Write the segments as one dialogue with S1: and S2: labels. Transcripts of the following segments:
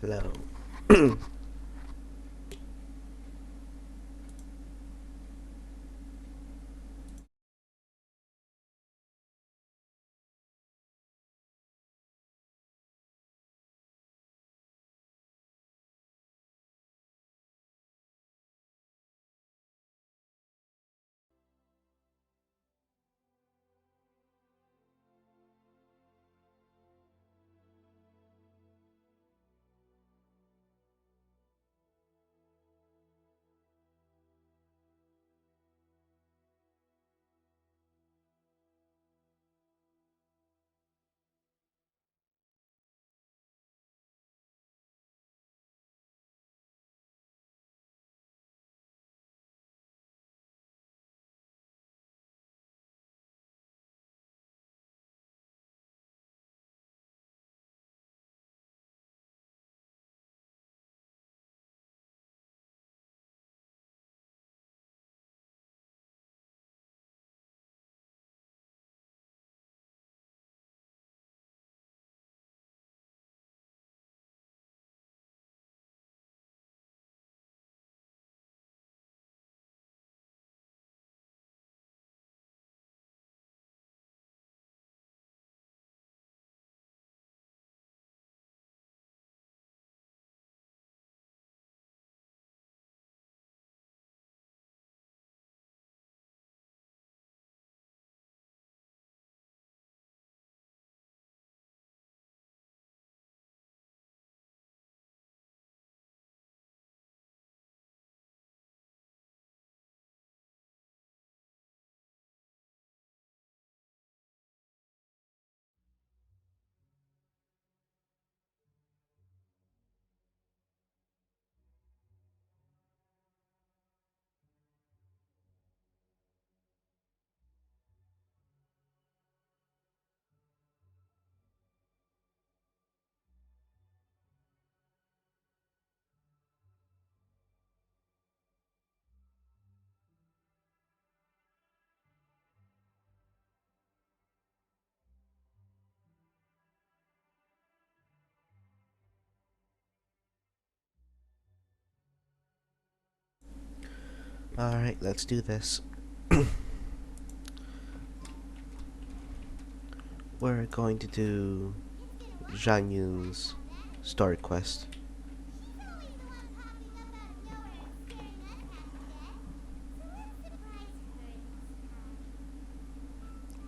S1: Hello. Alright, let's do this. We're going to do Zhang Yun's story quest.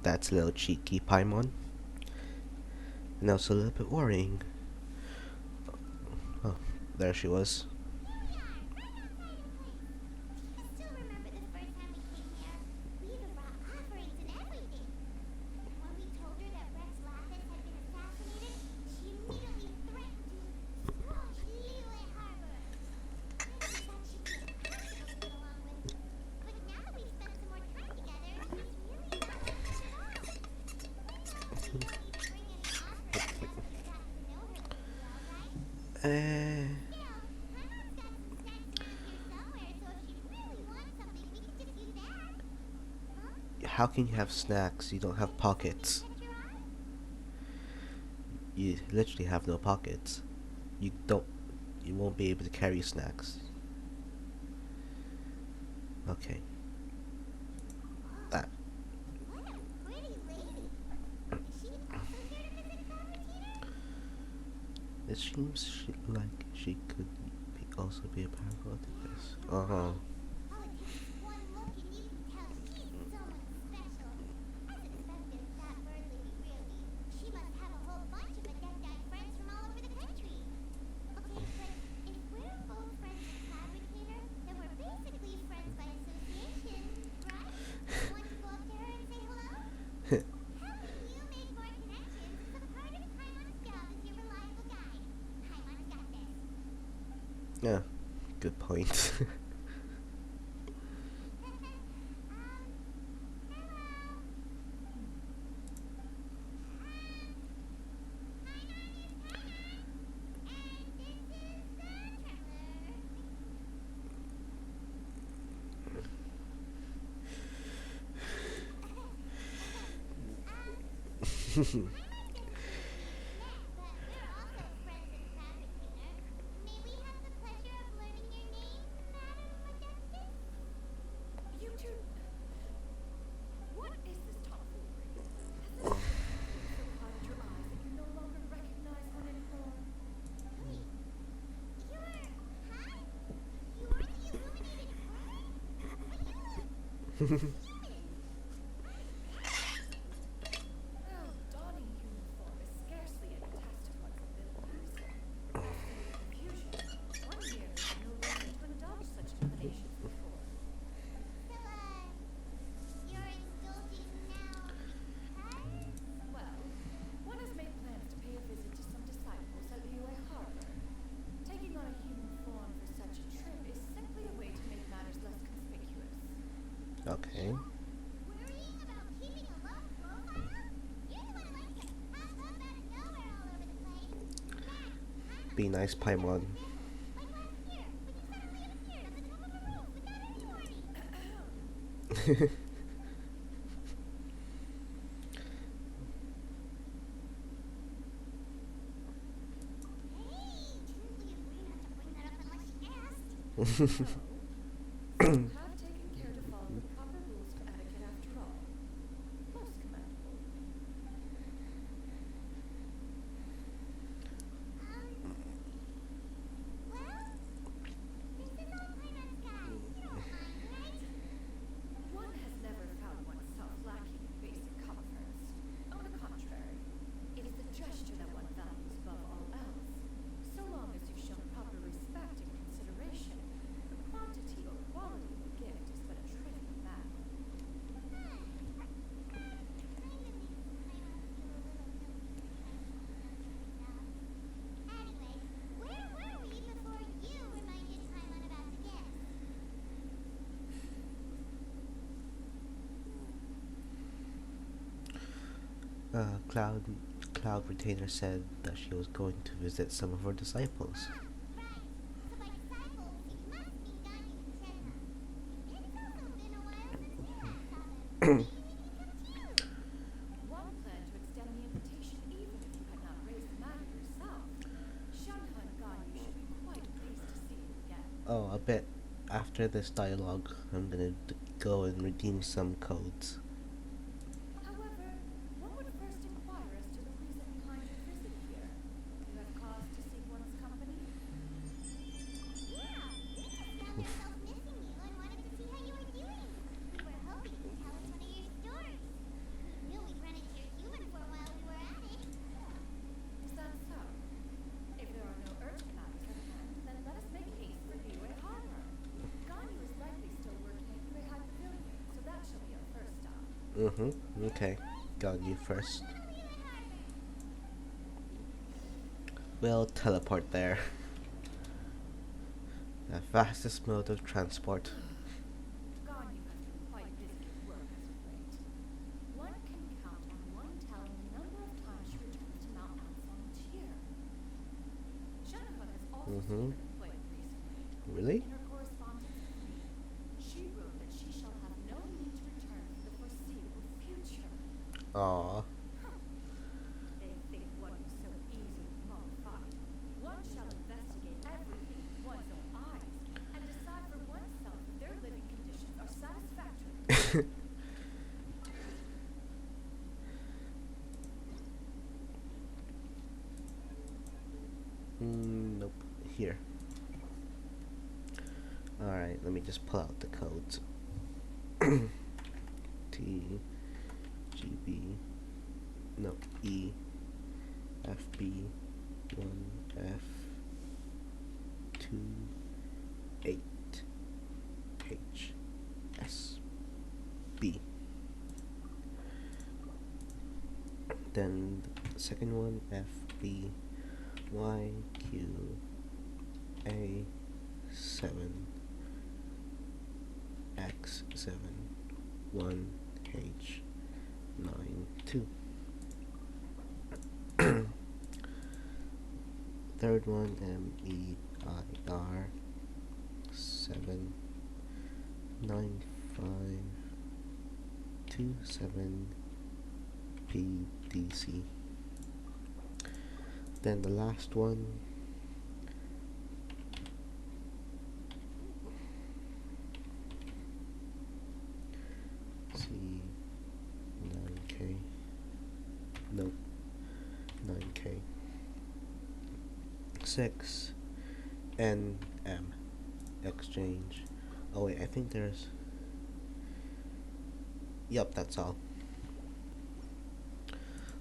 S1: That's a little cheeky, Paimon. And also a little bit worrying. Oh, there she was. Eh, how can you have snacks? You don't have pockets. You literally have no pockets. You don't. You won't be able to carry snacks. Okay. That. It seems like she could also be a powerful this. Uh huh. Yeah, good point.
S2: Well, donning human form is scarcely any test of one's abilities. As for your confusion, one merely had no reason to indulge such inclinations before.
S3: So, you're indulging now because?
S2: Well, one has made plans to pay a visit to some disciples at Liyue Harbor. Taking on a human form for such a trip is simply a way to make matters less conspicuous.
S1: Okay.
S3: You? Worrying about keeping a low profile? You're the one who likes to pop up out of nowhere all over the place. Max, I'm not
S1: Be
S3: the
S1: nice,
S3: one who
S1: Paimon.
S3: sets examples. Like last year, when you suddenly appeared at the top of a roof without any warning. Hey, didn't we agree not to bring that up unless she asked?
S2: No. So you have taken care to follow the proper rules of etiquette after all. Most commendable.
S3: Well, this is all Paimon's guy. You don't mind, right?
S2: One has never found oneself lacking in basic comforts. On the contrary, it is the gesture that one values above all else. So long as you've shown proper respect and consideration, the quantity or quality of the gift is but a trivial matter.
S3: Anyway, where were we before you reminded Paimon about the gift?
S1: Cloud Retainer said that she was going to visit some of her disciples.
S3: Right. So by disciples, you must mean Ganyu and Shenhe. It's also been a while since you last saw them. Maybe we can come too.
S2: One planned to extend the invitation even if you had not raised the matter yourself. Shenhe and Ganyu should be quite pleased to see you again.
S1: Oh, a bit after this dialogue, I'm gonna go and redeem some codes.
S2: However, one would first inquire as to the reason behind your visit here. You have cause to seek one's company?
S3: Yeah, we just found ourselves missing you and wanted to see how you were doing. We were hoping you'd tell us one of your stories. We knew we'd run into your human form while we were at it.
S2: Is that so? If there are no urgent matters at hand, then let us make haste for Liyue Harbor. Ganyu is likely still working at Liyue Pavilion, so that shall be our first stop.
S1: Okay. Got you first.
S3: Go to Liyue Harbor.
S1: We'll teleport there. The fastest mode of transport.
S2: Ganyu has been quite busy at work as of late. One can count on one telling the number of times she returns to Mount Ansong each year. Shenhe has also
S1: Mhm.
S2: been employed recently.
S1: Really?
S2: In her correspondence with me, she wrote that she shall have no need to return for the foreseeable future.
S1: Aw.
S2: They think one is so easily mollified. One shall investigate everything with one's own eyes and decide for oneself if their living conditions are satisfactory.
S1: Nope. Here. Alright, let me just pull out the codes. T, G, B, no, E, F, B, 1, F, 2, 8, H, S, B. Then the second one, F, B, Y, Q, A, 7, X, 7, 1, H, 9, 2. Third one, M, E, I, R, 7, 9, 5, 2, 7, P, D, C. Then the last one, C, 9K. Nope. 9K. 6, N, M. Exchange. Oh wait, I think there's Yup, that's all.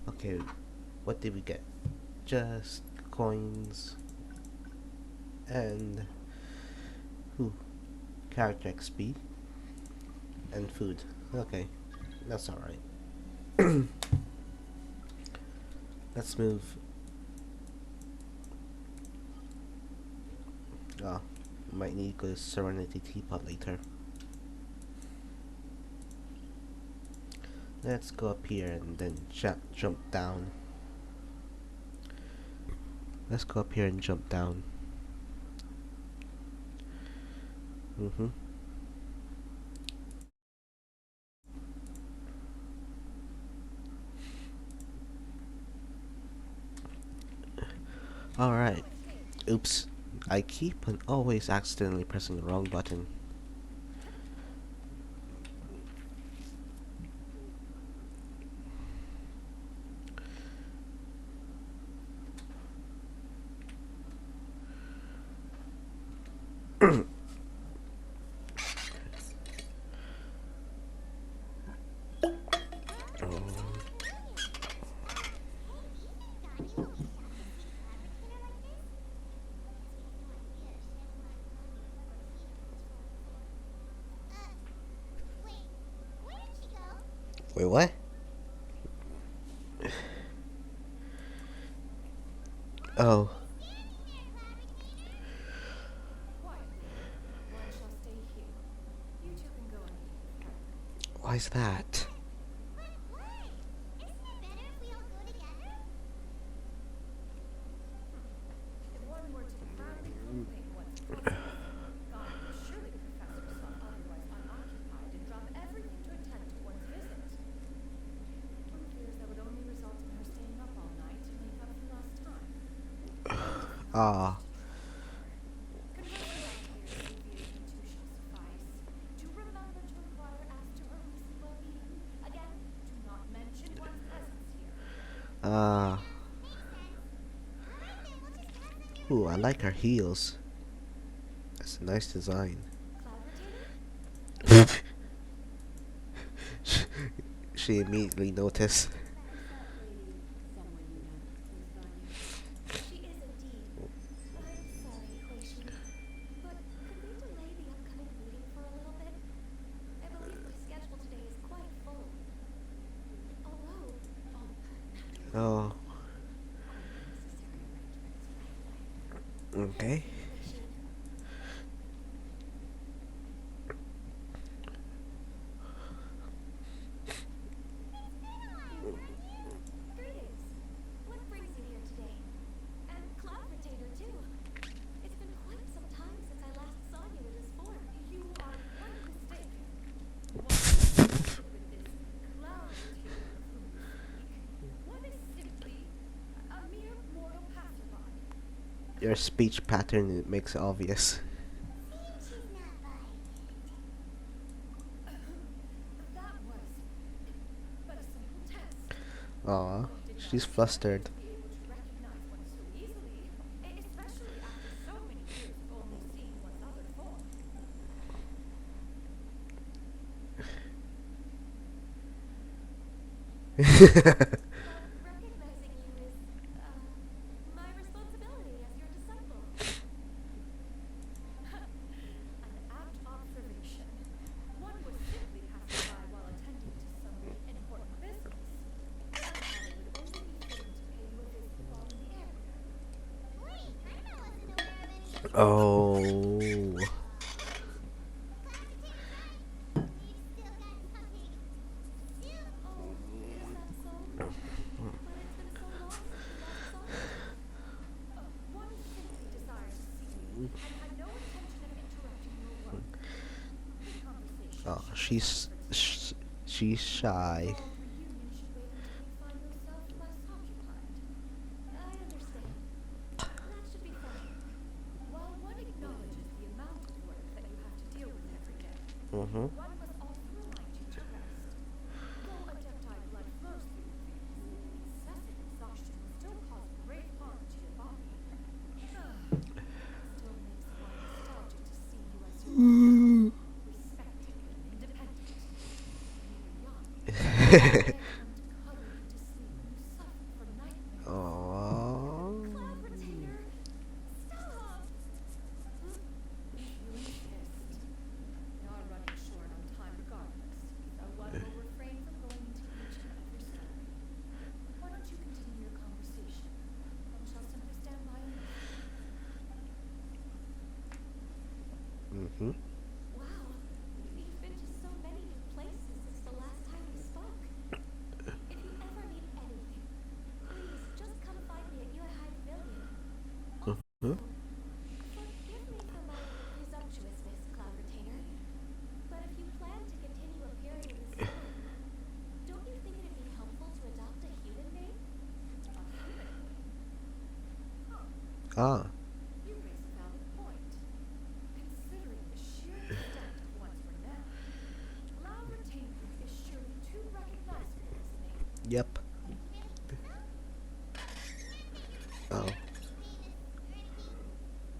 S1: Okay, what did we get? Just coins and who? Character XP and food. Okay, that's alright. Let's move. Oh, might need to go to Serenity Teapot later. Let's go up here and then jump down. Let's go up here and jump down. Mm-hmm. Alright. Oops. I keep on always accidentally pressing the wrong button. Wait, what? Oh,
S2: One shall stay here. You two can go and meet with her.
S1: why's that?
S3: But why? Isn't it better if we all go together?
S2: If one were to proudly proclaim one's presence, God would surely profess herself otherwise unoccupied and drop everything to attend to one's visit. One fears that would only result in her staying up all night to make up for lost time.
S1: Ah,
S2: Conversing out here this evening too shall suffice. Do remember to inquire as to her recent well-being. Again, do not mention one's presence here.
S1: ah.
S3: Makes sense. Alright then, we'll just pass on your
S1: Ooh, I like her heels. That's a nice design.
S2: Cloud Rotator?
S1: She immediately noticed.
S2: She is indeed. I'm sorry, Huixi, but could we delay the upcoming meeting for a little bit? I believe my schedule today is quite full. Although,
S1: Oh, okay.
S2: Huixi, greetings. What brings you here today? And Cloud Rotator, too. It's been quite some time since I last saw you in this form. You are quite mistaken. One is connected with this Cloud Rotator of whom you speak. One is simply a mere mortal passerby.
S1: Your speech pattern it makes it obvious.
S3: seems she's not buying it.
S2: That was but a simple test.
S1: Aw, she's flustered.
S2: To be able to recognize one so easily, especially after so many years of only seeing one's other form. But recognizing you is, my responsibility as your disciple. An apt observation. One was simply passing by while attending to some important business. And I would only be fitting to pay you a visit while in the area.
S3: Wait, Karma wasn't aware of any.
S1: Oh.
S3: We've still got something. Still.
S2: Oh, is that so? But it's been so long since we last saw you. One simply desires to see you and had no intention of interrupting your work. The conversation
S1: Oh,
S2: should
S1: she's shy.
S2: All reunion should wait until you find yourself less occupied. I understand. That should be fine. While one acknowledges the amount of work that you have to deal with every day,
S1: Mm-hmm.
S2: one must also remind you to rest. Though adepti blood flows through your veins, excessive exhaustion will still cause great harm to your body. Still makes one nostalgic to see you as you are now, respected and independent. Even young. come to cuddle you to sleep when you suffer from nightmares.
S1: Oh.
S2: Cloud Retainer, stop! If you insist. We are running short on time regardless, so one will refrain from going into each and every story. Why don't you continue your conversation? One shall simply stand by and listen.
S1: Mm-hmm.
S2: Wow, you've been to so many new places since the last time we spoke. If you ever need anything, please just come find me at Yuehai Pavilion. Also,
S1: Huh?
S2: forgive me for my presumptuousness, Cloud Retainer, but if you plan to continue appearing in the story, don't you think it'd be helpful to adopt a human name? A human name? Huh.
S1: Ah.
S2: You raise a valid point. Considering the sheer extent of one's renown, Cloud Retainer is surely too recognizable as a name.
S1: Yep.
S3: You really think so? Not that you're
S1: Oh.
S3: particularly famous or anything,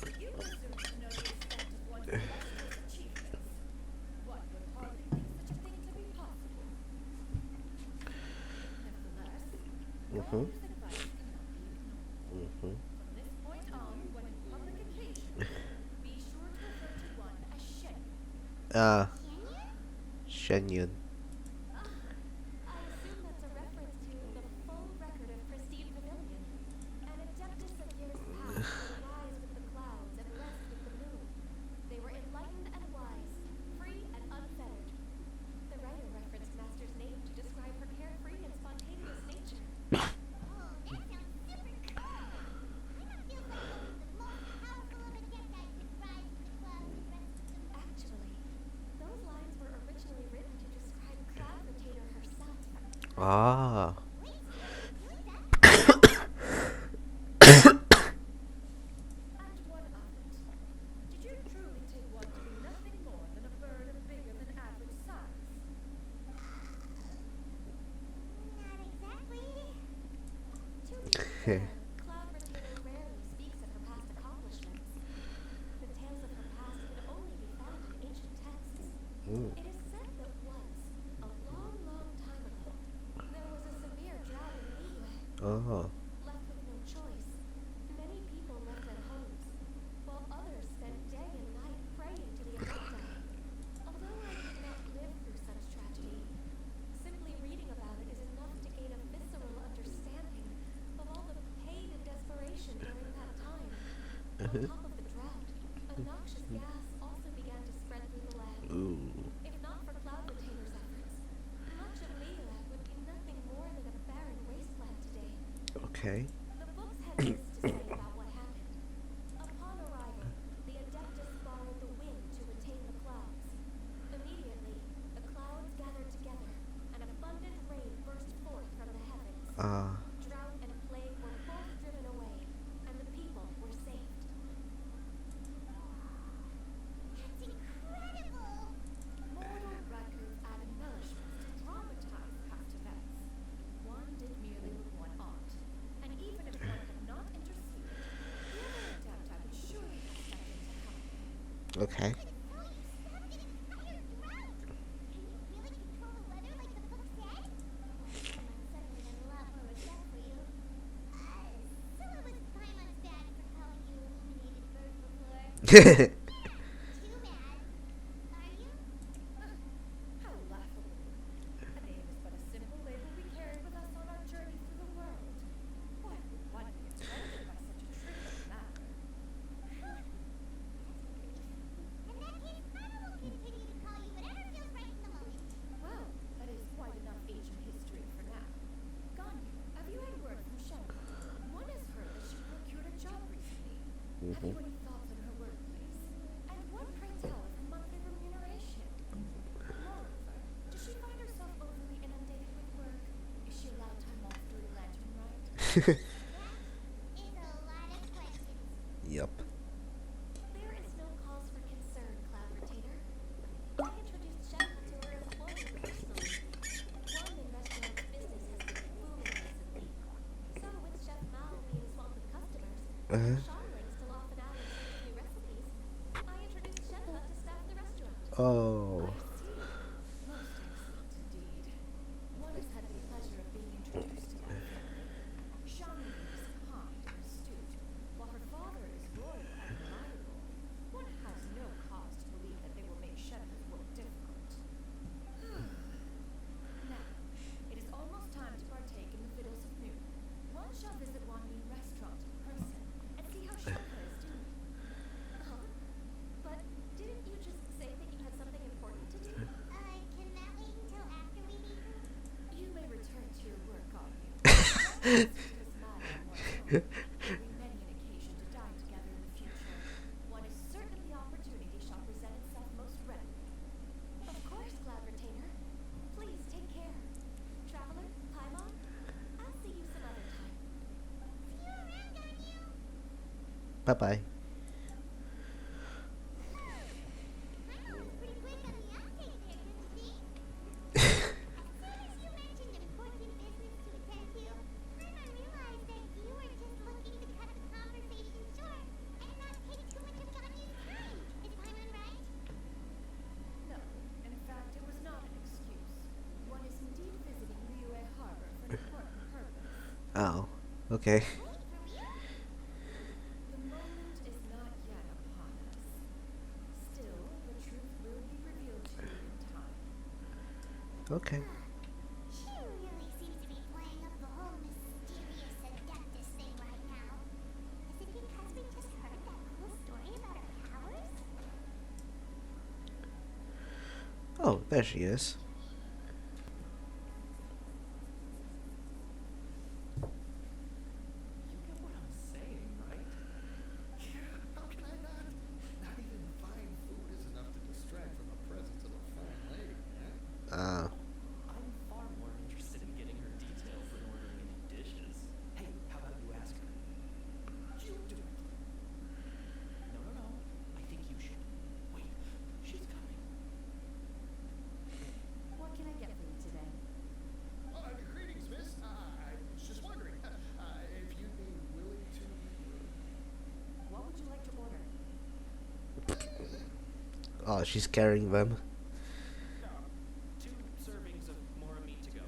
S3: but
S2: You presume to know the extent of one's illustrious achievements. One would hardly think such a thing to be possible. Nevertheless, your
S1: Mm-hmm.
S2: mother's advice cannot be ignored.
S1: Mm-hmm.
S2: From this point on, when in public occasions, be sure to refer to one as Shen.
S1: Ah.
S3: Canyon?
S1: Shenyun.
S2: I assume that's a reference to the full record of Pristine Pavilion. An adeptus of years past would rise with the clouds and rest with the moon. They were enlightened and wise, free and unfettered. The writer referenced Master's name to describe her carefree and spontaneous nature.
S3: Oh, that sounds super cool! Kinda feels like only the most powerful of Adepti could rise with the clouds and rest with the moon.
S2: Actually, those lines were originally written to describe Cloud Retainer herself.
S1: Ah.
S3: Wait, so you're that
S2: And what of it? Did you truly take one to be nothing more than a bird of bigger than average size?
S3: not exactly.
S2: To be fair, Cloud Retainer rarely speaks of her past accomplishments. The tales of her past can only be found in ancient texts.
S1: Mm.
S2: It is said that once, a long, long time ago, there was a severe drought in Liyue.
S1: Oh.
S2: Left with no choice, many people left their homes, while others spent day and night praying to the Adepti. Although I did not live through such tragedy, simply reading about it is enough to gain a visceral understanding of all the pain and desperation during that time. On top of the drought, a noxious gas also began to spread through the land.
S1: Ooh.
S2: If not for Cloud Retainer's efforts, much of Liyue would be nothing more than a barren wasteland today.
S1: Okay.
S2: The books had this to say about what happened. Upon arriving, the Adeptus borrowed the wind to retain the clouds. Immediately, the clouds gathered together, and abundant rain burst forth from the heavens.
S1: Ah.
S2: Drought and plague were both driven away, and the people were saved.
S3: That's incredible!
S2: Mortal records add embellishments to dramatize past events. One did merely what one ought, and even if one had not interceded, the other Adepti would surely have stepped in to help.
S1: Okay.
S3: So you stopped an entire drought! Can you really control the weather like the book said? Paimon's suddenly has a lot more respect for you. Scylla was Paimon's bad for calling you illuminated bird before. Too bad. Are you?
S2: How laughable. A name is but a simple label we carry with us on our journey through the world. Why would one be offended by such a trivial matter?
S3: That's relief. In that case, Paimon will continue to call you whatever feels right in the moment.
S2: Well, that is quite enough ancient history for now. Ganyu, have you had word from Shen? One has heard that she procured a job recently. Have you any thoughts on her workplace? And what, pray tell, is her monthly remuneration? Moreover, does she find herself overly inundated with work? Is she allowed time off doing lantern rite?
S3: That is a lot of questions.
S1: Yup.
S2: There is no cause for concern, Cloud Retainer. I introduced Sheppa to her employer personally. One in restaurant's business has been booming recently. So with Chef Mao being swamped with customers, and
S1: Uh-huh.
S2: Sharling still off and at in search of new recipes, I introduced Sheppa to staff the restaurant.
S1: Oh.
S2: I see. Most excellent indeed. One has had the pleasure of being introduced to that family. Charlemagne is kind and astute, while her father is royal and reliable. One has no cause to believe that they will make Shenhe's work difficult. Now, it is almost time to partake in the Fiddles of Noon. One shall visit Wanmin Restaurant in person and see how Shenhe is doing.
S3: Oh, but didn't you just say that you had something important to do? Can that wait until after we meet her?
S2: You may return to your work, Army. One must keep his mind on one's own. There will be many an occasion to dine together in the future. One is certain the opportunity shall present itself most readily.
S3: Of course, Cloud Retainer. Please take care. Traveler, Paimon, I'll see you some other time. See you around, Ganyu!
S1: Bye bye.
S3: Paimon was pretty quick on the uptake there, didn't she? As soon as you mentioned important business to attend to, Paimon realized that you were just looking to cut the conversation short and not take too much of Ganyu's time. Is Paimon right?
S2: No, in fact, it was not an excuse. One is indeed visiting Liyue Harbor for an important purpose.
S1: Oh. Okay.
S3: Wait, for real?
S2: The moment is not yet upon us. Still, the truth will be revealed to you in time.
S1: Okay.
S3: She really seems to be playing up the whole mysterious Adeptus thing right now. Is it because we just heard that cool story about her powers?
S1: Oh, there she is.
S4: You get what I'm saying, right? Yeah, how can I not? Not even fine food is enough to distract from the presence of a fine lady, man. I'm far more interested in getting her details than ordering any dishes. Hey, how about you ask her? You do it. No. I think you should. Wait, she's coming.
S2: What can I get for you today?
S4: Greetings, miss. I was just wondering if you'd be willing to.
S2: What would you like to order?
S1: Oh, she's carrying them.
S4: 2 servings of more meat to go.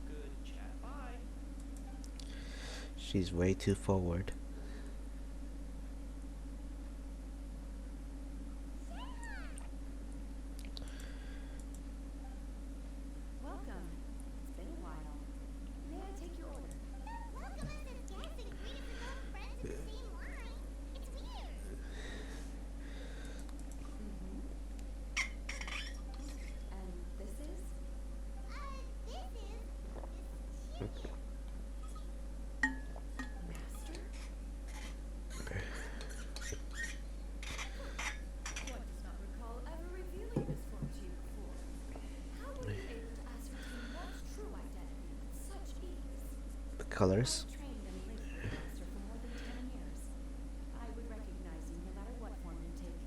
S4: Good chat. Bye.
S1: She's way too forward.
S2: Welcome. It's been a while. May I take your order?
S3: Welcome us as guests and greet us as old friends in the same line. It's weird.
S2: And this is?
S3: This is chicken.
S2: Master? One does not recall ever revealing this form to you before. How were you able to ascertain one's true identity with such ease?
S1: The colors.
S2: I trained and lived with the Master for more than 10 years. I would recognize you no matter what form you take.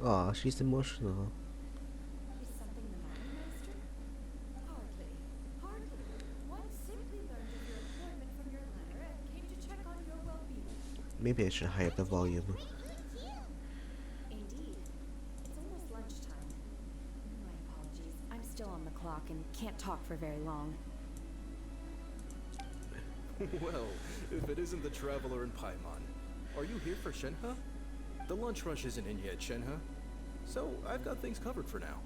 S1: Oh, she's emotional.
S2: Is something the matter, Master? Hardly. Hardly. One simply learned of your appointment from your letter and came to check on your well-being.
S1: Maybe I should hide the volume.
S2: Indeed. It's almost lunchtime. My apologies. I'm still on the clock and can't talk for very long.
S5: Well, if it isn't the traveler in Paimon, are you here for Shenhe? The lunch rush isn't in yet, Shenhe. So I've got things covered for now.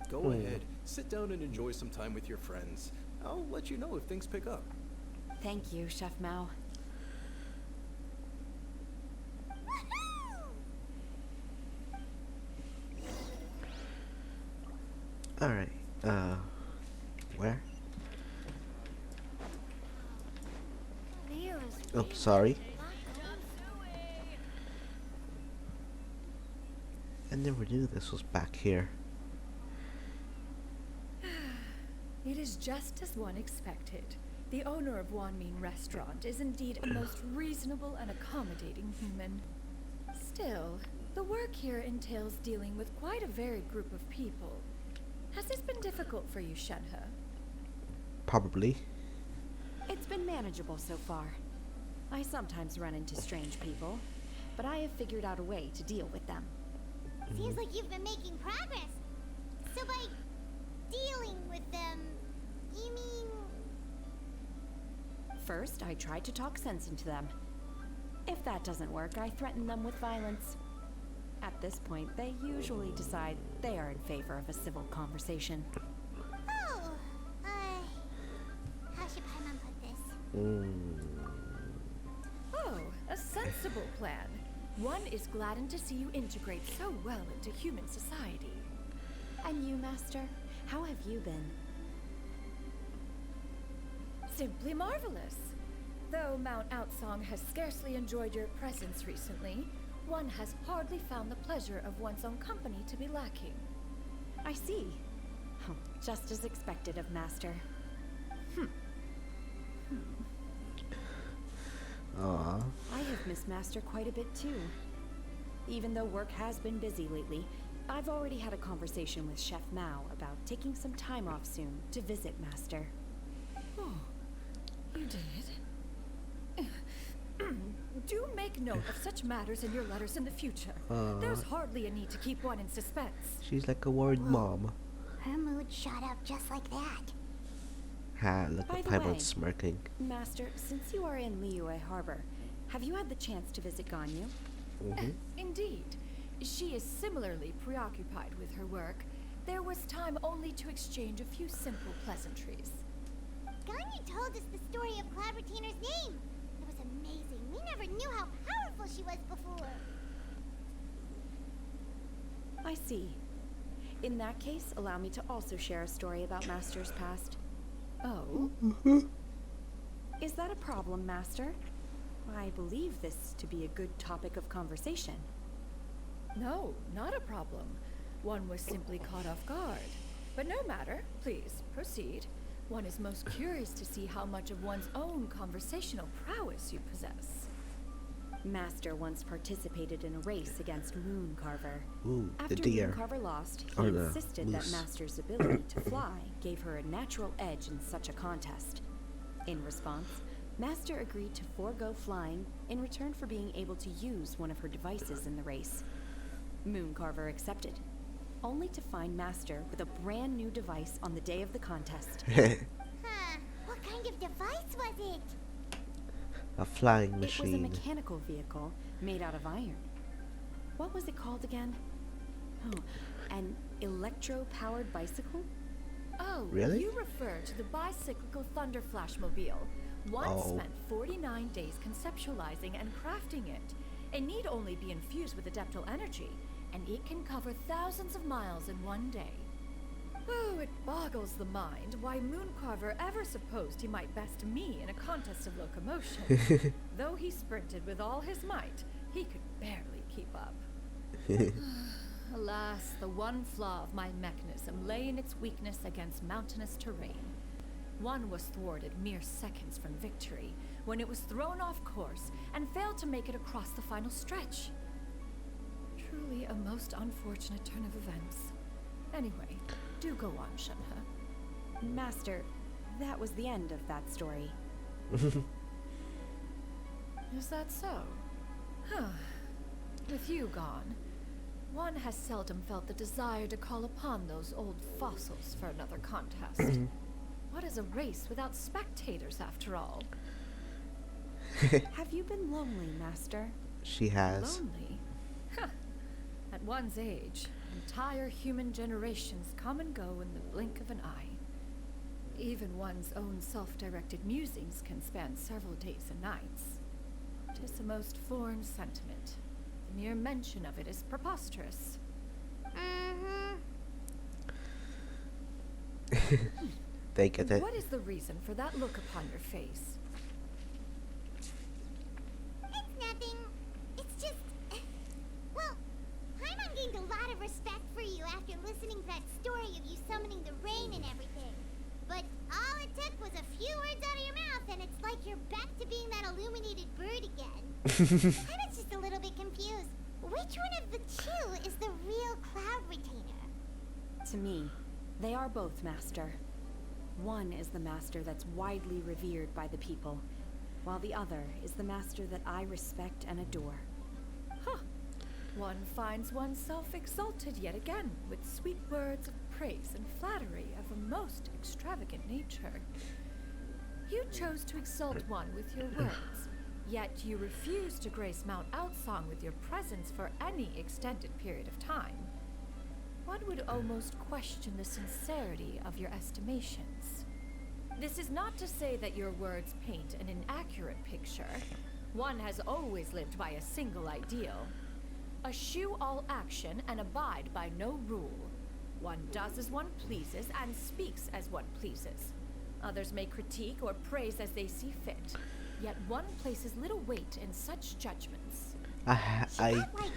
S5: Go ahead, sit down and enjoy some time with your friends. I'll let you know if things pick up.
S2: Thank you, Chef Mao.
S1: Alright. Where? Oh, sorry. I never knew this was back here.
S6: It is just as one expected. The owner of Wanmin Restaurant is indeed a most reasonable and accommodating human. Still, the work here entails dealing with quite a varied group of people. Has this been difficult for you, Shenhe?
S1: Probably.
S2: It's been manageable so far. I sometimes run into strange people.
S7: but I have figured out a way to deal with them.
S3: Seems like you've been making progress. So by dealing with them, you mean...
S7: First, I try to talk sense into them. If that doesn't work, I threaten them with violence. At this point, they usually decide they are in favor of a civil conversation.
S3: Oh, how should Paimon put this?
S6: Oh, a sensible plan. One is gladdened to see you integrate so well into human society.
S7: And you, Master? How have you been?
S6: Simply marvelous. Though Mount Outsong has scarcely enjoyed your presence recently, one has hardly found the pleasure of one's own company to be lacking.
S7: I see. Oh, just as expected of Master.
S1: Aww.
S7: I have missed Master quite a bit too. Even though work has been busy lately, I've already had a conversation with Chef Mao about taking some time off soon to visit Master.
S6: Oh, you did? Do make note of such matters in your letters in the future. There's hardly a need to keep one in suspense.
S1: She's like a worried mom.
S3: Her mood shot up just like that.
S1: Ha, look
S7: By
S1: at
S7: the way,
S1: Paimon smirking.
S7: Master, since you are in Liyue Harbor, have you had the chance to visit Ganyu?
S6: Indeed. She is similarly preoccupied with her work. There was time only to exchange a few simple pleasantries.
S3: Ganyu told us the story of Cloud Retainer's name. It was amazing. We never knew how powerful she was before.
S7: I see. In that case, allow me to also share a story about Master's past.
S6: Oh?
S7: Is that a problem, Master? I believe this to be a good topic of conversation.
S6: No, not a problem. One was simply caught off guard. But no matter. Please, proceed. One is most curious to see how much of one's own conversational prowess you possess.
S7: Master once participated in a race against Mooncarver.
S1: Ooh,
S7: After
S1: the deer.
S7: Mooncarver lost, he
S1: Or the
S7: insisted
S1: moose.
S7: that Master's ability to fly gave her a natural edge in such a contest. In response, Master agreed to forego flying in return for being able to use one of her devices in the race. Mooncarver accepted, only to find Master with a brand new device on the day of the contest.
S3: Huh. What kind of device was it?
S1: A flying
S7: It was a
S1: machine.
S7: mechanical vehicle made out of iron. What was it called again? Oh, an electro-powered bicycle?
S6: Oh,
S1: Really?
S6: you refer to the bicyclical Thunder Flashmobile. One
S1: Oh.
S6: spent 49 days conceptualizing and crafting it. It need only be infused with adeptal energy, and it can cover thousands of miles in one day. Oh, it boggles the mind why Mooncarver ever supposed he might best me in a contest of locomotion. Though he sprinted with all his might, he could barely keep up. Alas, the one flaw of my mechanism lay in its weakness against mountainous terrain. One was thwarted mere seconds from victory, when it was thrown off course and failed to make it across the final stretch. Truly a most unfortunate turn of events. Anyway, do go on, Shenhe.
S7: Master, that was the end of that story.
S6: Is that so? Huh. With you gone, one has seldom felt the desire to call upon those old fossils for another contest. What is a race without spectators, after all?
S7: Have you been lonely, Master?
S1: She has.
S6: Lonely? Huh. At one's age, entire human generations come and go in the blink of an eye. Even one's own self-directed musings can span several days and nights. 'Tis a most foreign sentiment. The mere mention of it is preposterous.
S1: They get it.
S6: What is the reason for that look upon your face?
S3: It's nothing. It's just... Well, Paimon gained a lot of respect for you after listening to that story of you summoning the rain and everything. But all it took was a few words out of your mouth and it's like you're back to being that illuminated bird again. Paimon's just a little bit confused. Which one of the two is the real Cloud Retainer?
S7: To me, they are both, Master. One is the master that's widely revered by the people, while the other is the master that I respect and adore.
S6: one finds oneself exalted yet again with sweet words of praise and flattery of a most extravagant nature. You chose to exalt one with your words, yet you refuse to grace Mount Outsong with your presence for any extended period of time. One would almost question the sincerity of your estimations. This is not to say that your words paint an inaccurate picture. One has always lived by a single ideal. Eschew all action and abide by no rule. One does as one pleases and speaks as one pleases. Others may critique or praise as they see fit. Yet one places little weight in such judgments.
S3: She got like,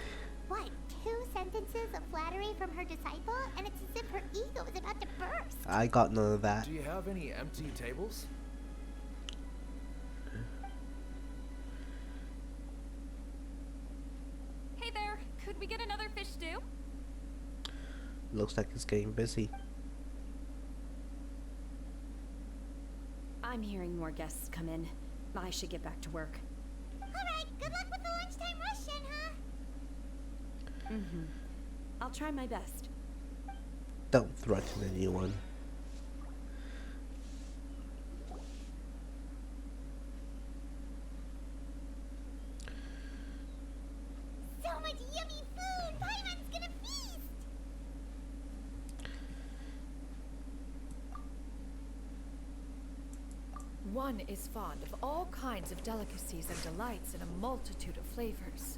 S3: what, 2 sentences of flattery from her disciple? And it's as if her ego is about to burst.
S1: I got none of that.
S8: Do you have any empty tables?
S2: Hey there, could we get another fish stew?
S1: Looks like it's getting busy.
S7: I'm hearing more guests come in. I should get back to work.
S3: Alright, good luck with the lunchtime rush, Shenhe.
S7: I'll try my best.
S1: Don't threaten anyone.
S3: So much yummy food! Paimon's gonna feast!
S6: One is fond of all kinds of delicacies and delights in a multitude of flavors.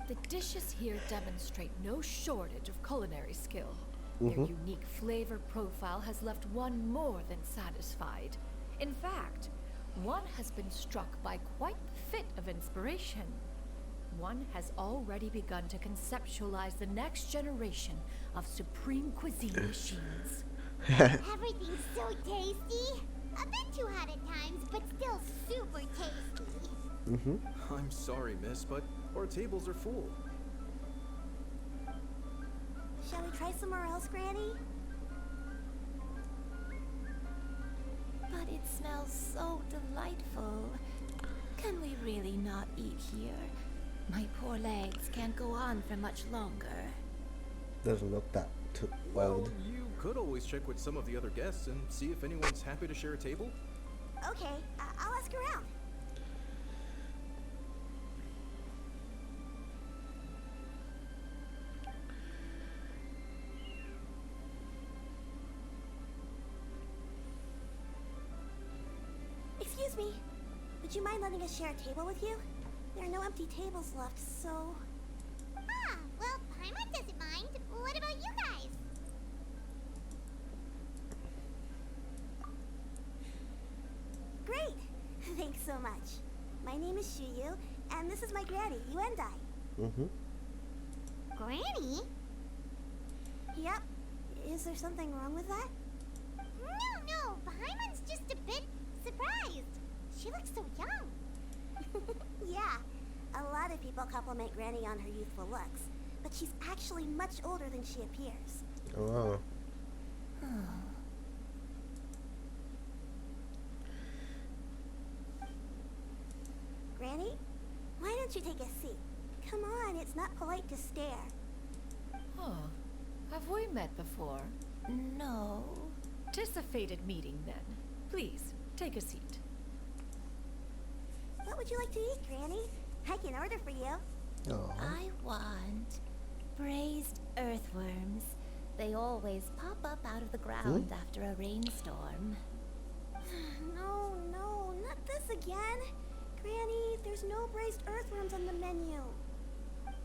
S6: The dishes here demonstrate no shortage of culinary skill. Their unique flavor profile has left one more than satisfied. In fact, one has been struck by quite the fit of inspiration. One has already begun to conceptualize the next generation of supreme cuisine machines.
S3: Everything's so tasty! A bit too hot at times, but still super tasty.
S5: I'm sorry, miss, but our tables are full.
S3: Shall we try somewhere else, Granny?
S9: But it smells so delightful. Can we really not eat here? My poor legs can't go on for much longer.
S1: Doesn't look that too
S5: Well,
S1: well.
S5: you could always check with some of the other guests and see if anyone's happy to share a table.
S3: Okay, I'll ask around. Excuse me. Would you mind letting us share a table with you? There are no empty tables left, so... Ah, well, Paimon doesn't mind. What about you guys? Great! Thanks so much. My name is Shuyu, and this is my granny, Yuendai. Granny? Yep. Is there something wrong with that? No. Paimon's just a bit surprised. She looks so young. Yeah. A lot of people compliment Granny on her youthful looks, but she's actually much older than she appears.
S1: Oh.
S3: Granny, why don't you take a seat? Come on, it's not polite to stare.
S6: Huh. Have we met before?
S9: No.
S6: 'Tis a fated meeting, then. Please, take a seat.
S3: What would you like to eat, Granny? I can order for you.
S1: Oh.
S9: I want braised earthworms. They always pop up out of the ground after a rainstorm.
S3: No, not this again. Granny, there's no braised earthworms on the menu.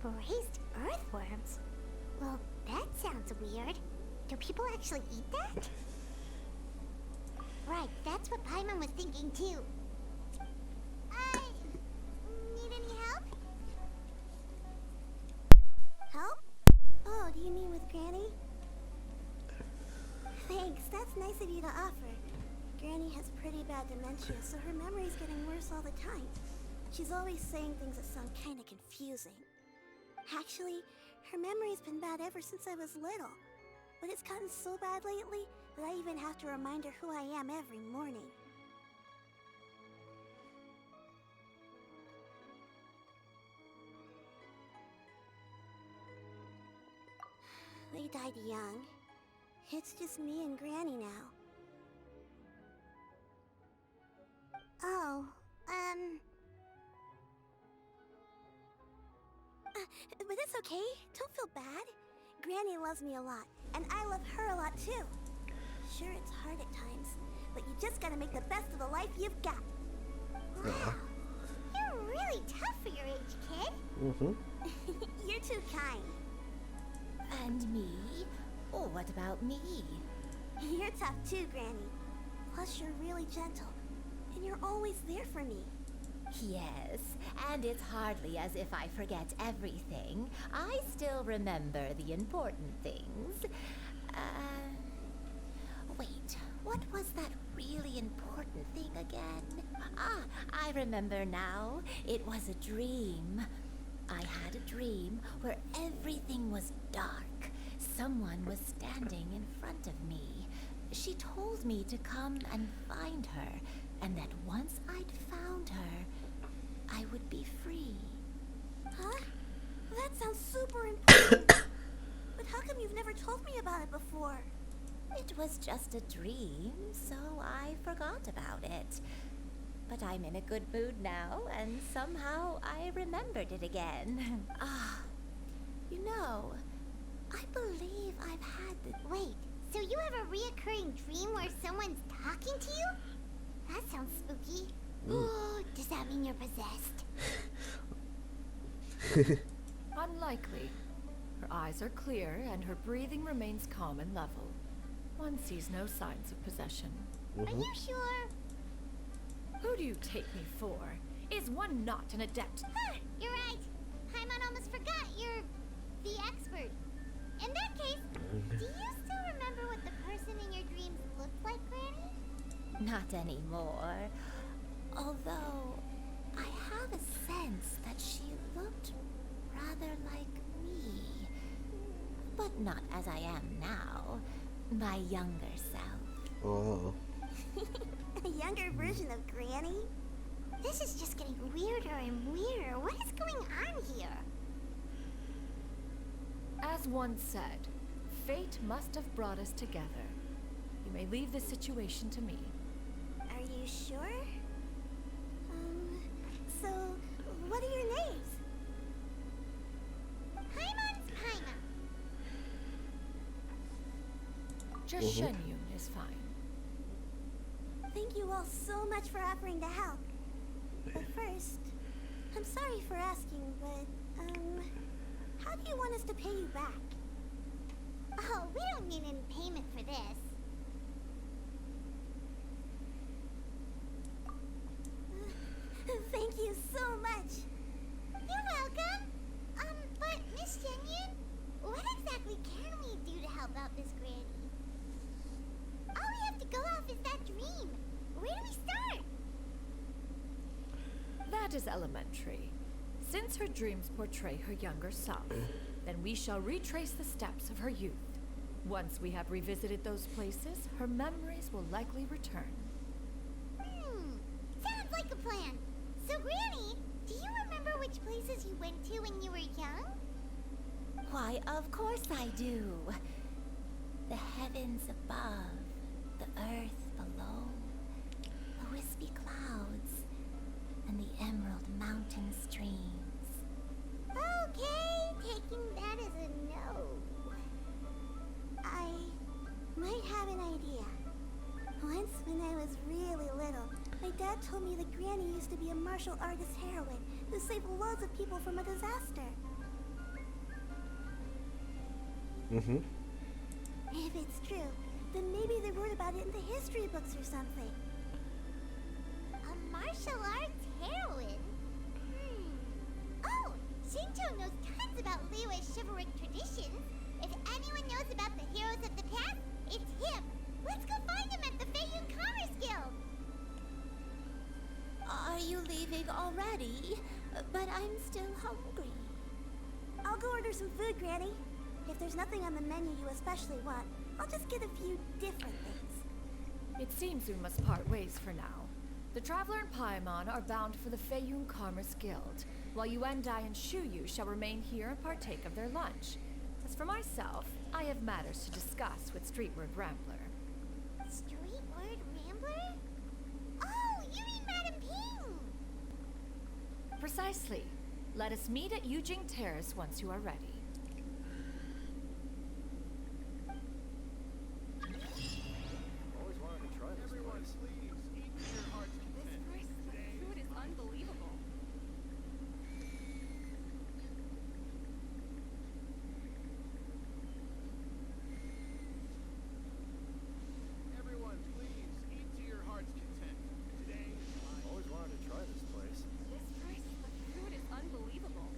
S3: Braised earthworms? Well, that sounds weird. Do people actually eat that? Right, that's what Paimon was thinking too. Need any help? Help? Oh, do you mean with Granny? Thanks, that's nice of you to offer. Granny has pretty bad dementia, so her memory's getting worse all the time. She's always saying things that sound kinda confusing. Actually, her memory's been bad ever since I was little. But it's gotten so bad lately that I even have to remind her who I am every morning. died young. It's just me and Granny now. Oh, but it's okay. Don't feel bad. Granny loves me a lot, and I love her a lot too. Sure, it's hard at times, but you just gotta make the best of the life you've got. Wow, you're really tough for your age, kid. You're too kind.
S9: And me? Oh, what about me?
S3: You're tough too, Granny. Plus, you're really gentle, and you're always there for me.
S9: Yes, and it's hardly as if I forget everything. I still remember the important things. Wait, what was that really important thing again? Ah, I remember now. It was a dream. I had a dream where everything was dark. Someone was standing in front of me. She told me to come and find her, and that once I'd found her, I would be free.
S3: Huh? That sounds super important. But how come you've never told me about it before?
S9: It was just a dream, so I forgot about it. But I'm in a good mood now, and somehow I remembered it again. You know, I believe I've had the...
S3: Wait, so you have a reoccurring dream where someone's talking to you? That sounds spooky. Ooh, does that mean you're possessed?
S6: Unlikely. Her eyes are clear and her breathing remains calm and level. One sees no signs of possession.
S3: Are you sure?
S6: Who do you take me for? Is one not an adept?
S3: You're right. Paimon almost forgot you're the expert. In that case, do you still remember what the person in your dreams looked like, Granny?
S9: Not anymore. Although, I have a sense that she looked rather like me. But not as I am now. My younger self.
S1: Oh.
S3: A younger version of Granny? This is just getting weirder and weirder. What is going on here?
S6: As one said, fate must have brought us together. You may leave this situation to me.
S3: Are you sure? So, what are your names? Paimon's Paimon.
S6: Just Shenyun is fine.
S3: Thank you all so much for offering to help. But first, I'm sorry for asking, but, how do you want us to pay you back? Oh, we don't need any payment for this. Thank you so much. You're welcome. But Miss Shenyun, what exactly can we do to help out this Granny? All we have to go off is that dream. Where do we start?
S6: That is elementary. Since her dreams portray her younger self, then we shall retrace the steps of her youth. Once we have revisited those places, her memories will likely return.
S3: Sounds like a plan. So, Granny, do you remember which places you went to when you were young?
S9: Why, of course I do. The heavens above, the earth below, the wispy clouds, and the emerald mountain streams.
S3: Okay, taking that as a no. I might have an idea. Once, when I was really little, my dad told me that Granny used to be a martial artist heroine who saved loads of people from a disaster. If it's true, then maybe they wrote about it in the history books or something. A martial arts heroine? Oh, Shinto knows tons about Liyue's chivalric traditions. If anyone knows about the heroes of the past, it's him. Let's go find him at the Feiyun Commerce Guild.
S9: Are you leaving already? But I'm still hungry.
S3: I'll go order some food, Granny. If there's nothing on the menu you especially want, I'll just get a few different things.
S6: It seems we must part ways for now. The Traveler and Paimon are bound for the Feiyun Commerce Guild, while Yuendai and Shuyu shall remain here and partake of their lunch. As for myself, I have matters to discuss with Streetward Rambler.
S3: Streetward Rambler? Oh, you mean Madam Ping!
S6: Precisely. Let us meet at Yujing Terrace once you are ready.
S5: Always wanted to try this place.
S6: Food is unbelievable.
S8: Everyone, please eat to your heart's content. Today is my
S5: Always wanted to try this place.
S6: The food is unbelievable.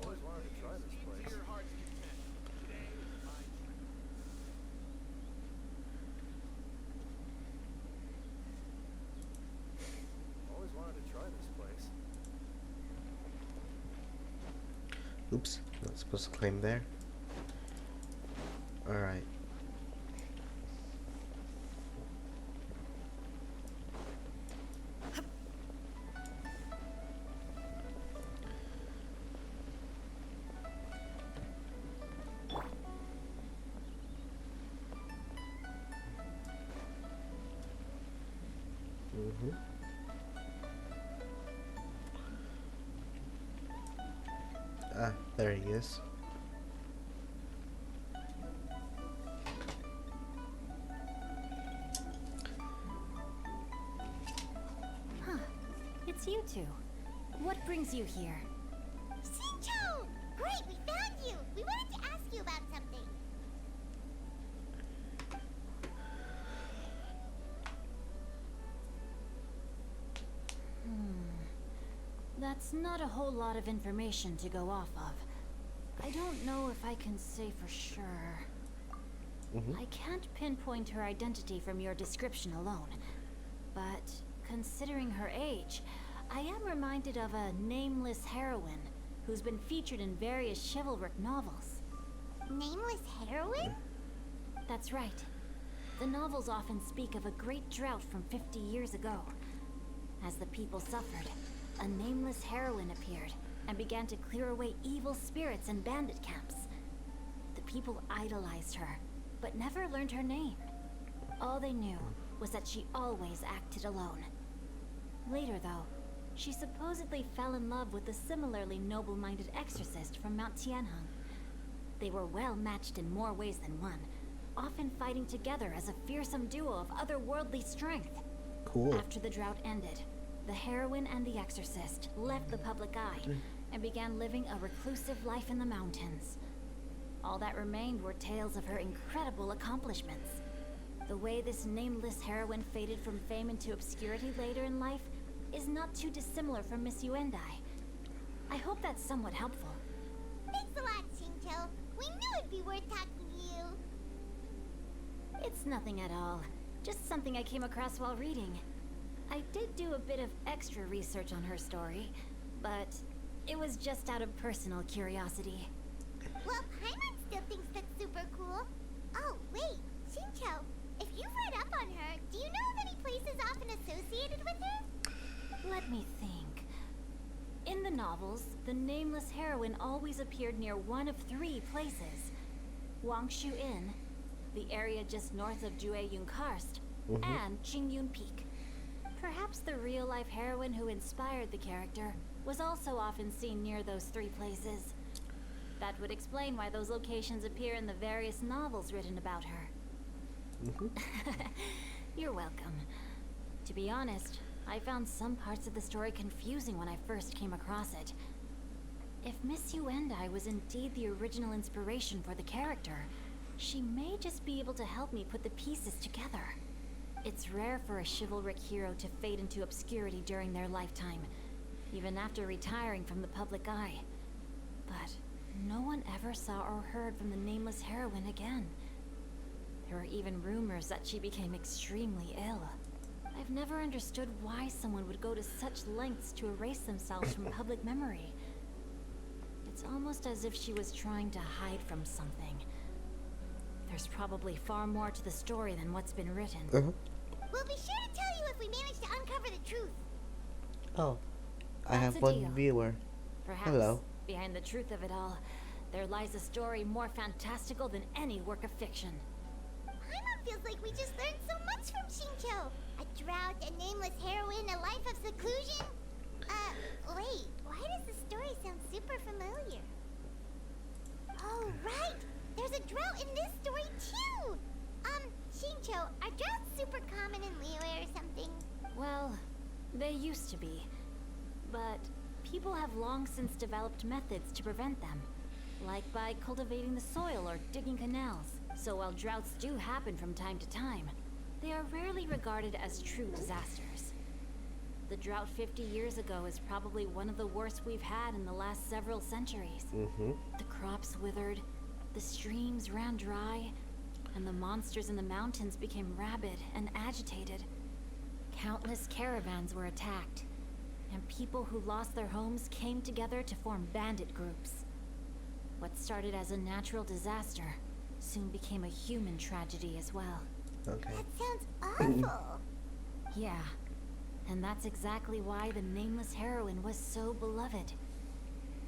S5: Always wanted to try this
S8: eat to
S5: place.
S8: your heart's content. Today is my
S5: Always wanted to try this place.
S1: Oops, not supposed to climb there. Alright. Ah, there he is.
S7: Huh. It's you two. What brings you here?
S3: Shincho! Great, we found you! We wanted to ask you about something.
S7: That's not a whole lot of information to go off of. I don't know if I can say for sure. I can't pinpoint her identity from your description alone. But considering her age, I am reminded of a nameless heroine who's been featured in various chivalric novels.
S3: Nameless heroine?
S7: That's right. The novels often speak of a great drought from 50 years ago. As the people suffered, a nameless heroine appeared and began to clear away evil spirits in bandit camps. The people idolized her, but never learned her name. All they knew was that she always acted alone. Later, though, she supposedly fell in love with a similarly noble-minded exorcist from Mount Tianheng. They were well matched in more ways than one, often fighting together as a fearsome duo of otherworldly strength.
S1: Cool.
S7: After the drought ended, the heroine and the exorcist left the public eye and began living a reclusive life in the mountains. All that remained were tales of her incredible accomplishments. The way this nameless heroine faded from fame into obscurity later in life is not too dissimilar from Miss Yuendai. I hope that's somewhat helpful.
S3: Thanks a lot, Shincho. We knew it'd be worth talking to you.
S7: It's nothing at all. Just something I came across while reading. I did do a bit of extra research on her story, but it was just out of personal curiosity.
S3: Well, Paimon still thinks that's super cool. Oh, wait, Shincho, if you've read up on her, do you know of any places often associated with her?
S7: Let me think. In the novels, the nameless heroine always appeared near one of three places. Wangshu Inn, the area just north of Jueyun Karst, and Qingyun Peak. Perhaps the real-life heroine who inspired the character was also often seen near those three places. That would explain why those locations appear in the various novels written about her. You're welcome. To be honest, I found some parts of the story confusing when I first came across it. If Miss Yuendai was indeed the original inspiration for the character, she may just be able to help me put the pieces together. It's rare for a chivalric hero to fade into obscurity during their lifetime, even after retiring from the public eye. But no one ever saw or heard from the nameless heroine again. There were even rumors that she became extremely ill. I've never understood why someone would go to such lengths to erase themselves from public memory. It's almost as if she was trying to hide from something. There's probably far more to the story than what's been written.
S3: We'll be sure to tell you if we manage to uncover the truth.
S1: Oh, I have
S10: That's a
S1: one
S10: deal.
S1: viewer.
S10: Perhaps
S1: Hello.
S10: behind the truth of it all, there lies a story more fantastical than any work of fiction.
S3: Paimon feels like we just learned so much from Shincho. A drought, a nameless heroine, a life of seclusion. Wait, why does the story sound super familiar? Oh, right! There's a drought in this story too! Shincho, are droughts super common in Liyue or something?
S10: Well, they used to be. But people have long since developed methods to prevent them. Like by cultivating the soil or digging canals. So while droughts do happen from time to time, they are rarely regarded as true disasters. The drought 50 years ago is probably one of the worst we've had in the last several centuries. The crops withered, the streams ran dry, and the monsters in the mountains became rabid and agitated. Countless caravans were attacked, and people who lost their homes came together to form bandit groups. What started as a natural disaster soon became a human tragedy as well.
S1: Okay.
S3: That sounds awful.
S10: Yeah, and that's exactly why the nameless heroine was so beloved.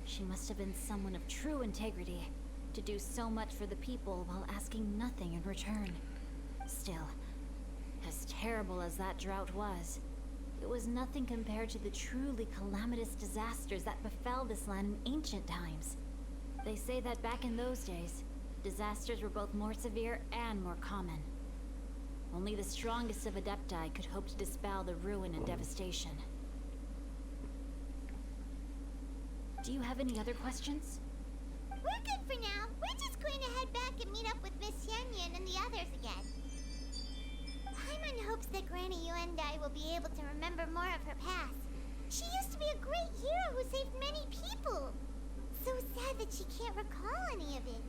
S10: She must have been someone of true integrity, to do so much for the people while asking nothing in return. Still, as terrible as that drought was, it was nothing compared to the truly calamitous disasters that befell this land in ancient times. They say that back in those days, disasters were both more severe and more common. Only the strongest of Adepti could hope to dispel the ruin and devastation. Do you have any other questions?
S3: We're good for now. We're just going to head back and meet up with Miss Xianyan and the others again. Paimon hopes that Granny Yuendai will be able to remember more of her past. She used to be a great hero who saved many people. So sad that she can't recall any of it.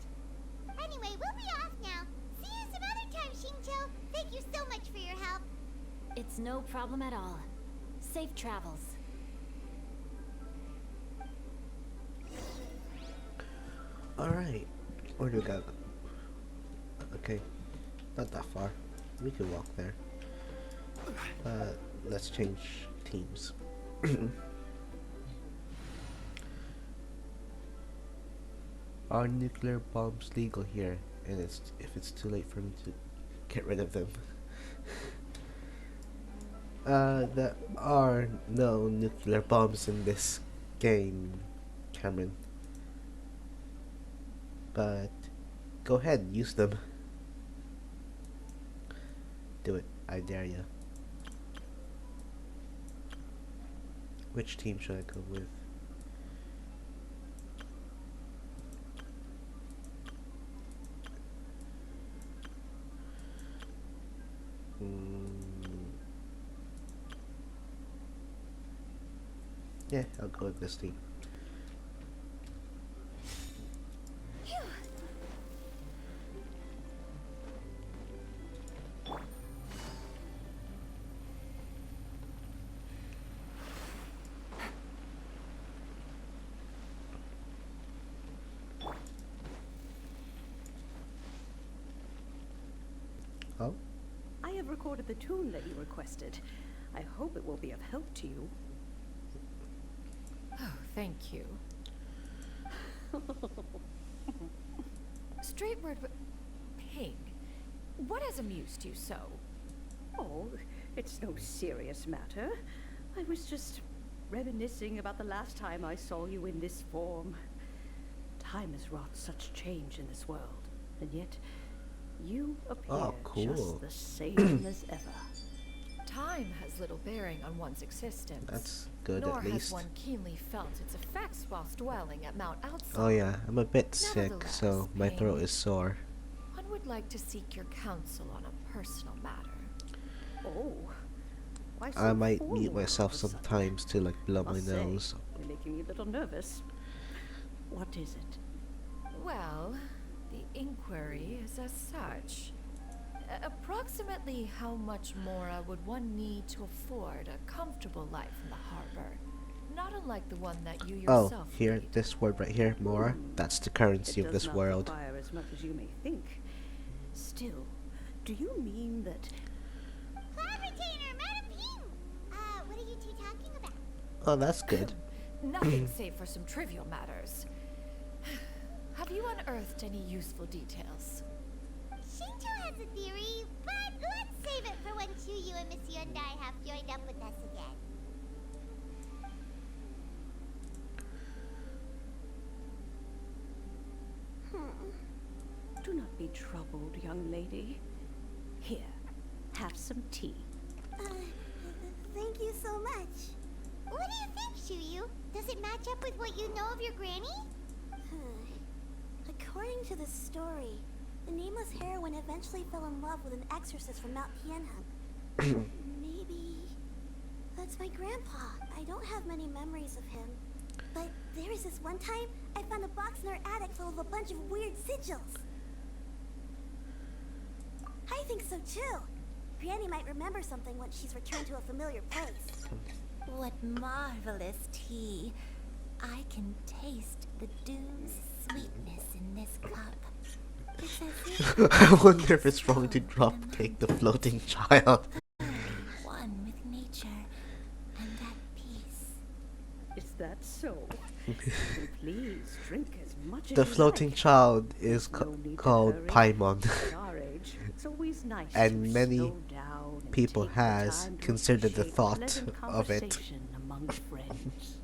S3: Anyway, we'll be off now. See you some other time, Shincho. Thank you so much for your help.
S10: It's no problem at all. Safe travels.
S1: Alright. Where do we go? Okay. Not that far. We can walk there. Let's change teams. Are nuclear bombs legal here? And if it's too late for me to get rid of them. There are no nuclear bombs in this game, Cameron. But go ahead, use them. Do it, I dare ya. Which team should I go with? Yeah, I'll go with this team. Oh?
S11: I have recorded the tune that you requested. I hope it will be of help to you.
S6: Oh, thank you. Straight word, Ping. What has amused you so?
S11: Oh, it's no serious matter. I was just reminiscing about the last time I saw you in this form. Time has wrought such change in this world, and yet you appear just the same as ever.
S6: Time has little bearing on one's existence.
S1: That's good,
S6: Nor
S1: at least.
S6: has one keenly felt its effects whilst dwelling at Mount Outside.
S1: Oh yeah, I'm a bit sick,
S6: Nevertheless,
S1: so my
S6: Ping,
S1: throat is sore.
S6: One would like to seek your counsel on a personal matter.
S11: Oh, why so
S1: I might
S11: formal
S1: mute
S11: all of
S1: myself
S11: a sudden?
S1: sometimes to like blow my
S11: Must say,
S1: nose.
S11: you're making me a little nervous. What is it?
S6: Well, the inquiry is as such. Approximately how much more would one need to afford a comfortable life in the harbor? Not unlike the one that you
S1: Oh,
S6: yourself
S1: here,
S6: lead.
S1: this word right here, Mora. That's the currency
S11: It
S1: of
S11: does
S1: this
S11: not
S1: world.
S11: require as much as you may think. Still, do you mean that?
S3: Cloud Retainer, Madam Ping! What are you two talking about?
S1: Oh, that's good.
S6: Nothing save for some trivial matters. Have you unearthed any useful details?
S3: Shinto has a theory, but let's save it for when Chuyu and Miss Hyundai have joined up with us again.
S11: Do not be troubled, young lady. Here, have some tea.
S3: Thank you so much. What do you think, Chuyu? Does it match up with what you know of your granny? According to the story, the nameless heroine eventually fell in love with an exorcist from Mount Tianheng. Maybe that's my grandpa. I don't have many memories of him. But there was this one time I found a box in our attic full of a bunch of weird sigils. I think so too. Granny might remember something once she's returned to a familiar place.
S9: What marvelous tea. I can taste the dew's sweetness in this cup. It's as if
S1: I wonder if it's wrong to take the floating child.
S9: one with nature and at peace.
S11: Is that so? Then please drink as much as
S1: The
S11: you
S1: floating
S11: like.
S1: child is
S11: No need to
S1: called
S11: hurry.
S1: Paimon.
S11: At our age, it's always nice
S1: And
S11: to
S1: many
S11: slow down and
S1: people
S11: take the
S1: has
S11: time to
S1: considered the
S11: appreciate
S1: thought
S11: pleasant
S1: of it.
S11: conversation among friends.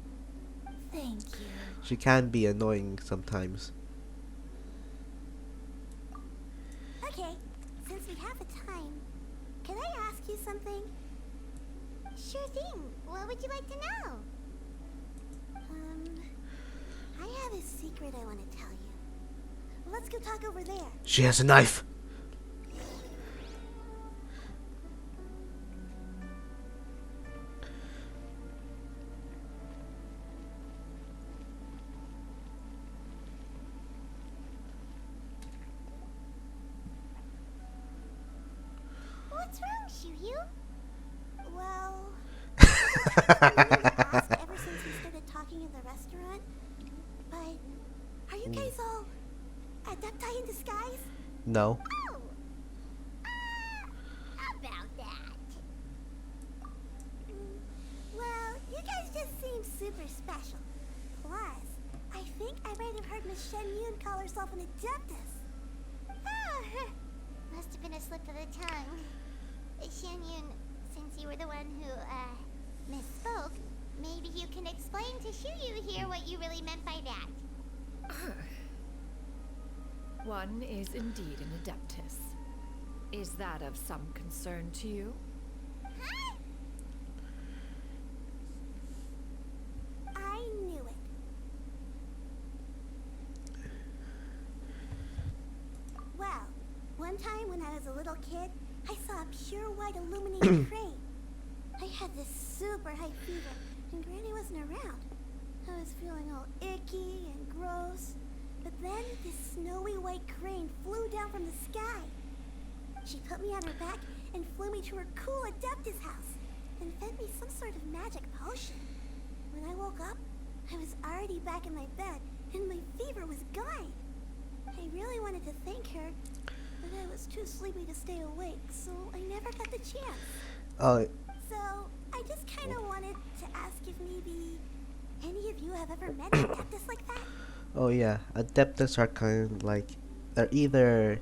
S9: Thank you.
S1: She can be annoying sometimes.
S3: Okay, since we have the time, can I ask you something? Sure thing. What would you like to know? I have a secret I want to tell you. Let's go talk over there.
S1: She has a knife.
S3: What's wrong, Shuyu? Well, I've been asked ever since we started talking in the restaurant. But are you guys all adepti in disguise?
S1: No.
S3: Oh, about that. Well, you guys just seem super special. Plus, I think I might have heard Miss Shen Yun call herself an adeptus. Oh, must have been a slip of the tongue. Shen Yun, since you were the one who, misspoke, maybe you can explain to Shuyu here what you really meant by that.
S6: One is indeed an adeptus. Is that of some concern to you?
S3: Huh? I knew it. Well, one time when I was a little kid, I saw a pure white illuminated crane. I had this super high fever, and Granny wasn't around. I was feeling all icky and gross. But then this snowy white crane flew down from the sky. She put me on her back and flew me to her cool adeptus house, and fed me some sort of magic potion. When I woke up, I was already back in my bed, and my fever was gone. I really wanted to thank her, but I was too sleepy to stay awake, so I never got the chance.
S1: Oh,
S3: So, I just kind of wanted to ask if maybe any of you have ever met an adeptus like that?
S1: oh yeah. Adeptus are kind of like, they're either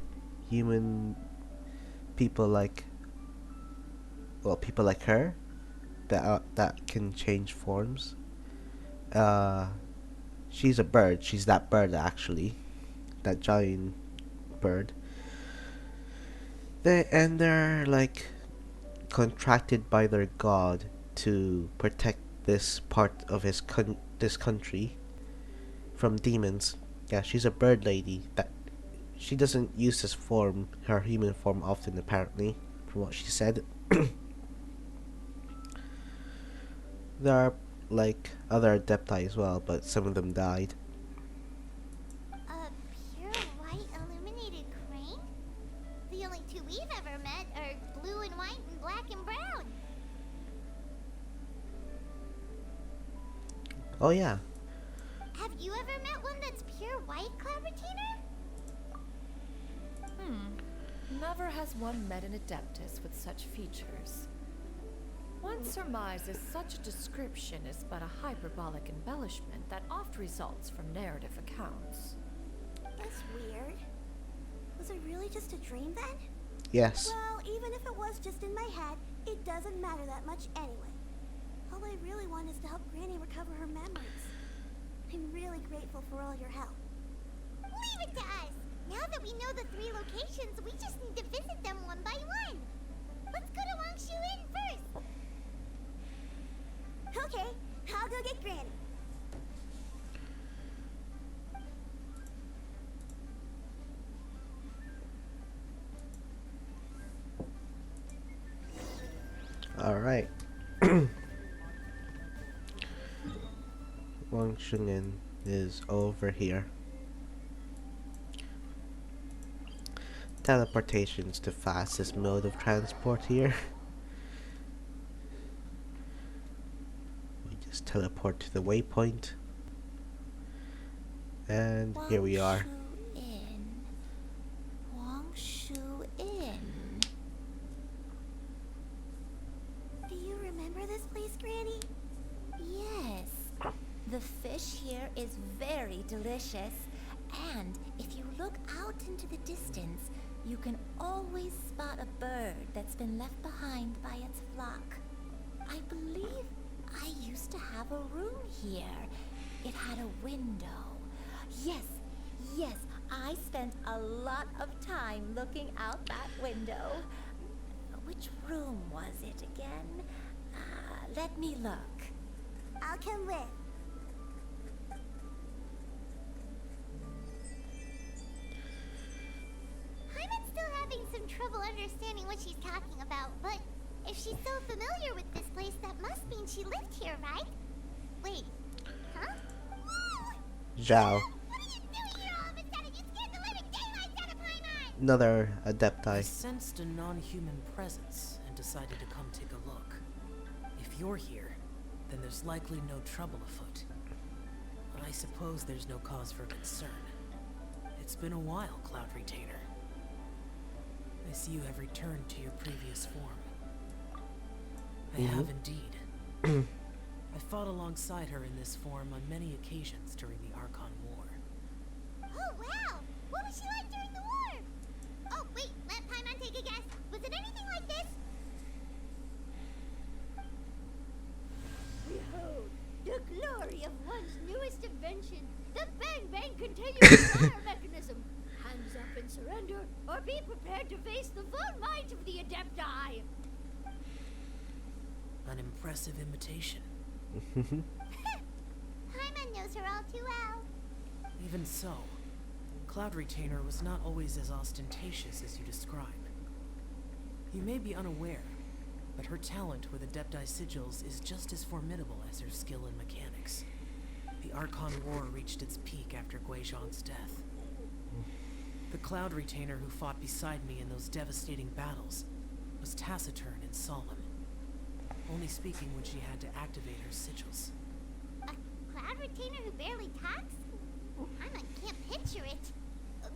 S1: human people like, well, people like her that can change forms. She's a bird. She's that bird actually, that giant bird. They're like contracted by their god to protect this part of this country from demons. Yeah, she's a bird lady. That she doesn't use her human form often apparently, from what she said. There are like other adepti as well, but some of them died.
S3: A pure white illuminated crane? The only two we've ever met are blue and white and black and brown.
S1: Oh yeah.
S3: Have you ever met one that's pure white, Clabbertiner?
S6: Never has one met an adeptus with such features. One surmises such a description is but a hyperbolic embellishment that oft results from narrative accounts.
S3: That's weird. Was it really just a dream then?
S1: Yes.
S3: Well, even if it was just in my head, it doesn't matter that much anyway. All I really want is to help Granny recover her memories. I'm really grateful for all your help. Leave it to us! Now that we know the 3 locations, we just need to visit them one by one. Let's go to Wangshu Inn first. Okay, I'll go get Granny.
S1: Alright. Wangshu is over here. Teleportation's the fastest mode of transport here. We just teleport to the waypoint. And here we are.
S3: Wangshu Inn. Do you remember this place, Granny?
S9: Yes. The fish here is very delicious, and if you look out into the distance, you can always spot a bird that's been left behind by its flock. I believe I used to have a room here. It had a window. Yes, I spent a lot of time looking out that window. Which room was it again? Let me look.
S3: I'll come with. I'm still having some trouble understanding what she's talking about, but if she's so familiar with this place, that must mean she lived here, right? Wait, huh? Whoa!
S1: Zhao.
S3: What are you doing here all of a sudden? You scared the living daylights out of Paimon!
S1: Another
S12: I
S1: adepti.
S12: sensed a non-human presence and decided to come take a look. If you're here, then there's likely no trouble afoot. I suppose there's no cause for concern. It's been a while, Cloud Retainer. I see you have returned to your previous form. I have indeed. I fought alongside her in this form on many occasions during the Archon War.
S3: Oh, wow! What was she like during the war? Oh, wait, let Paimon take a guess. Was it anything like this?
S2: Behold, the glory of one's newest invention, the Bang Bang continuous fire mechanism. Hands up and surrender, or be prepared to face the full might of the Adepti.
S12: An impressive imitation.
S3: Paimon knows her all too well.
S12: Even so, Cloud Retainer was not always as ostentatious as you describe. You may be unaware, but her talent with Adepti sigils is just as formidable as her skill in mechanics. The Archon War reached its peak after Guizhon's death. The Cloud Retainer who fought beside me in those devastating battles was taciturn and solemn, only speaking when she had to activate her sigils.
S3: A Cloud Retainer who barely talks? Paimon can't picture it.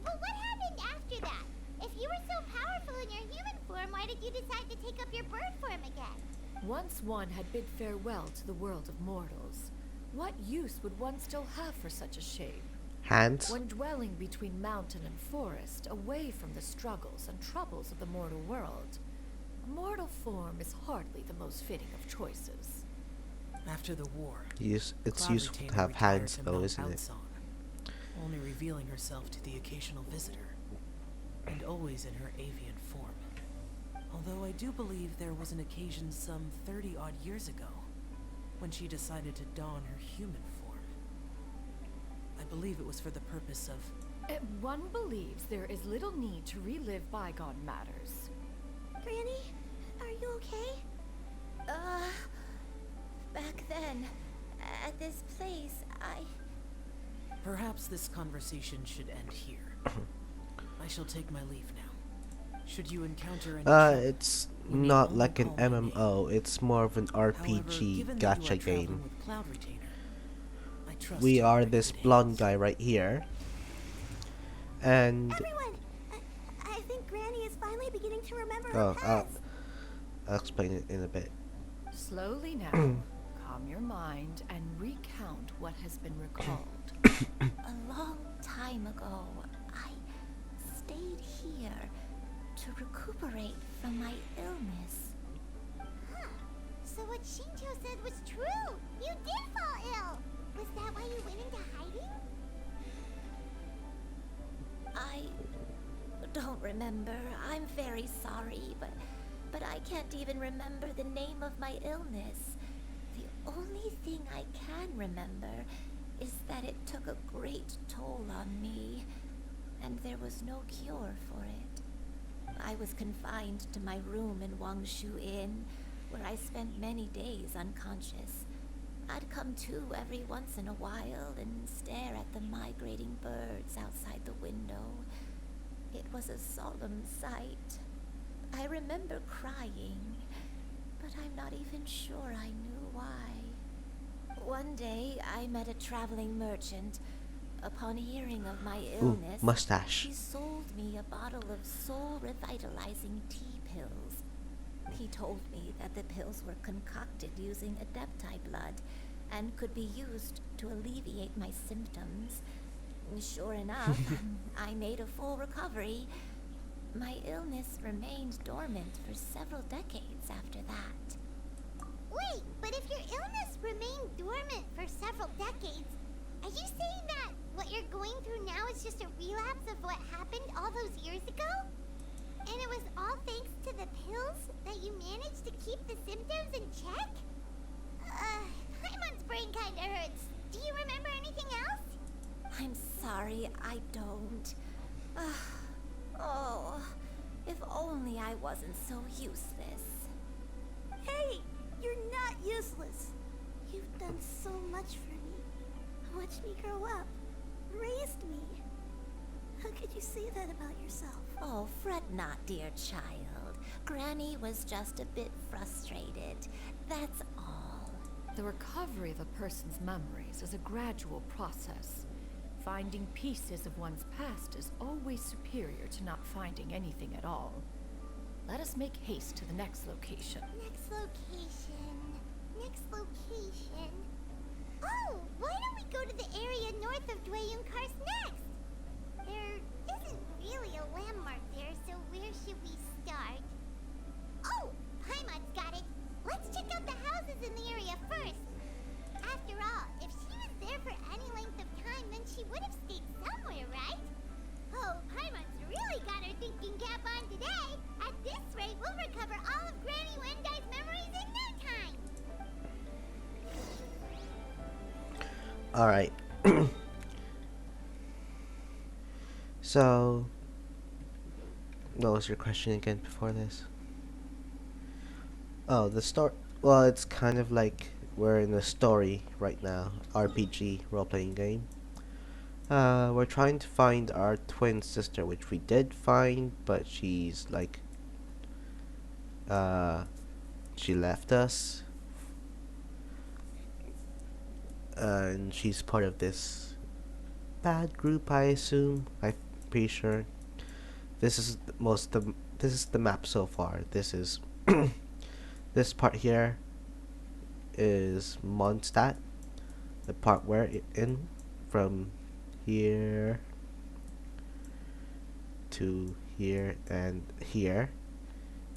S3: But what happened after that? If you were so powerful in your human form, why did you decide to take up your bird form again?
S6: Once one had bid farewell to the world of mortals, what use would one still have for such a shape?
S1: Hands.
S6: When dwelling between mountain and forest, away from the struggles and troubles of the mortal world, a mortal form is hardly the most fitting of choices.
S12: After the war,
S1: It's
S12: Cloud
S1: useful to
S12: Retainer
S1: have
S12: retired
S1: hands
S12: to
S1: though,
S12: Mount
S1: isn't it?
S12: Outson, only revealing herself to the occasional visitor, and always in her avian form. Although I do believe there was an occasion some 30-odd years ago, when she decided to don her human form. I believe it was for the purpose of...
S6: One believes there is little need to relive bygone matters.
S3: Granny, are you okay?
S9: Back then, at this place,
S12: Perhaps this conversation should end here. I shall take my leave now. Should you encounter any trouble,
S1: It's
S12: you need
S1: not
S12: only
S1: like an
S12: call my name.
S1: MMO, it's more of an
S12: However,
S1: RPG
S12: given that you
S1: gacha
S12: are traveling
S1: game.
S12: with Cloud Retainer, I trust
S1: We
S12: you
S1: are
S12: in
S1: this
S12: good
S1: blonde
S12: hands.
S1: guy right here. And
S3: Everyone! I think Granny is finally beginning to remember her
S1: oh,
S3: past.
S1: I'll explain it in a bit.
S6: Slowly now, calm your mind and recount what has been recalled.
S9: A long time ago, I stayed here to recuperate from my illness.
S3: Huh. So what Shinto said was true. You did fall ill. Was that why you went into hiding?
S9: I don't remember. I'm very sorry, but I can't even remember the name of my illness. The only thing I can remember is that it took a great toll on me, and there was no cure for it. I was confined to my room in Wangshu Inn, where I spent many days unconscious. I'd come to every once in a while and stare at the migrating birds outside the window. It was a solemn sight. I remember crying, but I'm not even sure I knew why. One day, I met a traveling merchant. Upon hearing of my illness,
S1: mustache.
S9: he sold me a bottle of soul-revitalizing tea pills. He told me that the pills were concocted using adepti blood and could be used to alleviate my symptoms. Sure enough, I made a full recovery. My illness remained dormant for several decades after that.
S3: Wait, but if your illness remained dormant for several decades, are you saying that what you're going through now is just a relapse of what happened all those years ago? And it was all thanks to the pills that you managed to keep the symptoms in check? Paimon's brain kinda hurts. Do you remember anything else?
S9: I'm sorry, I don't. Oh, if only I wasn't so useless.
S3: Hey, you're not useless. You've done so much for me. Watched me grow up. Raised me. How could you say that about yourself?
S9: Oh, fret not, dear child. Granny was just a bit frustrated. That's all.
S6: The recovery of a person's memories is a gradual process. Finding pieces of one's past is always superior to not finding anything at all. Let us make haste to the next location.
S3: Next location. Next location. Oh, why don't we go to the area north of Dwayun Karst next? There isn't really a landmark there, so where should we start? Oh, Paimon's got it. Let's check out the houses in the area first. After all, if she was there for any length of time, then she would have stayed somewhere, right? Oh, Paimon's really got her thinking cap on today. At this rate, we'll recover all of Granny Wendai's memories in no time.
S1: Alright. So, what was your question again before this? Oh, the story. Well, it's kind of like we're in a story right now. RPG, role-playing game. We're trying to find our twin sister, which we did find, but she's like, she left us. And she's part of this bad group, I assume. I'm pretty sure. This is this is the map so far. This is this part here is Mondstadt. The part we're in, from here to here and here,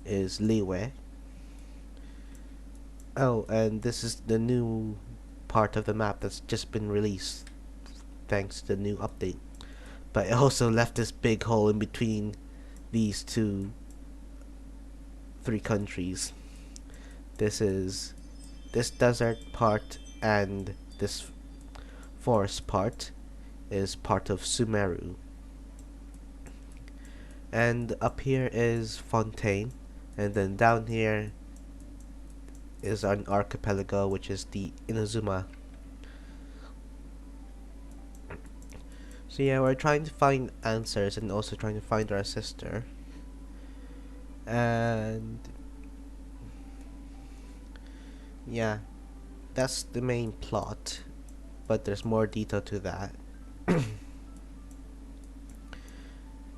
S1: is Liwei. Oh, and this is the new part of the map that's just been released thanks to the new update. But it also left this big hole in between these three countries. This desert part and this forest part is part of Sumeru. And up here is Fontaine, and then down here is an archipelago, which is the Inazuma. So yeah, we're trying to find answers and also trying to find our sister. And yeah, that's the main plot, but there's more detail to that.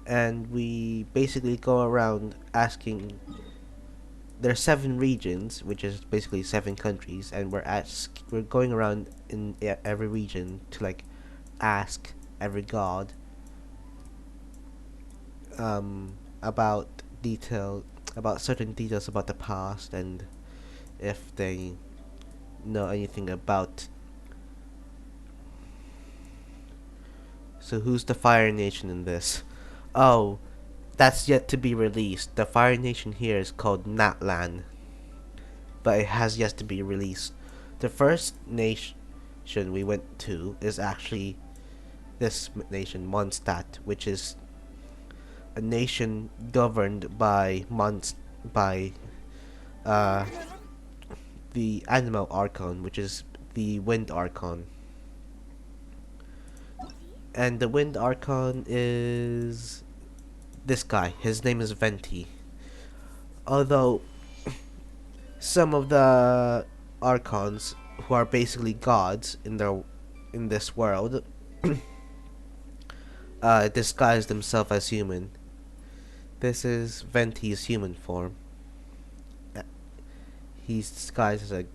S1: And we basically go around asking there's 7 regions, which is basically 7 countries, and we're going around in every region to like ask every god about detail about certain details about the past and if they know anything about. So who's the Fire Nation in this? Oh, that's yet to be released. The Fire Nation here is called Natlan, but it has yet to be released. The first nation we went to is actually this nation, Mondstadt, which is a nation governed by uh, the Animal Archon, which is the Wind Archon. And the Wind Archon is this guy. His name is Venti. Although some of the Archons, who are basically gods in this world, disguise themselves as human. This is Venti's human form. He's disguised as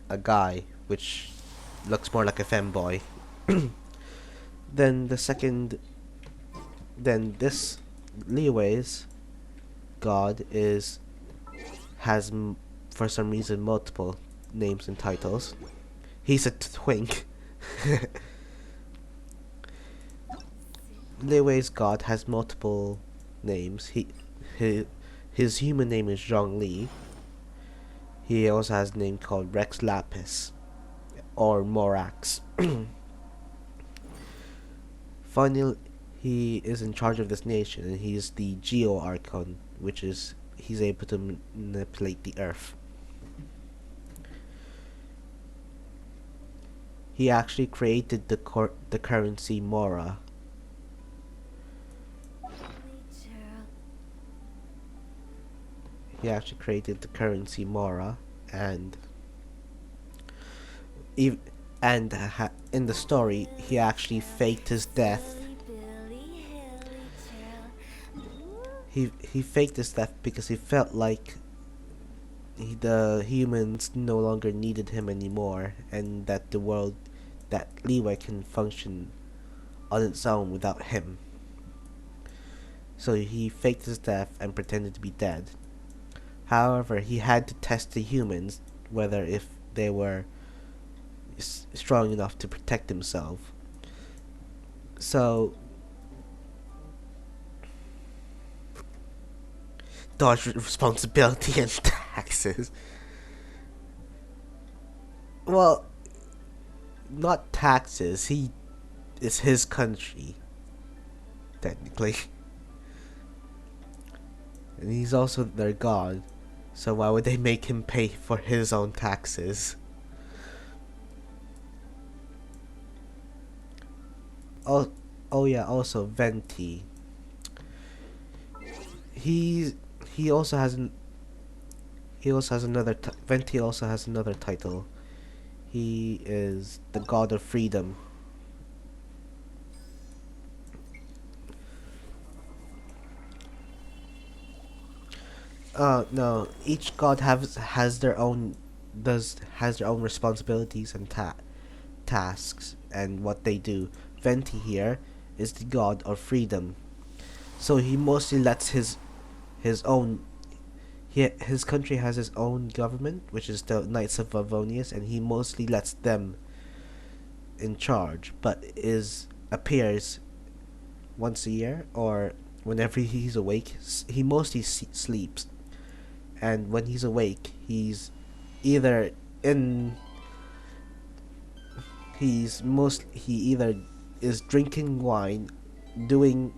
S1: a guy, which looks more like a femboy. Then this Liwei's god has for some reason multiple names and titles. He's a twink. Liwei's god has multiple names. His human name is Zhongli. He also has a name called Rex Lapis or Morax. Finally, he is in charge of this nation, and he's the Geo Archon, which is he's able to manipulate the earth. He actually created the currency Mora. He actually created the currency Mora, and in the story, he actually faked his death. He faked his death because he felt like the humans no longer needed him anymore, and that Liyue can function on its own without him. So he faked his death and pretended to be dead. However, he had to test the humans whether if they were strong enough to protect themselves. So dodge responsibility and taxes. Well, not taxes. It's his country, technically, and he's also their god. So why would they make him pay for his own taxes? Oh yeah. Also, Venti. He also has another. Venti also has another title. He is the god of freedom. No. Each god has their own responsibilities and tasks and what they do. Venti here is the god of freedom, so he mostly lets his own. His country has his own government, which is the Knights of Favonius, and he mostly lets them in charge, but appears once a year or whenever he's awake. He mostly sleeps, and when he's awake, he either is drinking wine, doing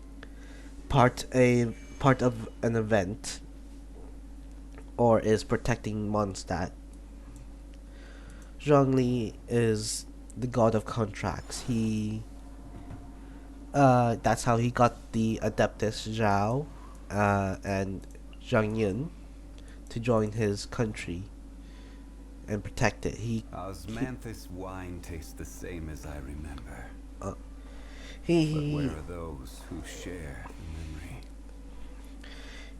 S1: part of an event, or is protecting Mondstadt. Zhongli is the god of contracts. That's how he got the Adeptus Zhao and Zhang Yun to join his country and protect it.
S13: Osmanthus wine tastes the same as I remember. But
S1: He
S13: where are those who share the memory?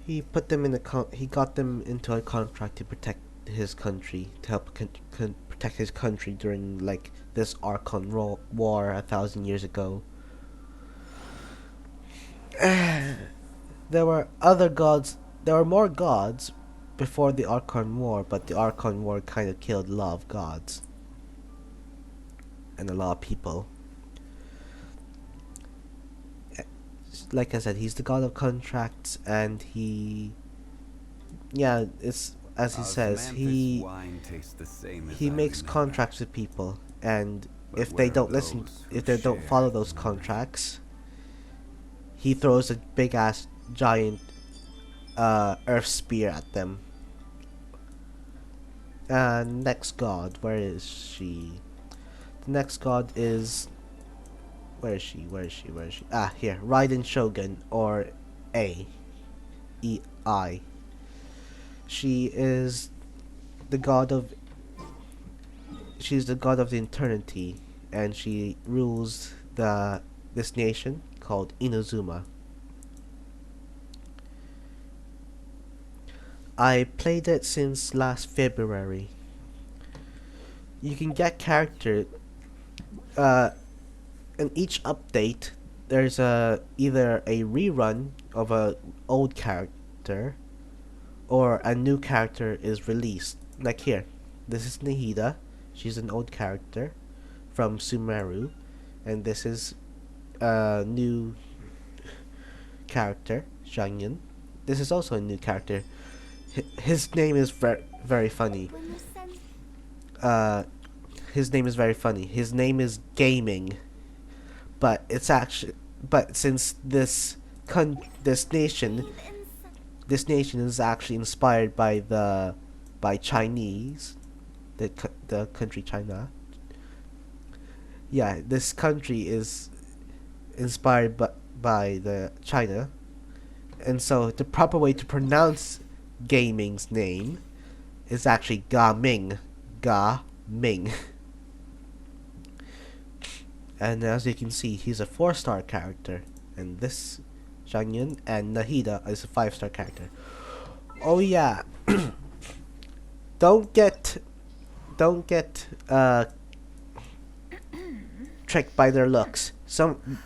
S1: He put them in he got them into a contract to protect his country, to help protect his country during like this Archon war 1,000 years ago. There were other gods. There were more gods before the Archon War, but the Archon War kind of killed a lot of gods and a lot of people. Like I said, he's the god of contracts, and it's as he says, he makes contracts with people, and if they don't listen, if they don't follow those contracts, he throws a big ass giant earth spear at them. Next god, where is she? The next god is... Where is she? Ah, here. Raiden Shogun, or A. E-I. She is the god of... She's the god of the eternity, and she rules this nation called Inazuma. I played it since last February. You can get character in each update. There's either a rerun of a old character or a new character is released. Like here, this is Nahida. She's an old character from Sumeru, and this is a new character, Xiangyun. This is also a new character. His name is very funny. His name is very funny. His name is Gaming, but it's actually, but since this nation is actually inspired by Chinese, the country China. Yeah, this country is inspired by the China, and so the proper way to pronounce Gaming's name is actually Ga Ming. And as you can see, he's a 4-star character, and this Xiangyun and Nahida is a 5-star character. Oh yeah, don't get tricked by their looks. Some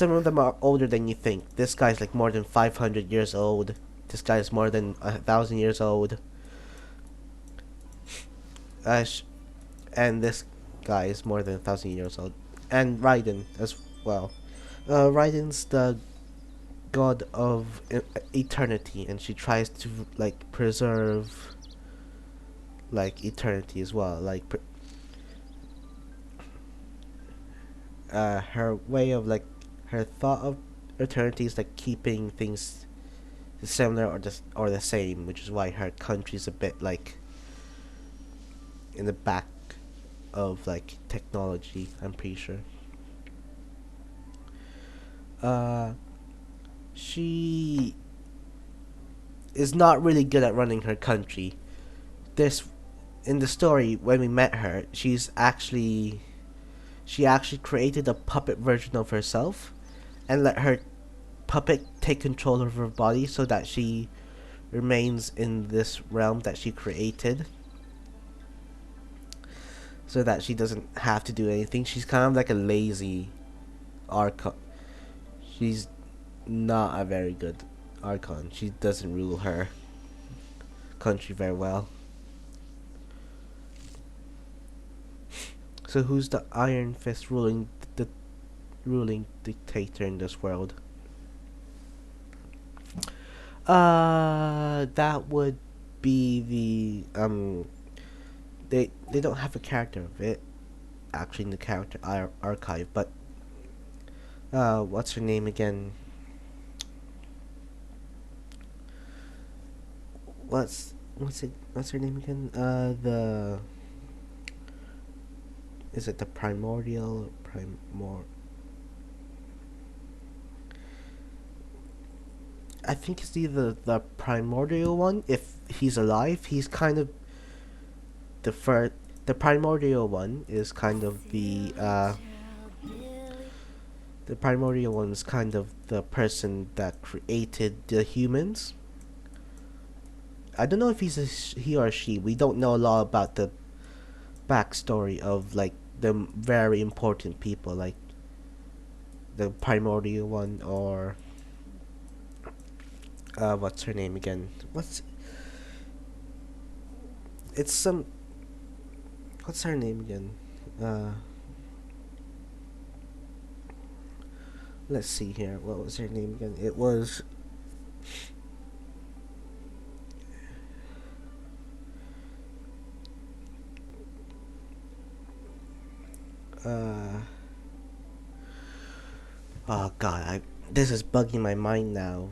S1: of them are older than you think. This guy's like more than 500 years old. This guy's more than 1,000 years old. And this guy is more than 1,000 years old. And Raiden as well. Raiden's the god of eternity, and she tries to like preserve like eternity as well. Like her way of like her thought of eternity is like keeping things similar or the same, which is why her country's a bit like in the back of like technology, I'm pretty sure. She is not really good at running her country. In the story, when we met her, she actually created a puppet version of herself and let her puppet take control of her body so that she remains in this realm that she created, so that she doesn't have to do anything. She's kind of like a lazy Archon. She's not a very good Archon. She doesn't rule her country very well. So who's the Iron Fist ruling dictator in this world? That would be the they don't have a character of it actually in the character archive, but what's her name again? What's her name again? Is it the primordial I think it's either the primordial one. If he's alive, he's kind of the primordial one is kind of the primordial one is kind of the person that created the humans, I don't know if he or she. We don't know a lot about the backstory of like the very important people, like the primordial one, or what's her name again? It's some what's her name again? Uh, let's see here. What was her name again? It was uh oh god, I this is bugging my mind now.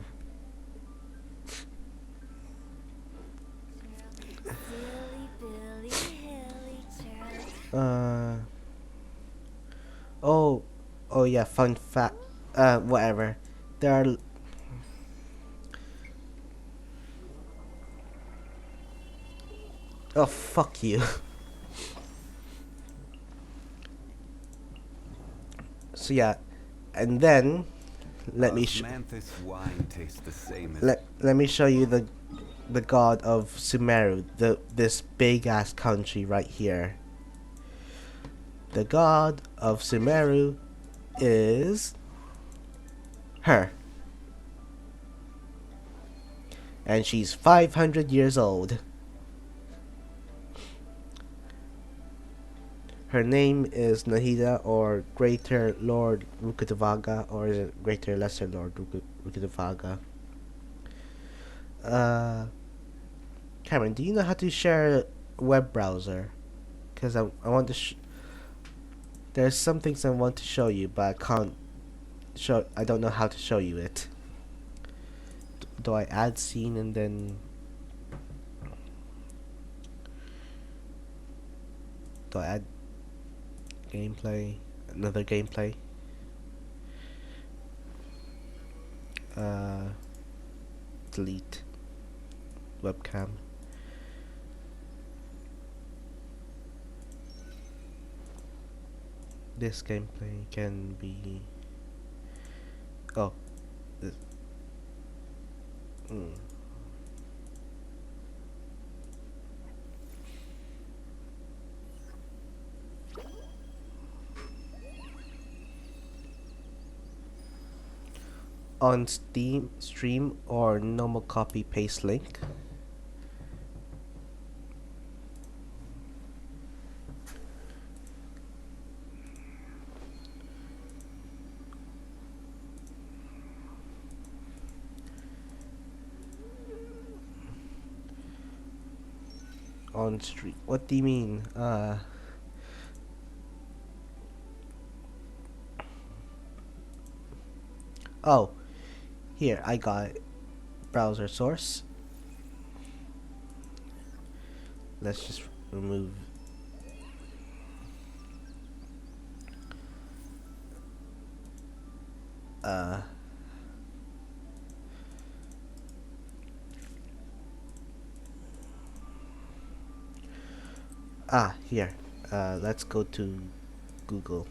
S9: Silly Billy Hilly Charlie.
S1: Uh oh, oh yeah, fun fact. Whatever. There are oh fuck you. So yeah, and then let me
S13: Osmanthus wine tastes the same as
S1: let me show you the god of Sumeru, this big ass country right here. The god of Sumeru is her, and she's 500 years old. Her name is Nahida, or Greater Lord Rukkhadevagga, or is it Greater Lesser Lord Rukkhadevagga? Cameron, do you know how to share a web browser? Because I want to. There's some things I want to show you, but I can't show. I don't know how to show you it. Do I add scene and then? Do I add gameplay? Another gameplay? Delete webcam. This gameplay can be. Oh, this. On Steam stream or normal copy paste link. On stream. What do you mean? Oh, here I got it. Browser source. Let's just remove. Here. Let's go to Google.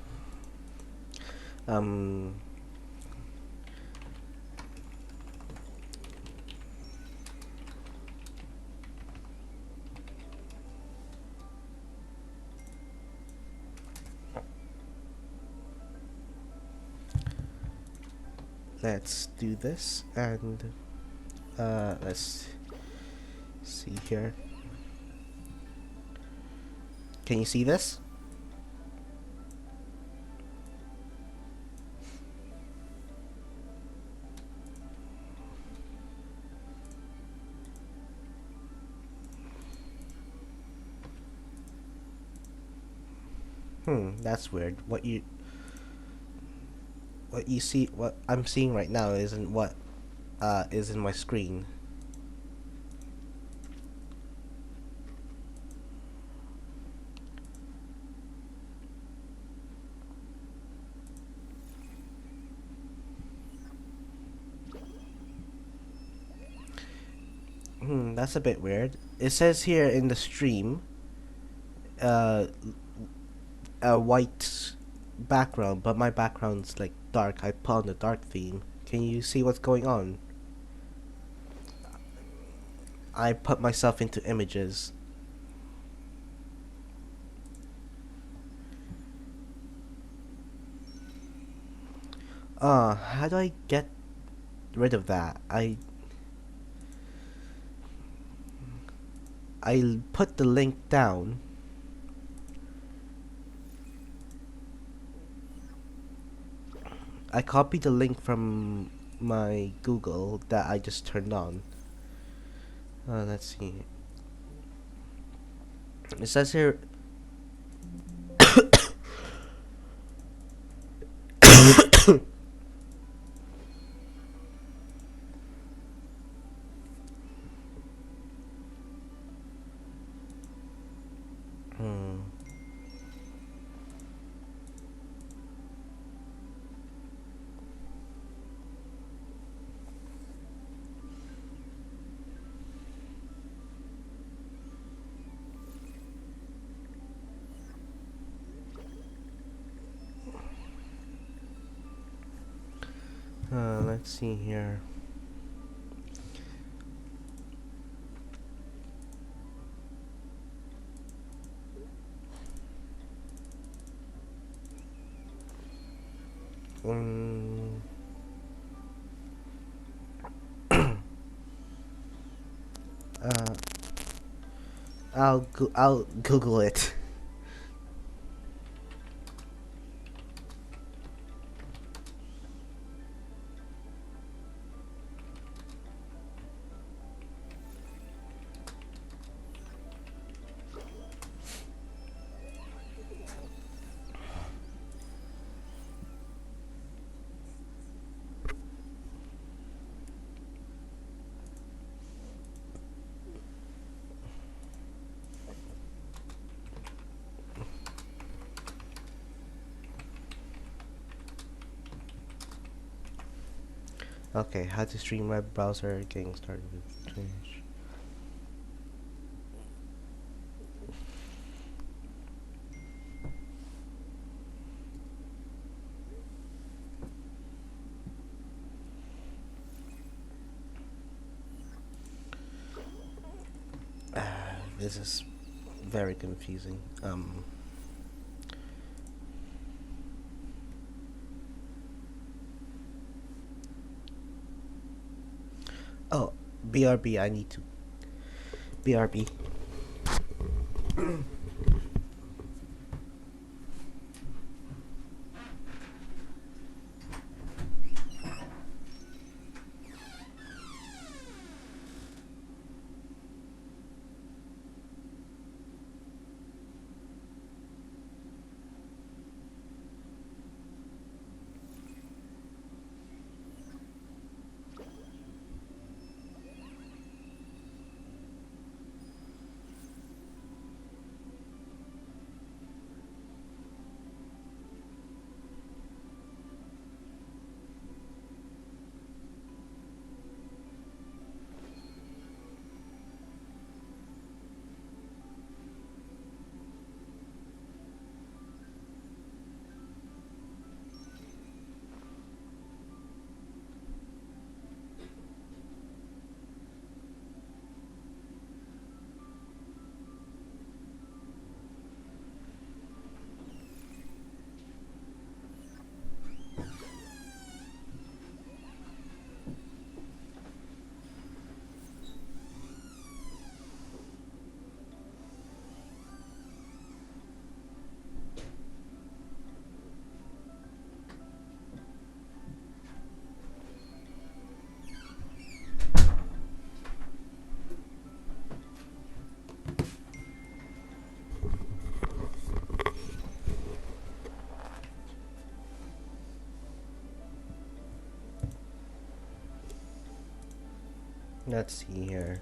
S1: Let's do this, and let's see here. Can you see this? That's weird. What you see, what I'm seeing right now isn't what is in my screen. That's a bit weird. It says here in the stream, a white background, but my background's like dark. I put on the dark theme. Can you see what's going on? I put myself into images. How do I get rid of that? I'll put the link down. I copied the link from my Google that I just turned on. Let's see. It says here. Hmm. Let's see here. Mm. uh, I'll Google it. Okay, how to stream web browser, getting started with Twitch. This is very confusing. Oh, BRB. I need to BRB. Let's see here.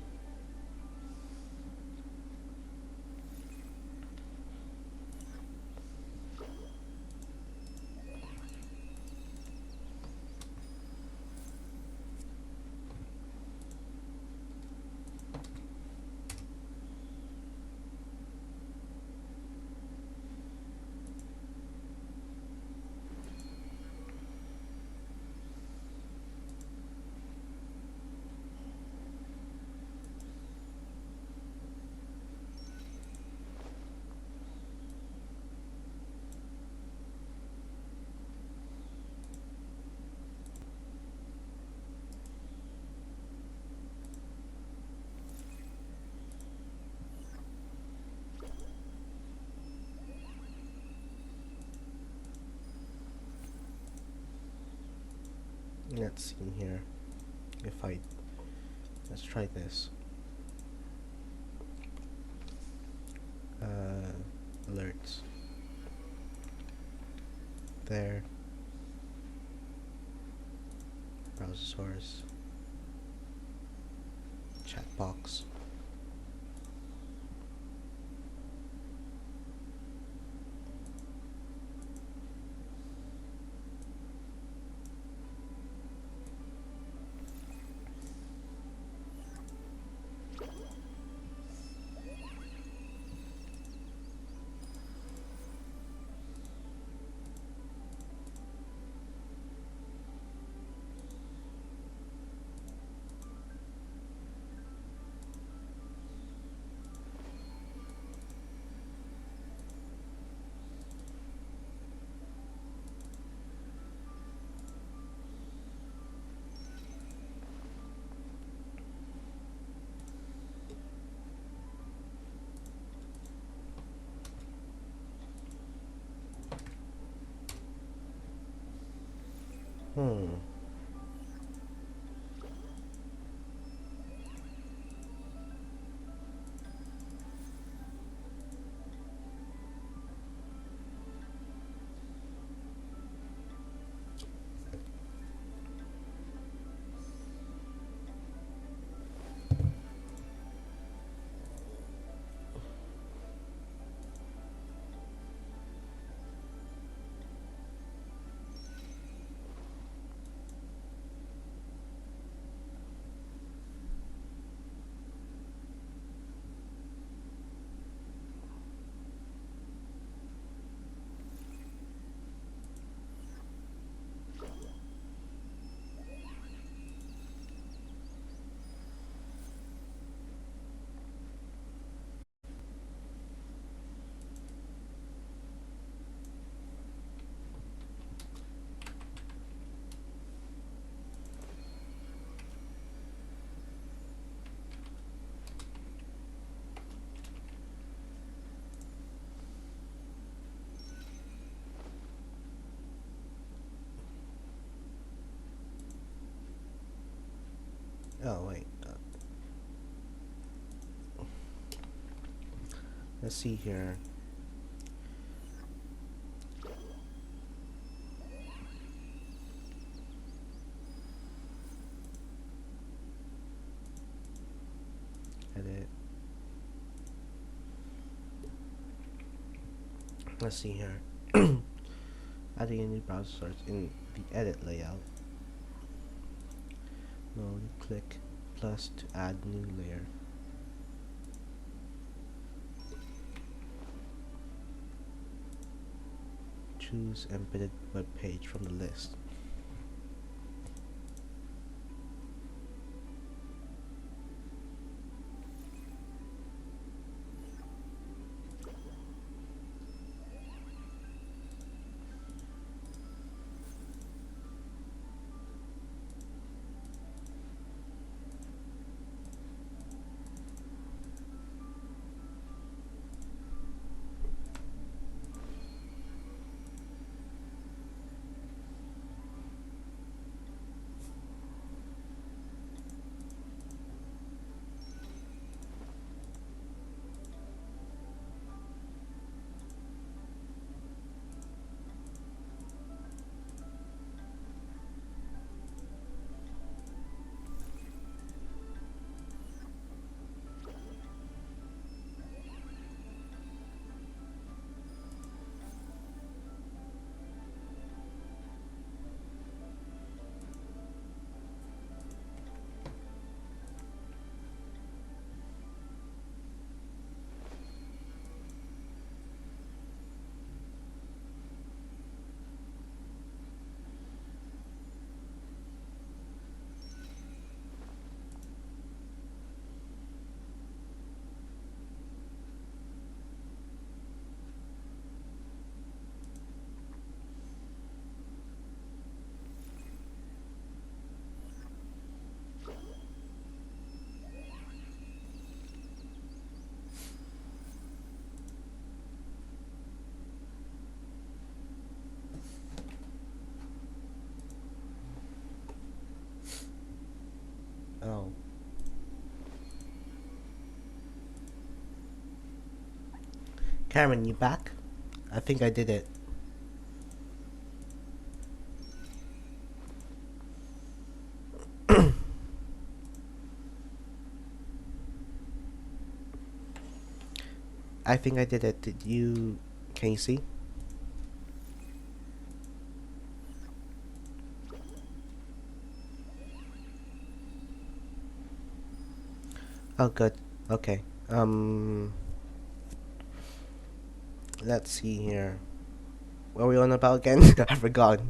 S1: Let's see here. If I let's try this. Alerts. There. Browser source. Chat box. Hmm. Oh wait. Let's see here. Edit. Let's see here. Adding a new browser source in the edit layout. Mode, click plus to add new layer. Choose embedded web page from the list. Karen, you back? I think I did it. I think I did it. Did you... Can you see? Oh, good. Okay. Let's see here. What were we on about again? I forgot.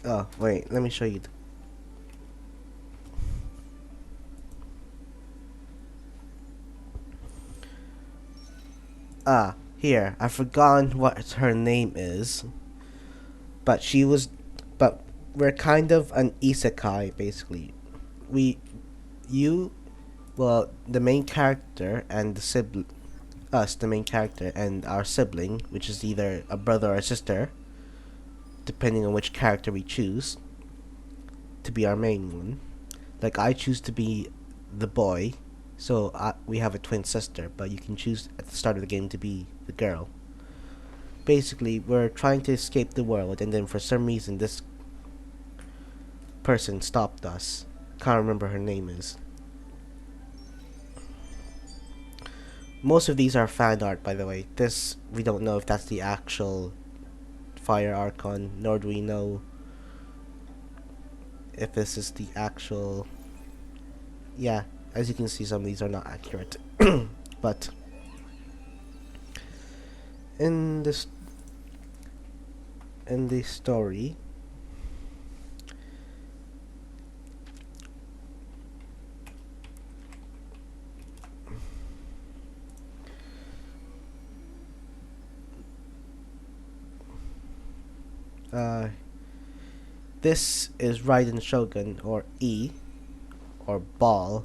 S1: Oh, wait. Let me show you. Here. I've forgotten what her name is. But she was... But we're kind of an isekai, basically. You... Well, the main character and the sibling... Us, the main character, and our sibling, which is either a brother or a sister, depending on which character we choose to be our main one. Like, I choose to be the boy, so we have a twin sister, but you can choose at the start of the game to be the girl. Basically, we're trying to escape the world, and then for some reason this person stopped us. Can't remember her name is. Most of these are fan art, by the way. This, we don't know if that's the actual Fire Archon, nor do we know if this is the actual... Yeah, as you can see, some of these are not accurate. But in this story, this is Raiden Shogun, or E, or Ball.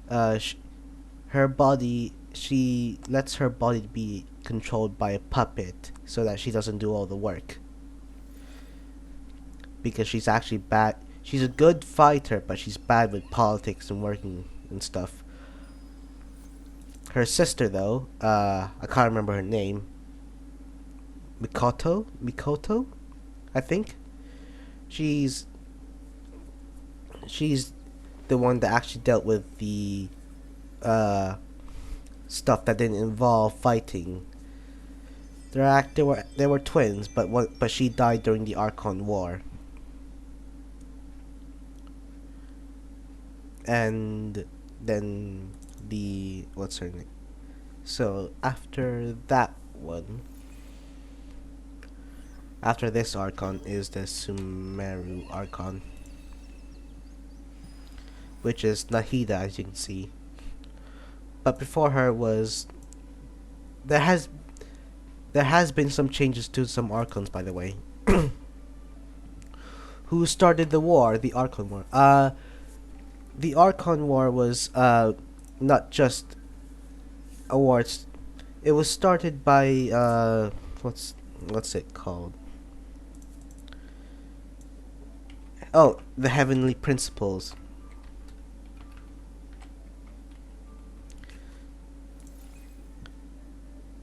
S1: Her body, she lets her body be controlled by a puppet so that she doesn't do all the work. Because she's actually bad. She's a good fighter, but she's bad with politics and working and stuff. Her sister, though, I can't remember her name. Mikoto, I think. She's the one that actually dealt with the stuff that didn't involve fighting. They were twins, but she died during the Archon War. And then what's her name? So after that one, after this Archon is the Sumeru Archon, which is Nahida, as you can see. But before her was... There has been some changes to some Archons, by the way. Who started the war? The Archon War. The Archon War was not just a war. It was started by what's it called? Oh, the Heavenly Principles.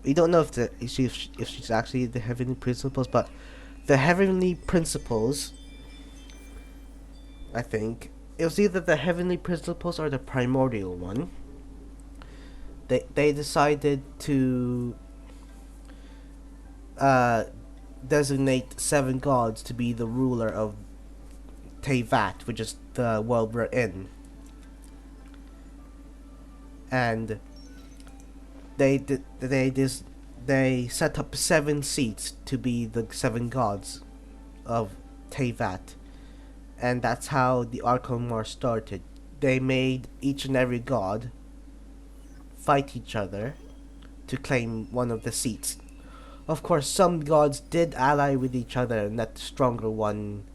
S1: We don't know if she's actually the Heavenly Principles, but the Heavenly Principles, I think it was either the Heavenly Principles or the Primordial one. They decided to designate 7 gods to be the ruler of Teyvat, which is the world we're in, and they set up 7 seats to be the 7 gods of Teyvat, and that's how the Archon War started. They made each and every god fight each other to claim one of the seats. Of course, some gods did ally with each other and let the stronger one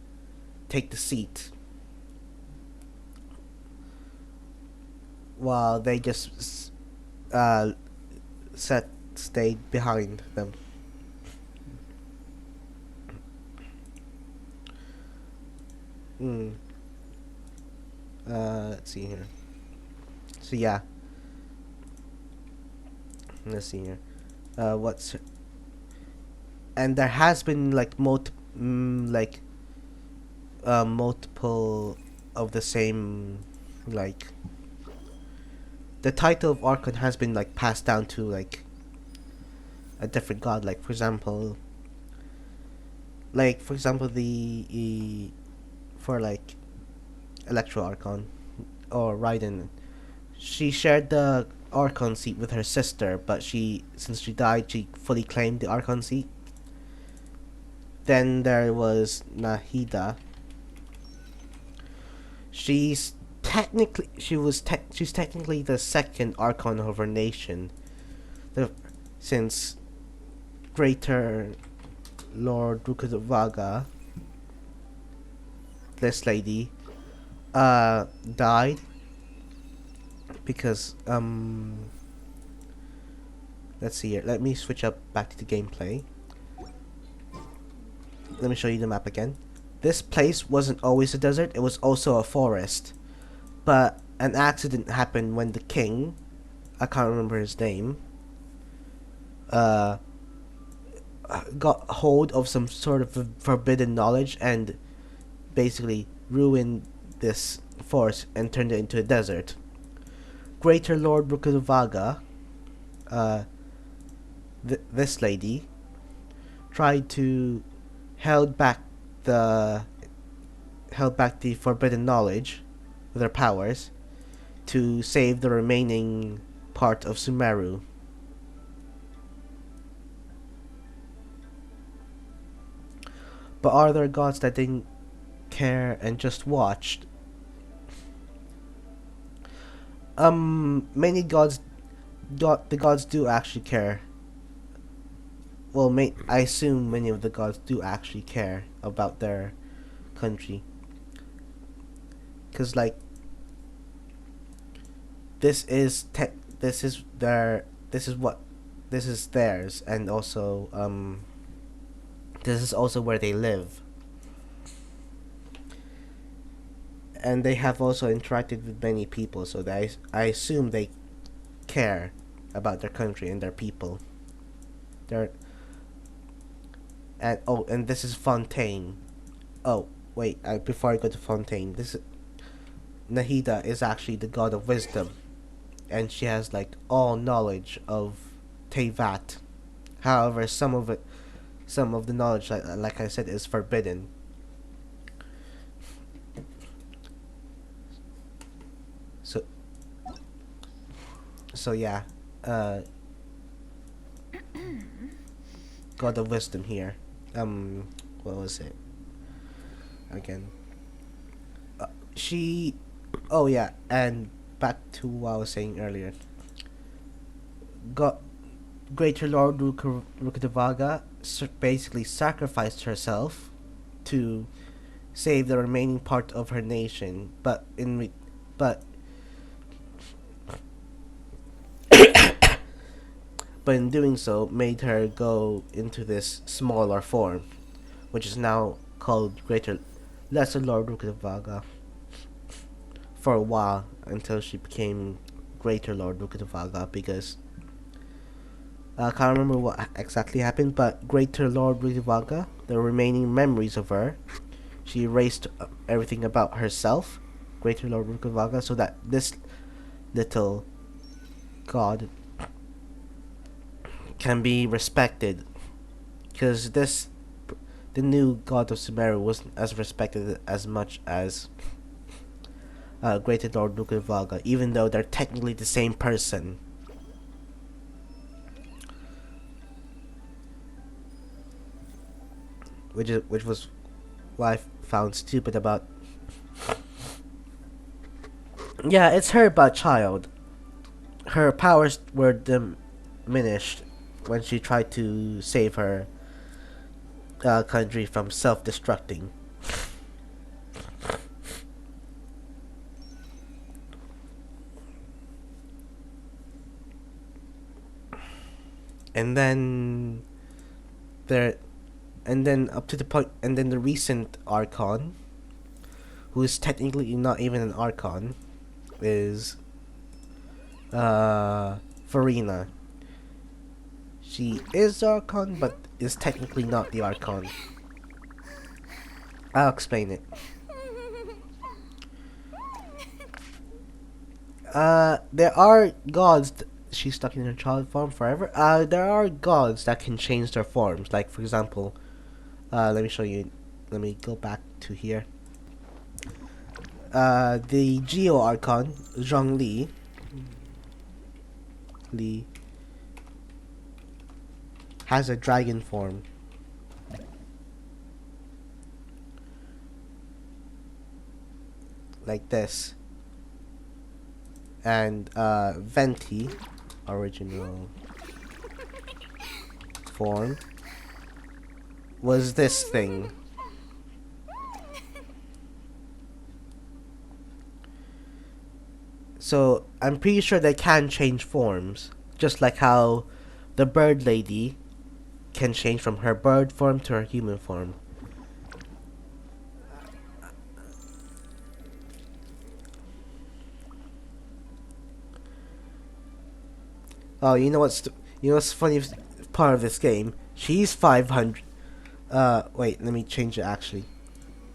S1: take the seat, while they just stayed behind them. Let's see here. So yeah, let's see here. What's and there has been like multiple of the same, like the title of Archon has been like passed down to like a different god. Like for example, for like Electro Archon or Raiden, she shared the Archon seat with her sister, but since she died, she fully claimed the Archon seat. Then there was Nahida. She's technically the second Archon of her nation, since Greater Lord Rukadavaga, this lady, died because let's see here. Let me switch up back to the gameplay. Let me show you the map again. This place wasn't always a desert, it was also a forest. But an accident happened when the king, I can't remember his name, got hold of some sort of forbidden knowledge and basically ruined this forest and turned it into a desert. Greater Lord Rukudavaga, this lady, tried to held back the forbidden knowledge with her powers to save the remaining part of Sumeru. But are there gods that didn't care and just watched? Many gods, the gods do actually care. Well, I assume many of the gods do actually care about their country. Cause like, this is theirs, and also this is also where they live. And they have also interacted with many people, so I assume they care about their country and their people. And this is Fontaine. Oh wait, before I go to Fontaine, Nahida is actually the god of wisdom, and she has like all knowledge of Tevat. However, some of the knowledge, like I said, is forbidden. So yeah, God of Wisdom here. What was it? Again. Oh yeah, and back to what I was saying earlier. Greater Lord Rukadavaga basically sacrificed herself to save the remaining part of her nation, but but in doing so made her go into this smaller form, which is now called Lesser Lord Rukadavaga, for a while until she became Greater Lord Rukadavaga, because I can't remember what exactly happened, but Greater Lord Rukadavaga, the remaining memories of her, she erased everything about herself, Greater Lord Rukadavaga, so that this little god can be respected, because the new god of Sumeru wasn't as respected as much as Greater Lord Rukadavaga, even though they're technically the same person. Which was what I found stupid about. Yeah, it's her but child. Her powers were diminished when she tried to save her country from self-destructing. And then up to the point, and then the recent Archon, who is technically not even an Archon, is Farina. She is the Archon, but is technically not the Archon. I'll explain it. There are gods. She's stuck in her child form forever. There are gods that can change their forms. Like, for example, let me show you. Let me go back to here. The Geo Archon, Zhongli. Li has a dragon form. Like this. And Venti, original form, was this thing. So I'm pretty sure they can change forms, just like how the bird lady can change from her bird form to her human form. Oh, you know what's funny part of this game? She's 500. Wait, let me change it actually.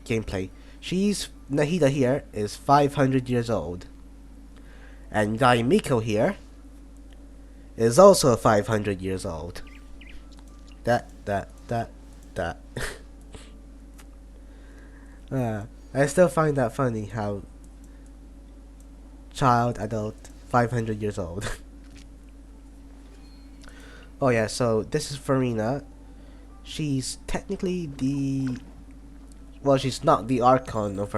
S1: Gameplay. Nahida here is 500 years old. And Daimiko here is also 500 years old. That. I still find that funny how child, adult, 500 years old. Oh yeah, so this is Farina. She's technically the... Well, she's not the Archon of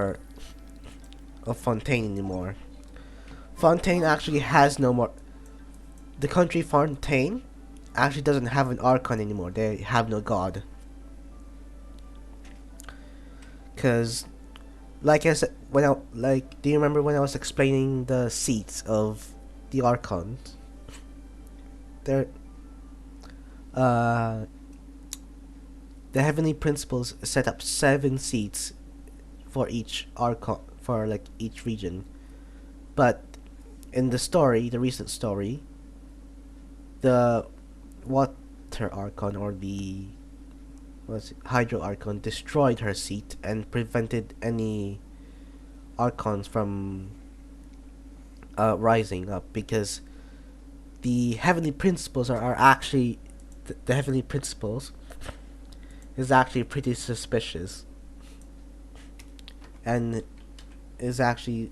S1: Fontaine anymore. Fontaine actually has no more... The country Fontaine actually doesn't have an Archon anymore. They have no god. Cause, like I said, do you remember when I was explaining the seats of the Archons? They're, the Heavenly Principles set up 7 seats for each Archon, for like each region. But in the story, the recent story, the Water Archon, or the Hydro Archon, destroyed her seat and prevented any Archons from rising up, because the Heavenly Principles are actually the Heavenly Principles is actually pretty suspicious, and is actually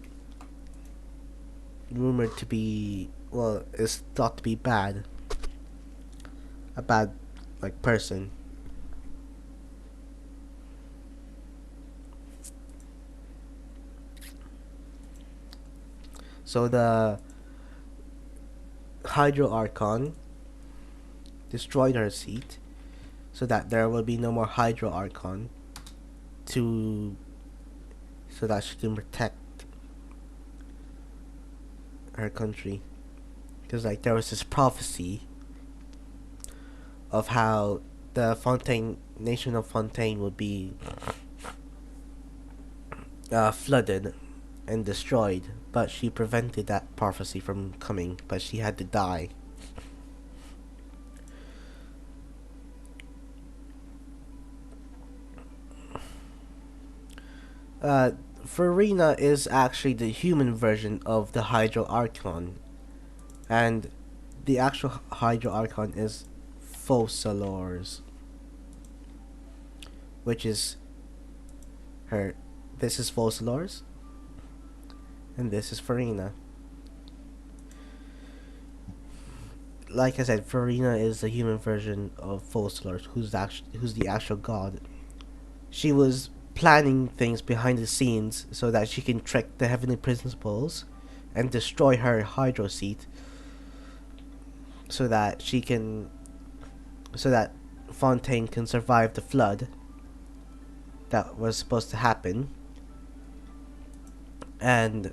S1: rumored to be, well, is thought to be bad, a bad like person. So the Hydro Archon destroyed her seat, so that there will be no more Hydro Archon so that she can protect her country. Because like there was this prophecy of how the nation of Fontaine would be flooded and destroyed, but she prevented that prophecy from coming, but she had to die. Farina is actually the human version of the Hydro Archon, and the actual Hydro Archon is Focalors, which is her. This is Focalors, and this is Farina. Like I said, Farina is the human version of Focalors, who's the actual god. She was planning things behind the scenes so that she can trick the Heavenly Principles and destroy her Hydro seat, so that Fontaine can survive the flood that was supposed to happen, and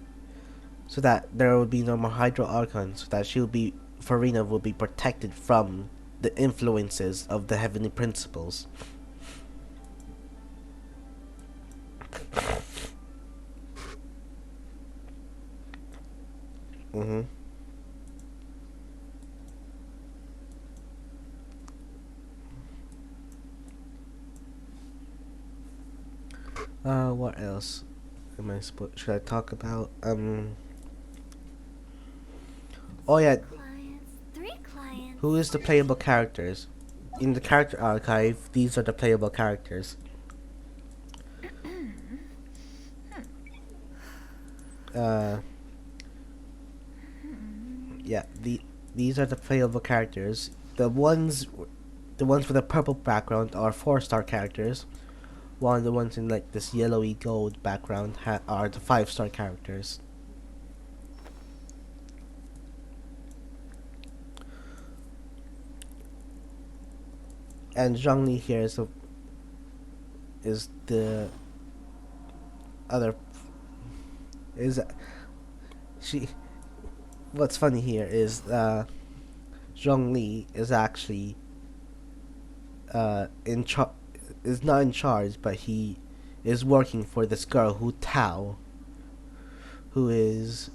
S1: so that there will be no more Hydro Archon, so that Farina will be protected from the influences of the Heavenly Principles. What else am I supposed? Should I talk about? Oh yeah,
S10: Clients, 3 clients.
S1: who is the playable characters? In the character archive, these are the playable characters. Uh, yeah, these are the playable characters. The ones with a purple background are 4-star characters, while the ones in like this yellowy gold background are the 5-star characters. And Zhongli here is the other is she. What's funny here is Zhongli is actually in is not in charge, but he is working for this girl who Tao, who is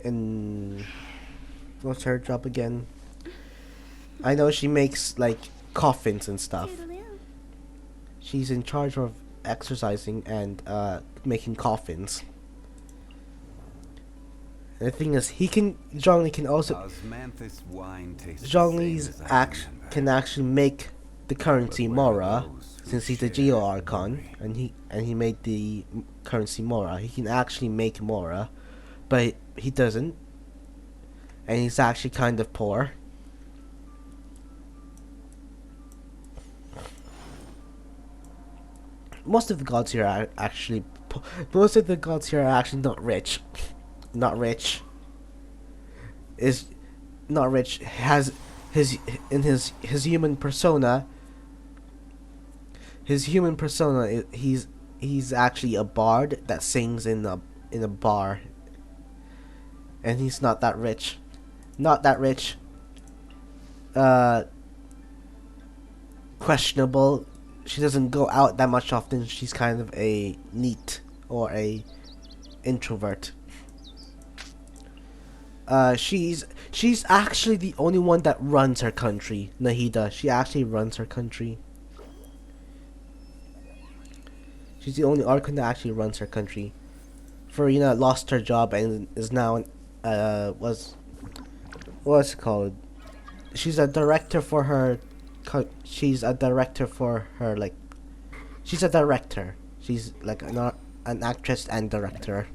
S1: in what's her job again? I know she makes like coffins and stuff. She's in charge of exercising and making coffins. And the thing is, Zhongli can also
S13: Osmanthus wine tastes the
S1: Zhongli's
S13: same as I remember.
S1: can actually make the currency
S13: But where are
S1: Mora,
S13: those who
S1: since he's a
S13: share
S1: Geo
S13: the
S1: Archon,
S13: glory?
S1: and he made the currency Mora. He can actually make Mora, but he doesn't, and he's actually kind of poor. Most of the gods here are actually most of the gods here are actually not rich. Not rich. Is not rich. Has his in his human persona. His human persona. He's actually a bard that sings in a bar. And he's not that rich. Not that rich. Questionable. She doesn't go out that much often. She's kind of a neat or a introvert. She's actually the only one that runs her country, Nahida. She actually runs her country. She's the only Archon that actually runs her country. Farina lost her job and is now what's it called? She's a director for her. She's a director for her like. She's a director. She's like an actress and director.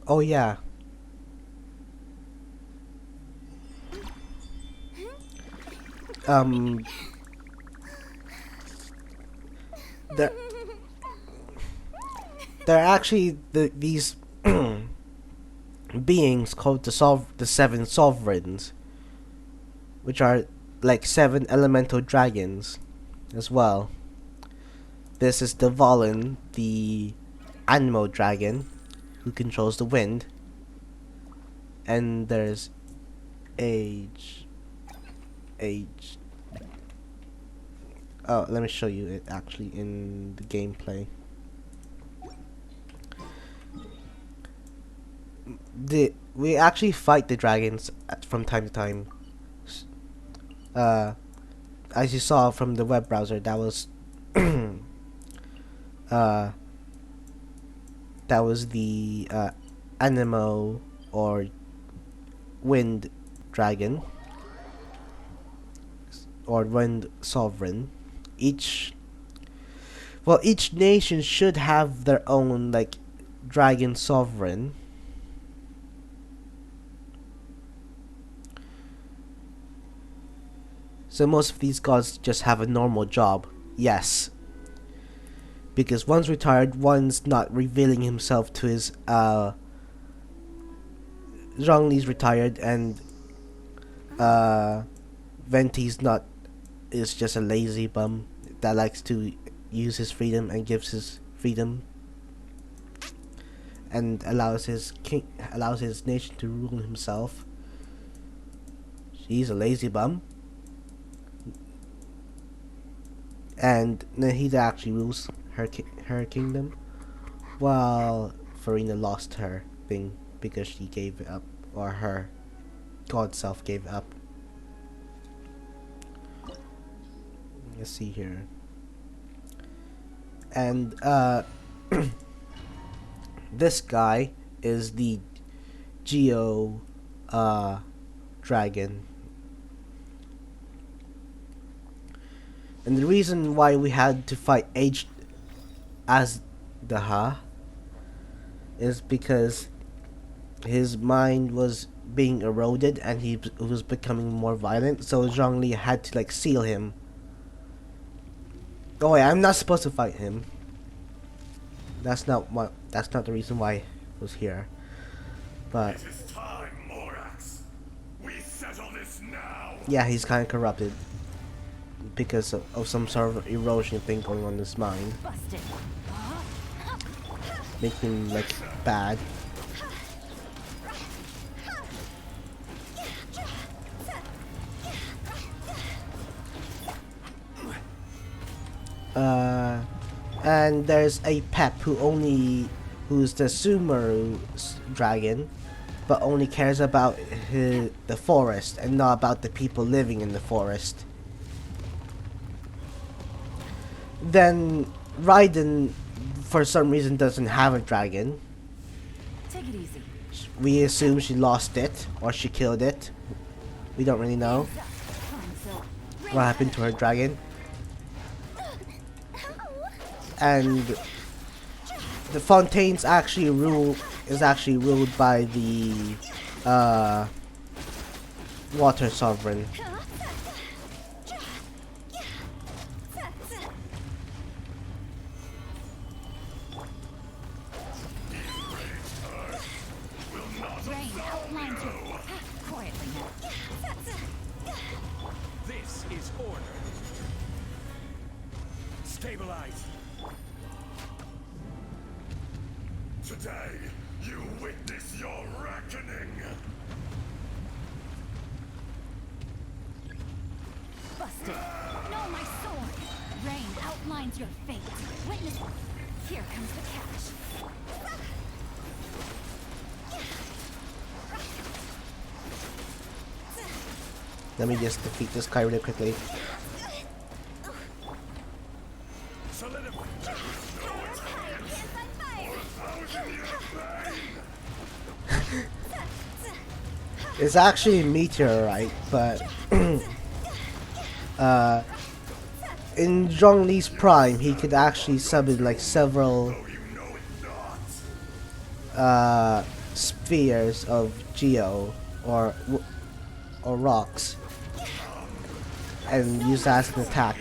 S1: Oh yeah. They're they're actually these beings called the 7 sovereigns, which are like 7 elemental dragons as well. This is the Valen, the animal dragon, who controls the wind. And there's Age. Oh, let me show you it actually in the gameplay. We actually fight the dragons from time to time. As you saw from the web browser, that was that was the Anemo or Wind Dragon or Wind Sovereign. Each nation should have their own like dragon sovereign. So most of these gods just have a normal job. Yes. Because one's retired, one's not revealing himself to his Zhongli's retired and Venti's not is just a lazy bum that likes to use his freedom and gives his freedom and allows his nation to rule himself. He's a lazy bum. And Nahida actually rules her kingdom, while Farina lost her thing because she gave it up, or her god self gave it up. let's see here. And this guy is the Geo dragon. And the reason why we had to fight Azdaha is because his mind was being eroded and he was becoming more violent, so Zhongli had to like seal him. Oh wait, I'm not supposed to fight him. That's not the reason why I was here. But
S14: it is time, Morax. We settle this now.
S1: Yeah, he's kind of corrupted because of some sort of erosion thing going on in his mind.
S10: Busted.
S1: Making him like bad. And there's a Pep who's the Sumeru dragon, but only cares about the forest and not about the people living in the forest. Then Raiden, for some reason, doesn't have a dragon.
S10: Take it easy.
S1: We assume she lost it or she killed it. We don't really know what happened to her dragon. And the Fontaine's is actually ruled by the Water Sovereign.
S10: Rain outlines your path quietly now.
S14: This is order. Stabilize. Today, you witness your reckoning.
S10: Busted. No, my sword. Rain outlines your fate. Witness. Here comes the cash.
S1: Let me just defeat this guy really quickly. It's actually a meteorite, but in Zhongli's prime, he could actually summon like several spheres of Geo or rocks and use that as an attack.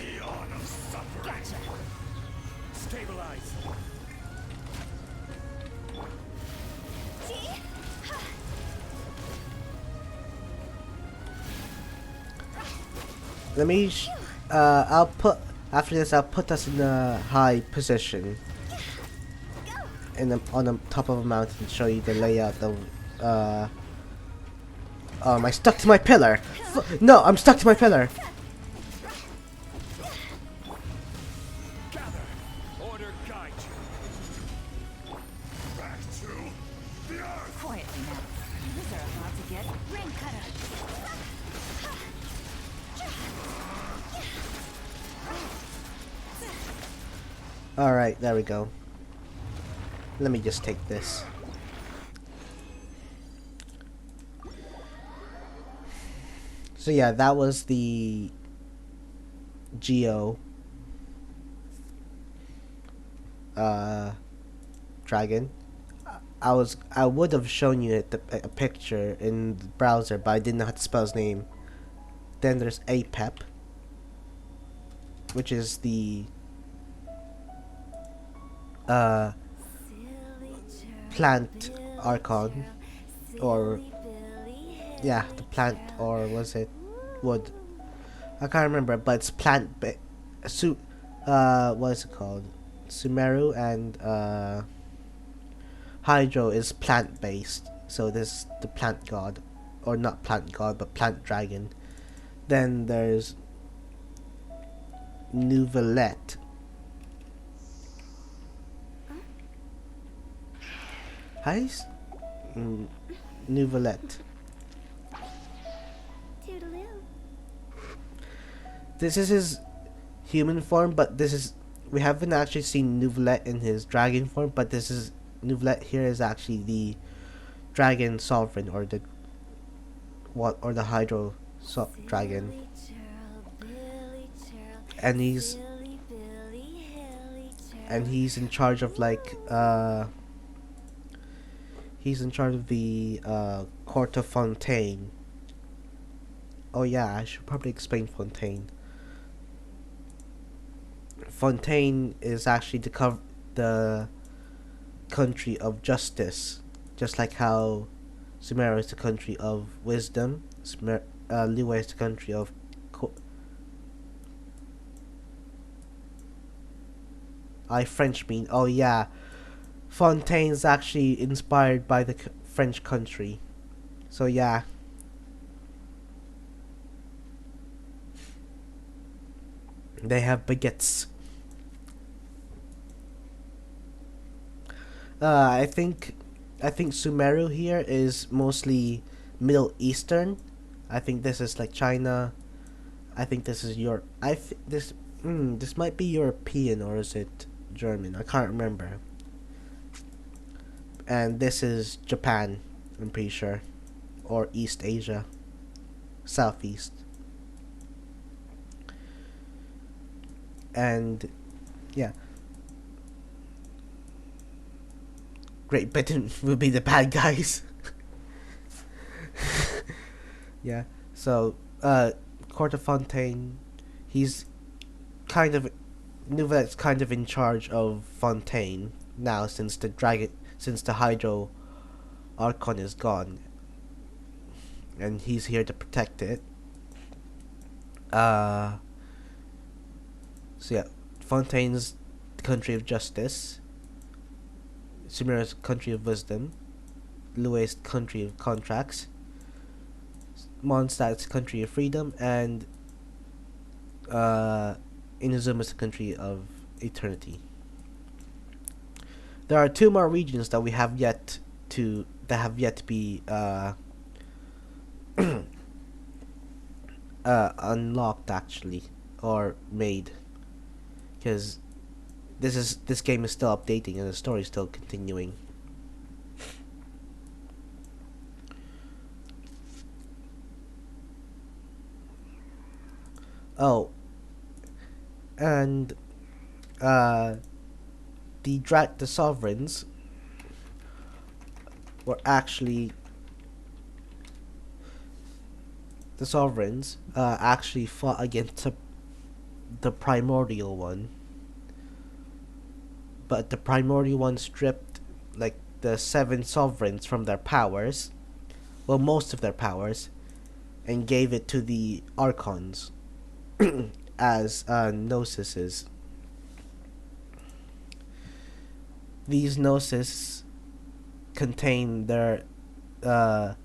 S1: Let me I'll put us in a high position on the top of a mountain to show you the layout of am I stuck to my pillar? No, I'm stuck to my pillar.
S14: Order guide you. Back to the earth.
S10: Quietly now. These are about to get ring cutter.
S1: Alright, there we go. Let me just take this. So yeah, that was the Geo dragon. I would have shown you a picture in the browser, but I didn't know how to spell his name. Then there's Apep, which is the plant archon, or yeah, the plant, or was it wood? I can't remember, but it's plant. What is it called? Sumeru and Hydro is plant based, so this is the plant god, or not plant god, but plant dragon. Then there's Nouvelette. Hi, Nouvelette.
S3: Toodaloo.
S1: This is human form, but this is we haven't actually seen Neuvillette in his dragon form, but this is Neuvillette here is actually the dragon sovereign or the hydro dragon, and he's in charge of he's in charge of the court of Fontaine. Oh yeah, I should probably explain Fontaine. Fontaine is actually the country of justice, just like how Sumeru is the country of wisdom. Liyue is the country of French mean. Oh yeah, Fontaine is actually inspired by the French country. So yeah. They have baguettes. I think Sumeru here is mostly Middle Eastern. I think this is like China. I think this is Europe. This might be European, or is it German? I can't remember. And this is Japan, I'm pretty sure, or East Asia, Southeast. And yeah, Great Britain will be the bad guys. Yeah. So, Court of Fontaine, he's kind of Nouvellette's kind of in charge of Fontaine now, since the Hydro Archon is gone, and he's here to protect it. So yeah, Fontaine's the country of justice. Sumeru's country of wisdom. Liyue's country of contracts. Mondstadt's country of freedom, and Inazuma's country of eternity. There are 2 more regions that have yet to be unlocked, actually, or made, because this game is still updating and the story is still continuing. Oh, and the sovereigns were actually actually fought against the primordial one, but the primordial one stripped like the 7 sovereigns from their powers, well, most of their powers, and gave it to the archons as gnoses. These gnosis contain their a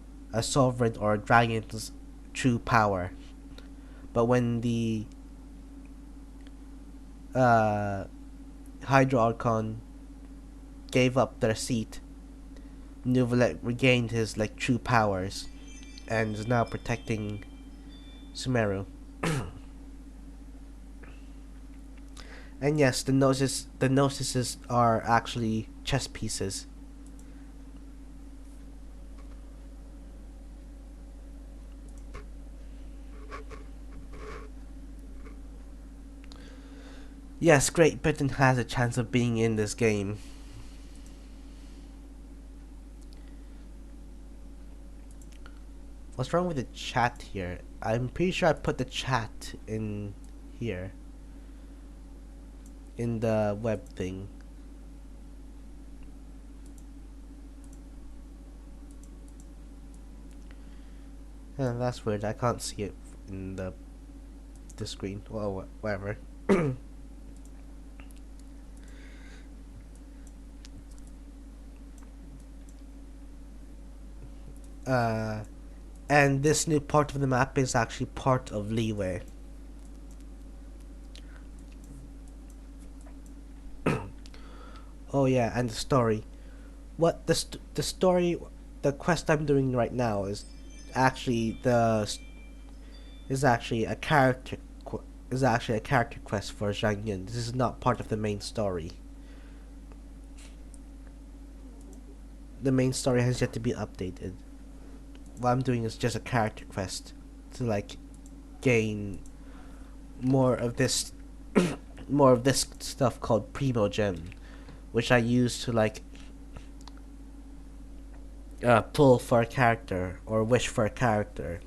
S1: sovereign or a dragon's true power, but when the Hydro Archon gave up their seat, Neuvillette regained his true powers and is now protecting Sumeru. And yes, the gnoses are actually chess pieces. Yes, Great Britain has a chance of being in this game. What's wrong with the chat here? I'm pretty sure I put the chat in here. In the web thing. That's weird. I can't see it in the screen. Well, whatever. And this new part of the map is actually part of Liyue. Oh yeah, and the story. What the story, the quest I'm doing right now is actually a character is actually a character quest for Zhang Yun. This is not part of the main story. The main story has yet to be updated. What I'm doing is just a character quest to like gain more of this more of this stuff called Primo Gem, which I use to like pull for a character or wish for a character.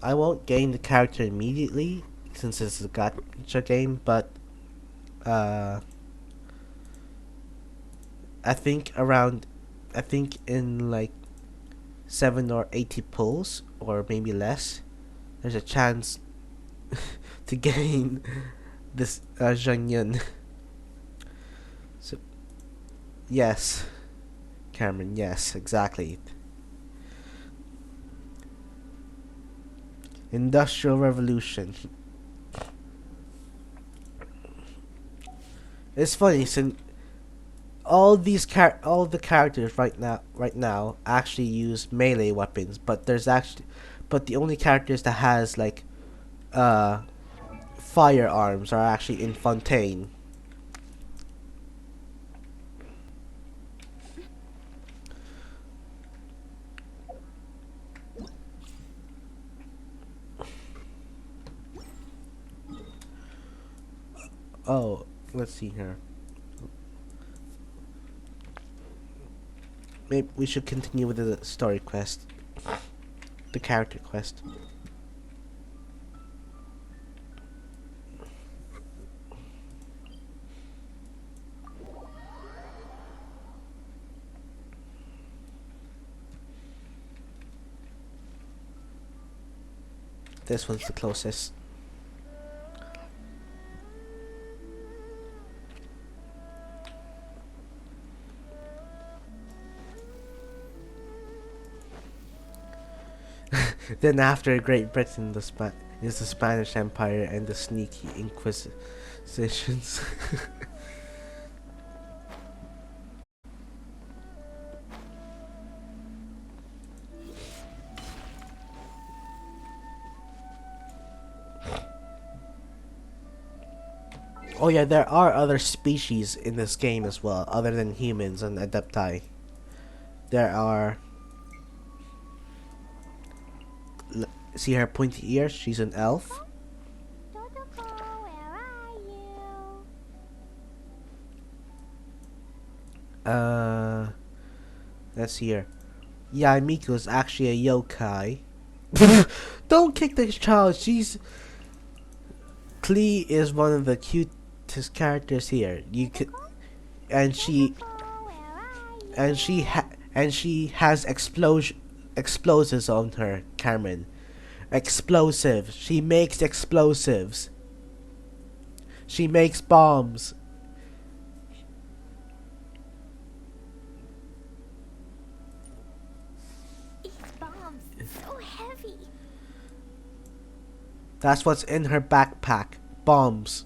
S1: I won't gain the character immediately since it's a gacha game, but I think in like 7 or 80 pulls, or maybe less, there's a chance to gain this Zhang Yun. So, yes, Cameron, yes, exactly. Industrial Revolution. It's funny since all the characters right now actually use melee weapons, but the only characters that has like firearms are actually in Fontaine. Oh, let's see here. Maybe we should continue with the story quest. The character quest. This one's the closest. Then after Great Britain, is the Spanish Empire and the sneaky Inquisitions. Oh yeah, there are other species in this game as well, other than humans and Adepti. There are... See her pointy ears? She's an elf.
S3: Totoko, where are you?
S1: Let's see here. Yeah, Miko's actually a yokai. Don't kick this child. Klee is one of the cutest characters here. You could, and she has explosives on her, Cameron. Explosives. She makes explosives. She makes bombs.
S3: These bombs, so heavy.
S1: That's what's in her backpack. Bombs.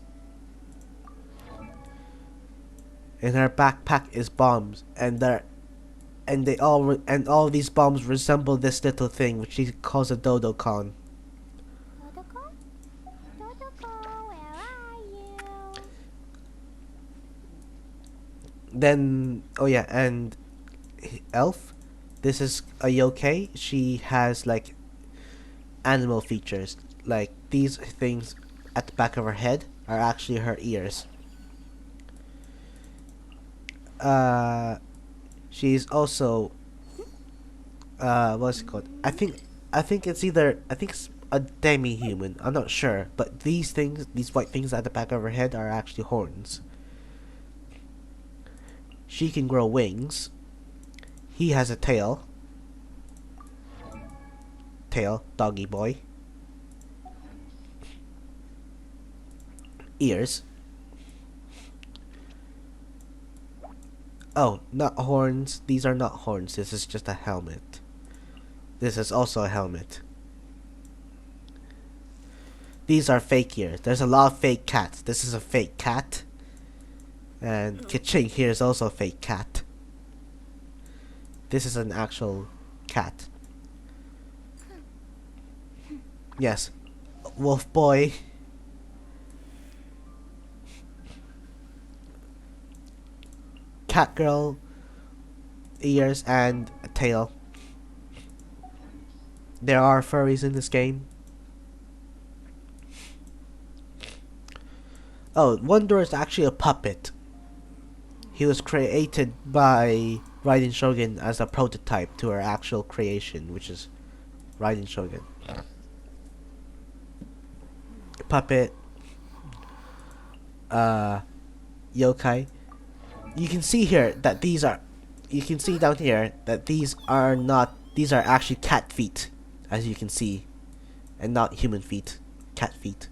S1: In her backpack is bombs, and all these bombs resemble this little thing, which she calls a Dodocon.
S3: Totoko? Totoko, where are you?
S1: Then, oh yeah, and Elf. This is a yokai. She has like animal features. Like these things at the back of her head are actually her ears. She's also what's it called? I think it's a demi-human. I'm not sure, but these white things at the back of her head are actually horns. She can grow wings. He has a tail. Doggy boy. Ears. Oh, not horns. These are not horns. This is just a helmet. This is also a helmet. These are fake ears. There's a lot of fake cats. This is a fake cat. And Kiching here is also a fake cat. This is an actual cat. Yes, wolf boy, cat girl, ears, and a tail. There are furries in this game. Oh, one door is actually a puppet. He was created by Raiden Shogun as a prototype to her actual creation, which is Raiden Shogun. Puppet, yokai. You can see here that these are. You can see down here that these are not. These are actually cat feet, as you can see, and not human feet. Cat feet.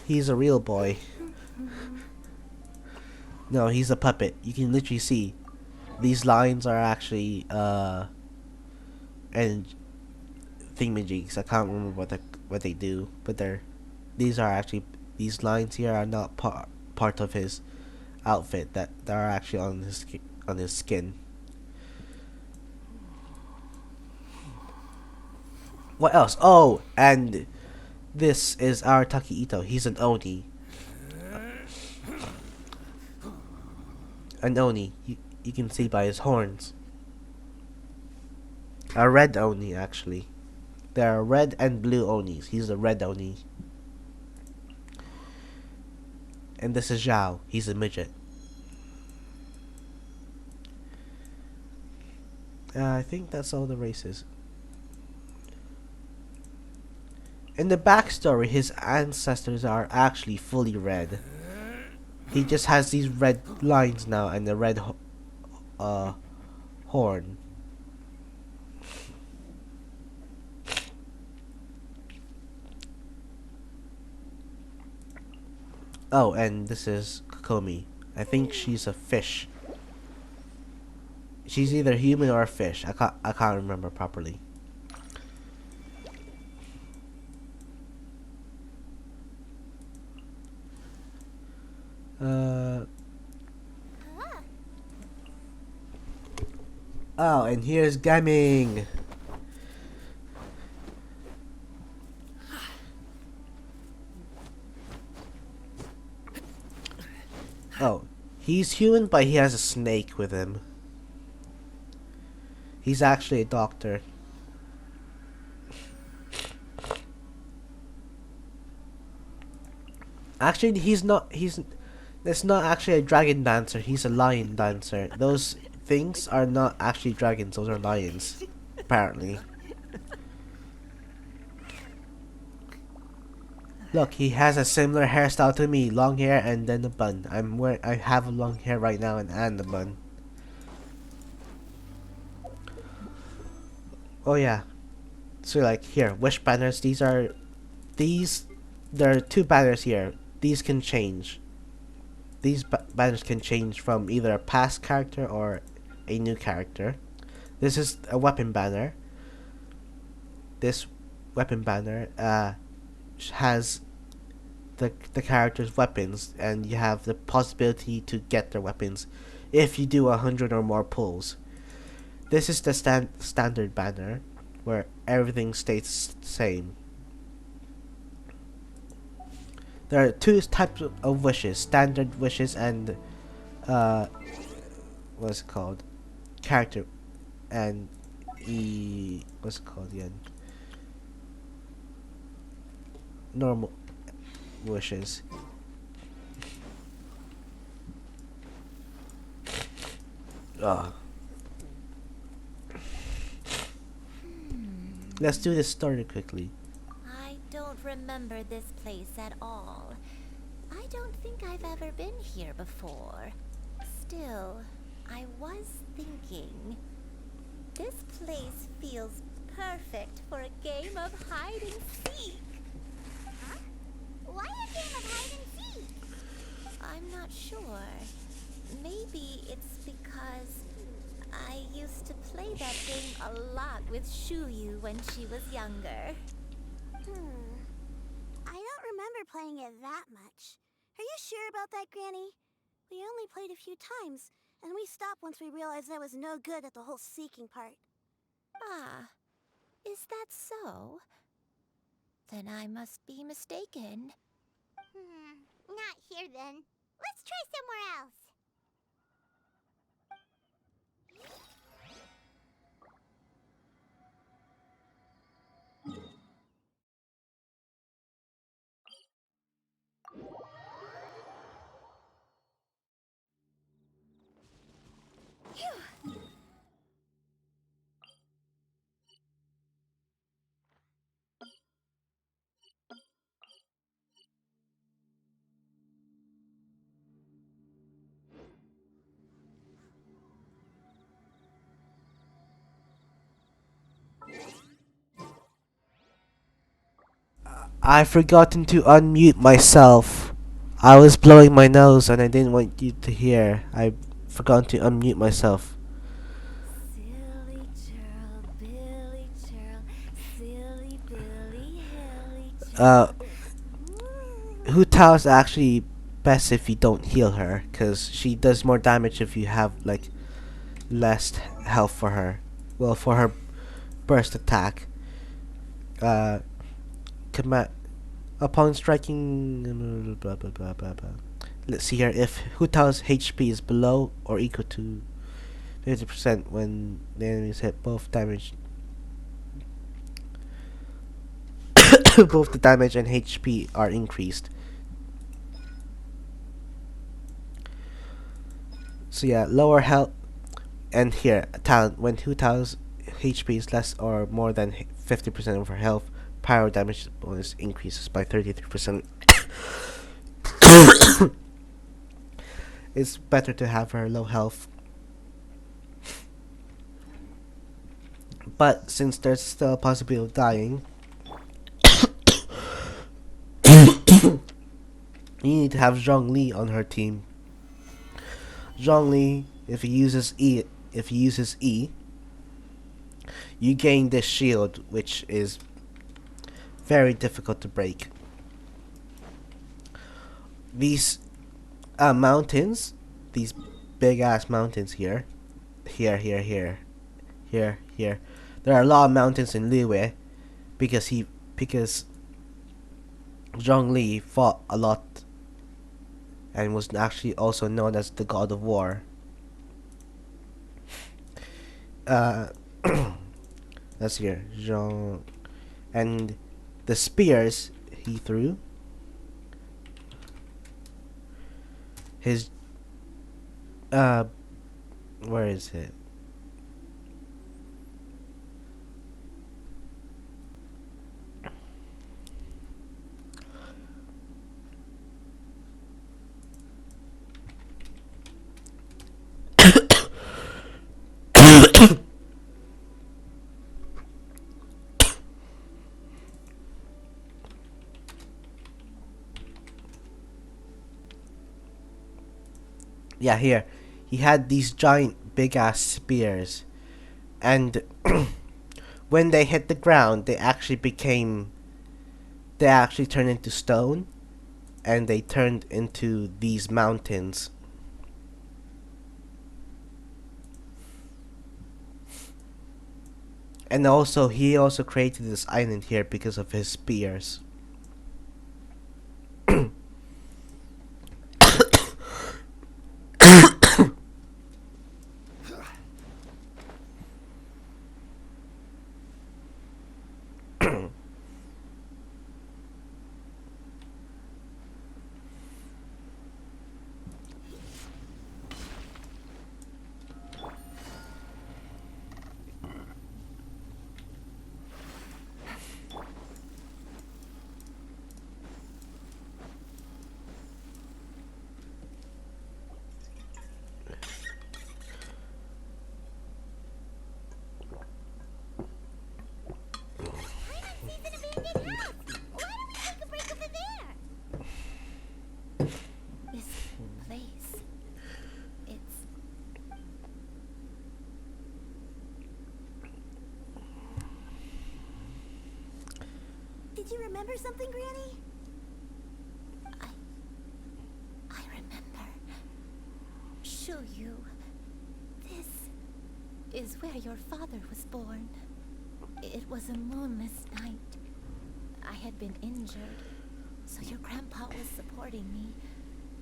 S1: He's a real boy. No, he's a puppet. You can literally see these lines are actually and thingamajigs. I can't remember what they do, but these are actually these lines here are not part of his outfit that are actually on his skin. What else? Oh, and this is Arataki Ito. He's an Oni. An Oni. You can see by his horns. A red Oni, actually. There are red and blue Onis. He's a red Oni. And this is Zhao. He's a midget. I think that's all the races. In the backstory, his ancestors are actually fully red. He just has these red lines now and the red horn. Oh, and this is Kokomi. I think she's a fish. She's either human or a fish. I can't remember properly. Oh, and here's Gaming. Oh, he's human, but he has a snake with him. He's actually a doctor. Actually, that's not actually a dragon dancer. He's a lion dancer. Those things are not actually dragons. Those are lions, apparently. Look, he has a similar hairstyle to me, long hair and then a bun. I have a long hair right now and a bun. Oh yeah. So like here, wish banners. There are two banners here. These can change. These banners can change from either a past character or a new character. This is a weapon banner. This weapon banner has the character's weapons, and you have the possibility to get their weapons if you do 100 or more pulls. This is the standard banner, where everything stays the same. There are two types of wishes: standard wishes and what's it called? Character and what's it called again? Normal wishes. Let's do this story quickly.
S9: I don't remember this place at all. I don't think I've ever been here before. Still, I was thinking, this place feels perfect for a game of hide and seek.
S3: Huh? Why a game of hide and seek?
S9: I'm not sure. Maybe it's because I used to play that game a lot with Shuyu when she was younger.
S3: I don't remember playing it that much. Are you sure about that, Granny? We only played a few times, And we stopped once we realized I was no good at the whole seeking part.
S9: Ah, is that so? Then I must be mistaken.
S3: Not here then. Let's try somewhere else.
S1: I've forgotten to unmute myself. I was blowing my nose and I didn't want you to hear. I forgot to unmute myself.
S9: Silly churl, Billy churl, silly Billy, hilly
S1: Uh,
S9: churl.
S1: Hu Tao's actually best if you don't heal her, cause she does more damage if you have like less health for her. Well, for her burst attack. Uh, command upon striking. Blah blah blah blah blah. Let's see here. If Hu Tao's HP is below or equal to 50% when the enemies hit, both damage, both the damage and HP are increased. So yeah, lower health. And here, talent. When Hu Tao's HP is less or more than 50% of her health, pyro damage bonus increases by 33%. It's better to have her low health. But since there's still a possibility of dying, you need to have Zhongli on her team. Zhongli, if he uses E, you gain this shield, which is very difficult to break. These mountains, these big ass mountains here. Here. There are a lot of mountains in Liyue because Zhongli fought a lot and was actually also known as the god of war. Let's hear Zhong and the spears he threw. His where is it? Yeah, here. He had these giant big ass spears. And when they hit the ground, they actually turned into stone and they turned into these mountains. And also he also created this island here because of his spears.
S3: Did you remember something, Granny? I remember.
S9: Shuyu, is where your father was born. It was a moonless night. I had been injured, so your grandpa was supporting me.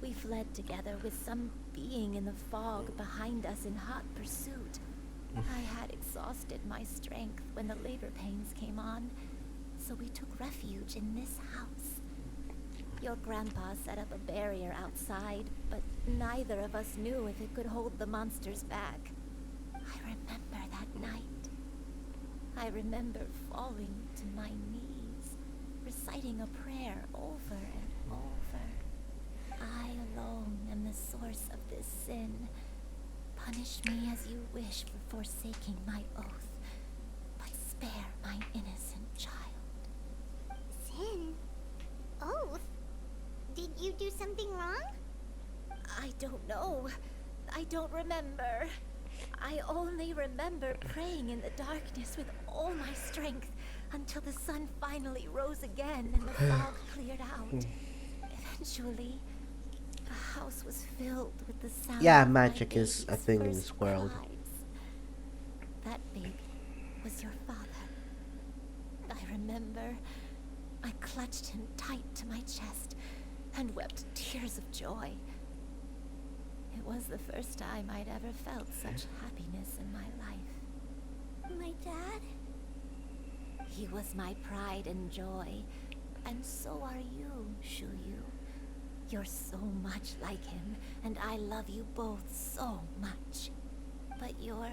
S9: We fled together with some being in the fog behind us in hot pursuit. I had exhausted my strength when the labor pains came on, so we took refuge in this house. Your grandpa set up a barrier outside, but neither of us knew if it could hold the monsters back. I remember that night. I remember falling to my knees, reciting a prayer over and over. I alone am the source of this sin. Punish me as you wish for forsaking my oath, but spare my innocent child.
S3: Sin? Oath? Did you do something wrong?
S9: I don't know. I don't remember. I only remember praying in the darkness with all my strength until the sun finally rose again and the fog cleared out. Eventually, the house was filled with the sound
S1: Yeah,
S9: of my
S1: magic is a
S9: baby's
S1: thing in
S9: first
S1: this world.
S9: cries. That baby was your father. I remember I clutched him tight to my chest and wept tears of joy. It was the first time I'd ever felt such happiness in my life.
S3: My dad?
S9: He was my pride and joy, and so are you, Shuyu. You're so much like him, and I love you both so much. But you're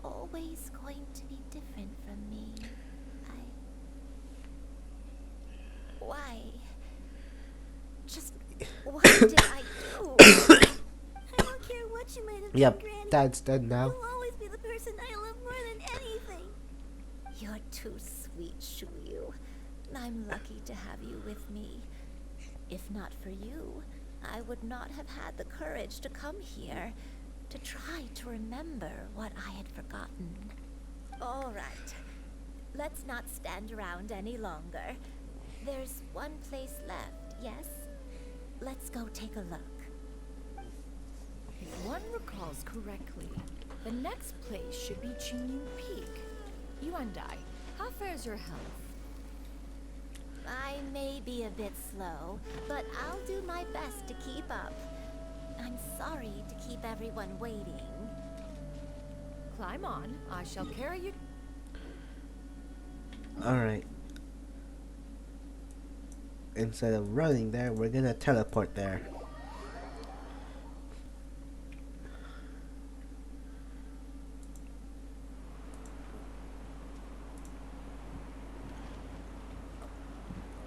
S9: always going to be different from me. Why? Just what did I do?
S3: I don't care what you might have done,
S1: Yep,
S3: Granny.
S1: Dad's dead now.
S3: You'll always be the person I love more than anything.
S9: You're too sweet, Shuyu. I'm lucky to have you with me. If not for you, I would not have had the courage to come here, to try to remember what I had forgotten. All right. Let's not stand around any longer. There's one place left, yes? Let's go take a look.
S6: If one recalls correctly, the next place should be Chinyu Peak. Yuandai, how fares your health?
S9: I may be a bit slow, but I'll do my best to keep up. I'm sorry to keep everyone waiting.
S6: Climb on. I shall carry you.
S1: Alright. Instead of running there, we're gonna teleport there.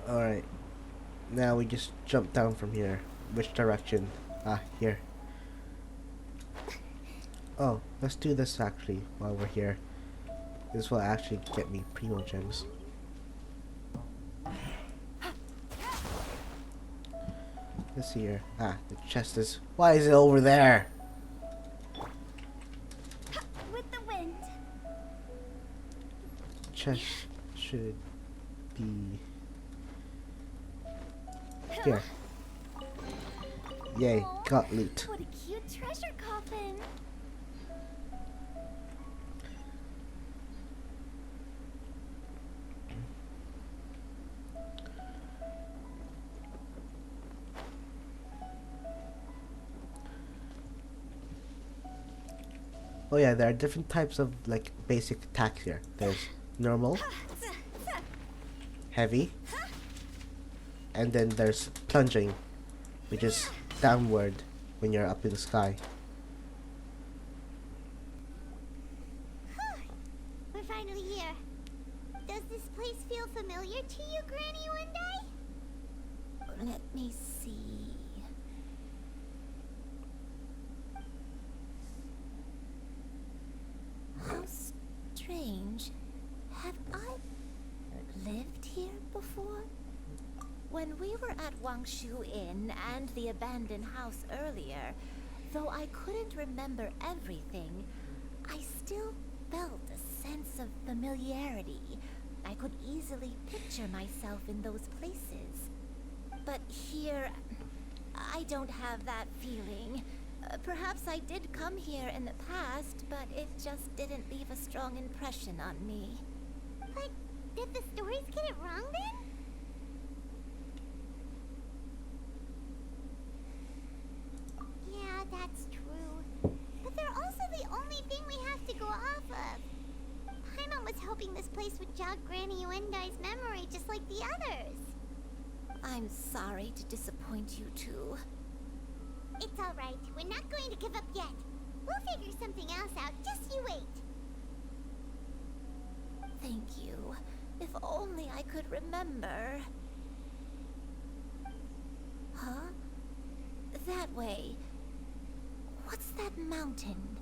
S1: Alright. Now we just jump down from here. Which direction? Ah, here. Oh, let's do this actually while we're here. This will actually get me primo gems. Let's see here. Ah, the chest is... Why is it over there?
S3: With the wind.
S1: Chest should be... Here. Yay, got loot.
S3: What a cute treasure coffin.
S1: Oh yeah, there are different types of like basic attacks here. There's normal, heavy, and then there's plunging, which is downward when you're up in the sky.
S3: We're finally here. Does this place feel familiar to you, Granny, one day?
S9: Let me see. How strange. Have I lived here before? When we were at Wangshu Inn and the abandoned house earlier, though I couldn't remember everything, I still felt a sense of familiarity. I could easily picture myself in those places. But here, I don't have that feeling. Perhaps I did come here in the past, but it just didn't leave a strong impression on me.
S3: But did the stories get it wrong then? Yeah, that's true. But they're also the only thing we have to go off of. Paimon was hoping this place would jog Granny Uendai's memory just like the others.
S9: I'm sorry to disappoint you too.
S3: It's alright. We're not going to give up yet. We'll figure something else out. Just you wait.
S9: Thank you. If only I could remember. Huh? That way. What's that mountain?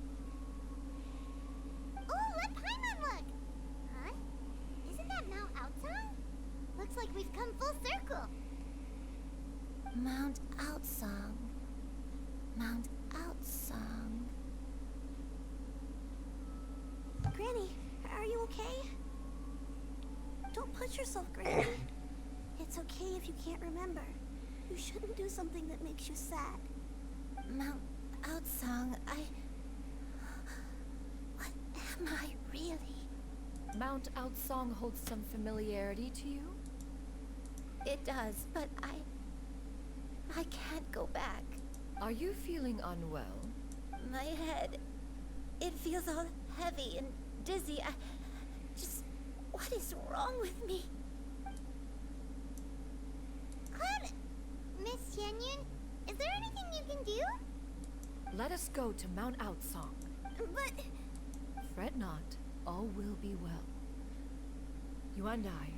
S3: Oh, let Paimon look! Huh? Isn't that Mount Outsong? Looks like we've come full circle.
S9: Mount Outsong. Mount Outsong.
S3: Granny, are you okay? Don't push yourself, Granny. It's okay if you can't remember. You shouldn't do something that makes you sad.
S9: Mount Outsong, What am I really?
S6: Mount Outsong holds some familiarity to you?
S9: It does, but I can't go back.
S6: Are you feeling unwell?
S9: My head, it feels all heavy and dizzy. What is wrong with me?
S3: Cloud, Miss Xianyun, is there anything you can do?
S6: Let us go to Mount Outsong.
S3: But...
S6: Fret not, all will be well. You and I,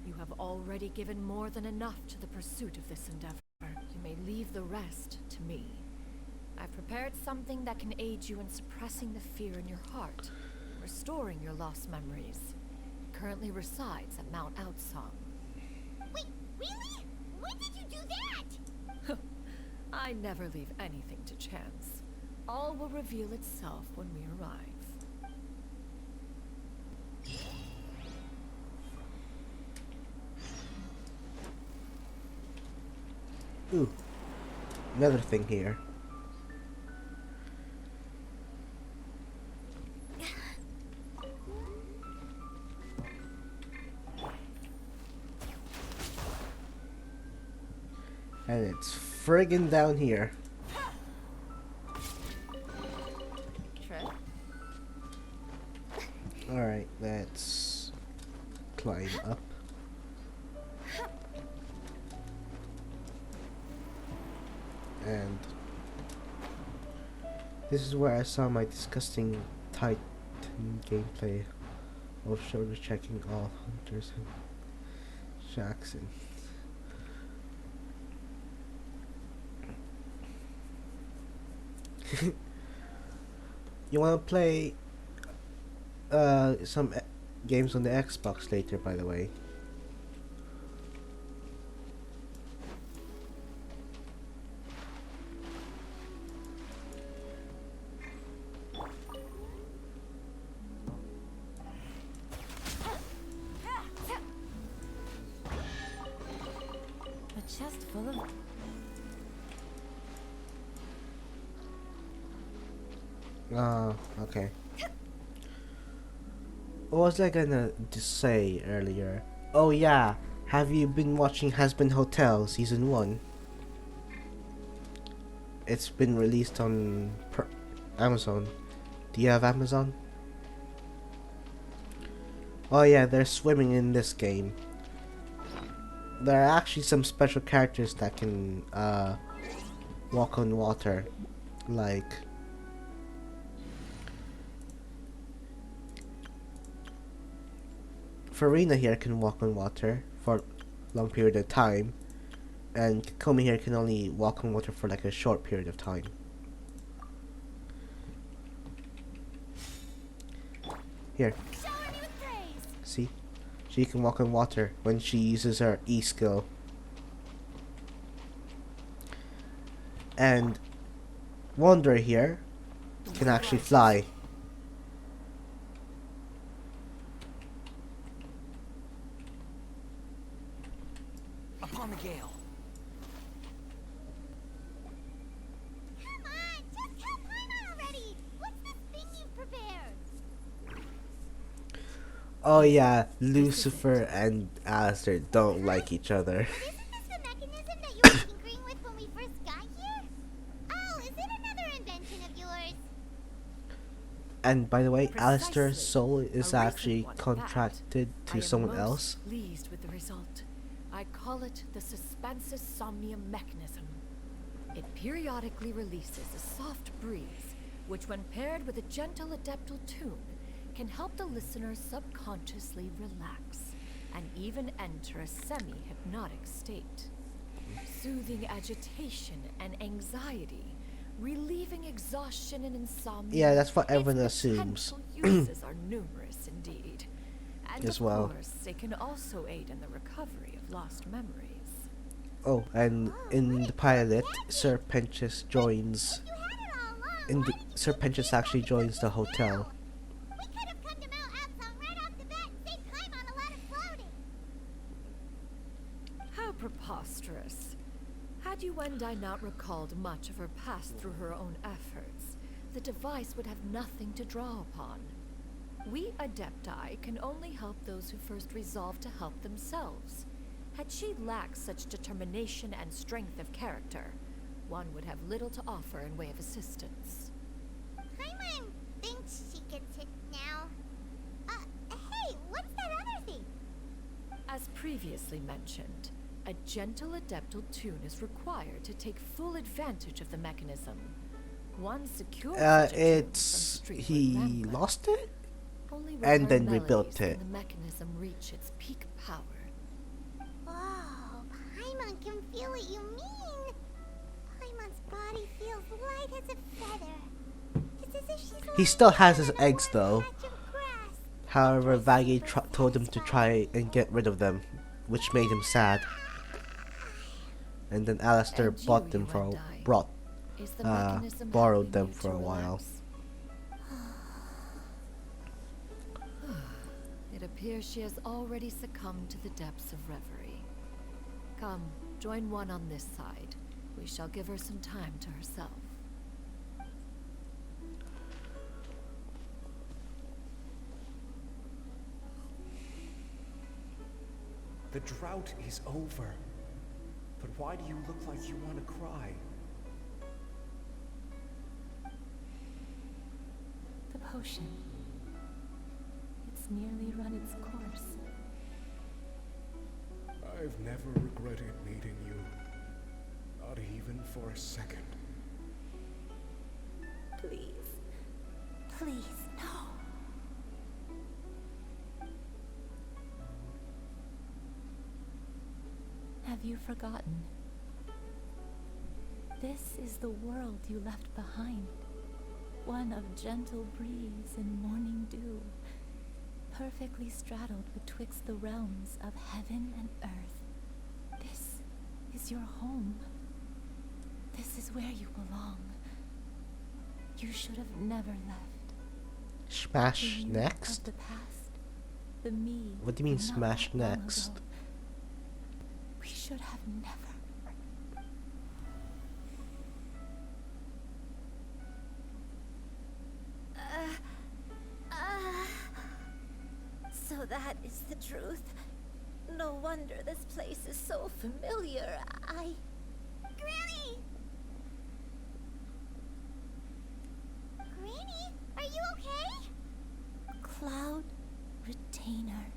S6: you have already given more than enough to the pursuit of this endeavor. You may leave the rest to me. I've prepared something that can aid you in suppressing the fear in your heart, restoring your lost memories. It currently resides at Mount Outsong.
S3: Wait, really? When did you do that?
S6: I never leave anything to chance. All will reveal itself when we arrive.
S1: Ooh, another thing here. And it's friggin' down here. Alright, let's climb up. And this is where I saw my disgusting Titan gameplay of shoulder checking all hunters and Jackson. You wanna play some games on the Xbox later, by the way?
S7: A chest full of...
S1: Okay. What was I gonna say earlier? Oh yeah, have you been watching Hazbin Hotel Season 1? It's been released on Amazon. Do you have Amazon? Oh yeah, they're swimming in this game. There are actually some special characters that can walk on water, like Farina here can walk on water for a long period of time, and Komi here can only walk on water for like a short period of time. Here. See? She can walk on water when she uses her E skill. And Wanderer here can actually fly.
S12: Upon the gale.
S3: Come on,
S1: Oh yeah, Lucifer and Alistair don't like each other.
S3: But isn't this the mechanism that you were tinkering with when we first got here? Oh, is it another invention of yours?
S1: And by the way, Alistair's
S6: Precisely.
S1: soul
S6: A
S1: is
S6: recent
S1: actually
S6: one at that.
S1: contracted
S6: I
S1: to
S6: am
S1: someone
S6: most
S1: else.
S6: pleased with the result. I call it the suspensus somnium mechanism. It periodically releases a soft breeze, which when paired with a gentle adeptal tune, can help the listener subconsciously relax and even enter a semi-hypnotic state. Soothing agitation and anxiety, relieving exhaustion and insomnia.
S1: Yeah, that's what everyone
S6: Its
S1: assumes.
S6: potential uses are numerous indeed. And
S1: As
S6: of
S1: well.
S6: course, it can also aid in the recovery of lost memories.
S1: Oh, and in the pilot, Sir Pentious joins.
S3: You had it all along.
S1: In
S3: Why
S1: the
S3: did you
S1: Sir
S3: keep
S1: Pentious
S3: me
S1: actually
S3: from
S1: joins the
S3: this
S1: hotel.
S3: now? We could have cut them out right off the bat and saved time on a lot of floating.
S6: How preposterous. Had Yuendai not recalled much of her past through her own efforts, the device would have nothing to draw upon. We Adepti can only help those who first resolve to help themselves. Had she lacked such determination and strength of character, one would have little to offer in way of assistance.
S3: Paimon thinks she gets it now. Hey, what's that other thing?
S6: As previously mentioned, a gentle adeptal tune is required to take full advantage of the mechanism. One secure
S1: It's he lost it
S6: only
S1: and then
S6: return
S1: rebuilt
S6: melodies
S1: it.
S6: when the mechanism reach its peak power.
S3: Oh, Paimon can feel what you mean. Paimon's body feels light as a feather. It's as if she's
S1: He still has his
S3: lying on a
S1: eggs
S3: warm
S1: though.
S3: patch of grass.
S1: However, Vaggie told him to try and get rid of them, which made him sad. And then Alistair
S6: And
S1: bought
S6: you,
S1: them for
S6: Yuendai, is the mechanism
S1: borrowed
S6: helping
S1: them
S6: you
S1: for
S6: to
S1: a while.
S6: relax? It appears she has already succumbed to the depths of reverie. Come, join one on this side. We shall give her some time to herself.
S15: The drought is over. But why do you look like you want to cry?
S7: The potion. It's nearly run its course.
S15: I've never regretted meeting you. Not even for a second.
S9: Please. Please, no. Have you forgotten? This is the world you left behind. One of gentle breeze and morning dew, perfectly straddled betwixt the realms of heaven and earth. This is your home. This is where you belong. You should have never left.
S1: Smash
S9: The you
S1: next?
S9: of the past, the me
S1: What do you mean
S9: from not
S1: smash
S9: that long
S1: next?
S9: ago. We should have never. So that is the truth. No wonder this place is so familiar. Granny! Granny, are you okay? Cloud Retainer.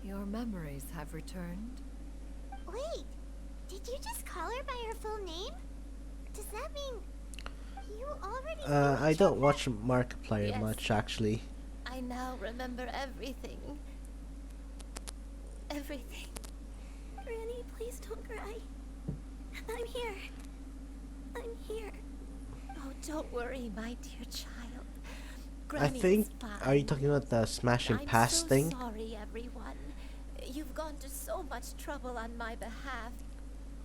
S6: Your memories have returned.
S3: Wait, did you just call her by her full name? Does that mean you already knew
S1: I
S3: each
S1: don't
S3: other?
S1: watch Markiplier
S9: Yes.
S1: much actually.
S9: I now remember everything. Everything. Granny, please don't cry. I'm here. I'm here. Oh, don't worry, my dear child. Granny
S1: I think.
S9: is fine.
S1: Are you talking about the smash and
S9: I'm
S1: pass
S9: so
S1: thing?
S9: sorry, everyone. You've gone to so much trouble on my behalf.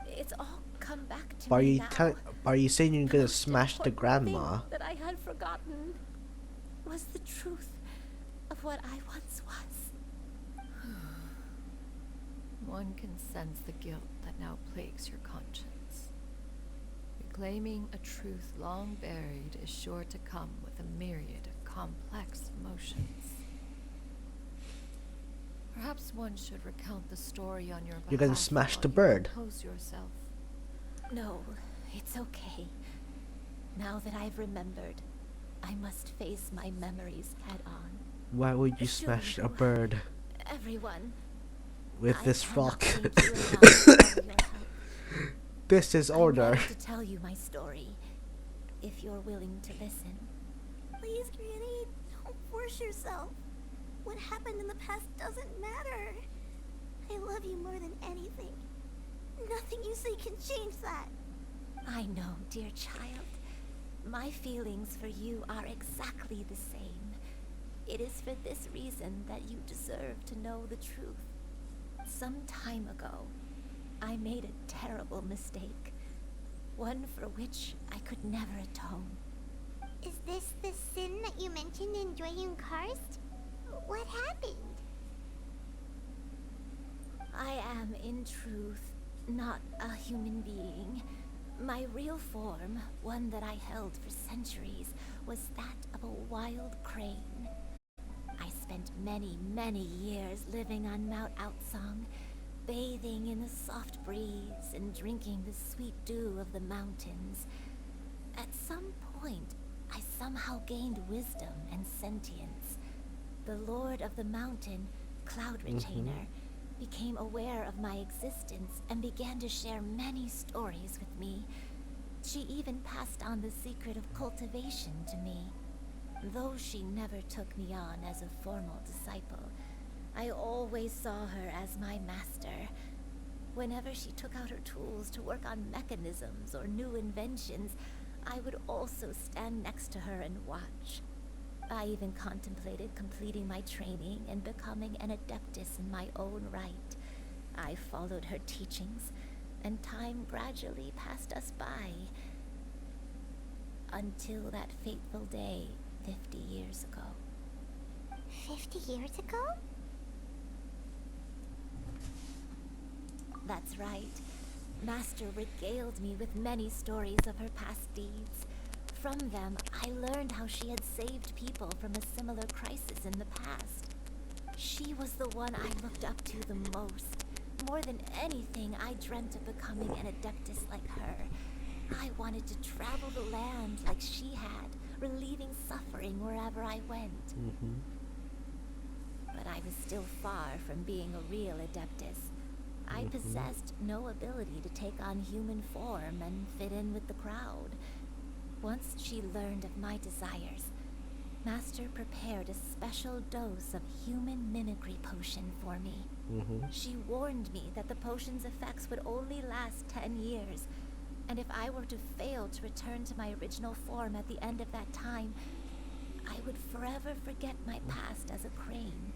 S9: It's all come back to
S1: Are
S9: me
S1: you
S9: now.
S1: are you saying you're
S9: The
S1: gonna
S9: most
S1: smash the
S9: important
S1: grandma?
S9: thing that I had forgotten was the truth of what I once was.
S6: One can sense the guilt that now plagues your conscience. Reclaiming a truth long buried is sure to come with a myriad of complex emotions. Perhaps one should recount the story on your behalf.
S1: You're gonna smash
S6: while
S1: the
S6: you
S1: bird.
S6: compose yourself.
S9: No, it's okay. Now that I've remembered, I must face my memories head on.
S1: Why would you
S9: Assure
S1: smash a
S9: you,
S1: bird
S9: everyone,
S1: with
S9: I
S1: this
S9: cannot
S1: rock?
S9: thank you enough for all your help.
S1: This is order.
S9: I'm ready to tell you my story, if you're willing to listen.
S3: Please, Granny, don't force yourself. What happened in the past doesn't matter. I love you more than anything. Nothing you say can change that.
S9: I know, dear child. My feelings for you are exactly the same. It is for this reason that you deserve to know the truth. Some time ago, I made a terrible mistake. One for which I could never atone.
S3: Is this the sin that you mentioned in Dragon Karst? What happened?
S9: I am, in truth, not a human being. My real form, one that I held for centuries, was that of a wild crane. I spent many, many years living on Mount Outsong, bathing in the soft breeze and drinking the sweet dew of the mountains. At some point, I somehow gained wisdom and sentience. The Lord of the Mountain, Cloud Retainer, became aware of my existence and began to share many stories with me. She even passed on the secret of cultivation to me. Though she never took me on as a formal disciple, I always saw her as my master. Whenever she took out her tools to work on mechanisms or new inventions, I would also stand next to her and watch. I even contemplated completing my training and becoming an adeptus in my own right. I followed her teachings, and time gradually passed us by. Until that fateful day 50 years ago.
S3: 50 years ago?
S9: That's right. Master regaled me with many stories of her past deeds. From them, I learned how she had saved people from a similar crisis in the past. She was the one I looked up to the most. More than anything, I dreamt of becoming an adeptus like her. I wanted to travel the land like she had, relieving suffering wherever I went. But I was still far from being a real adeptus. I possessed no ability to take on human form and fit in with the crowd. Once she learned of my desires, Master prepared a special dose of human mimicry potion for me. She warned me that the potion's effects would only last 10 years, and if I were to fail to return to my original form at the end of that time, I would forever forget my past as a crane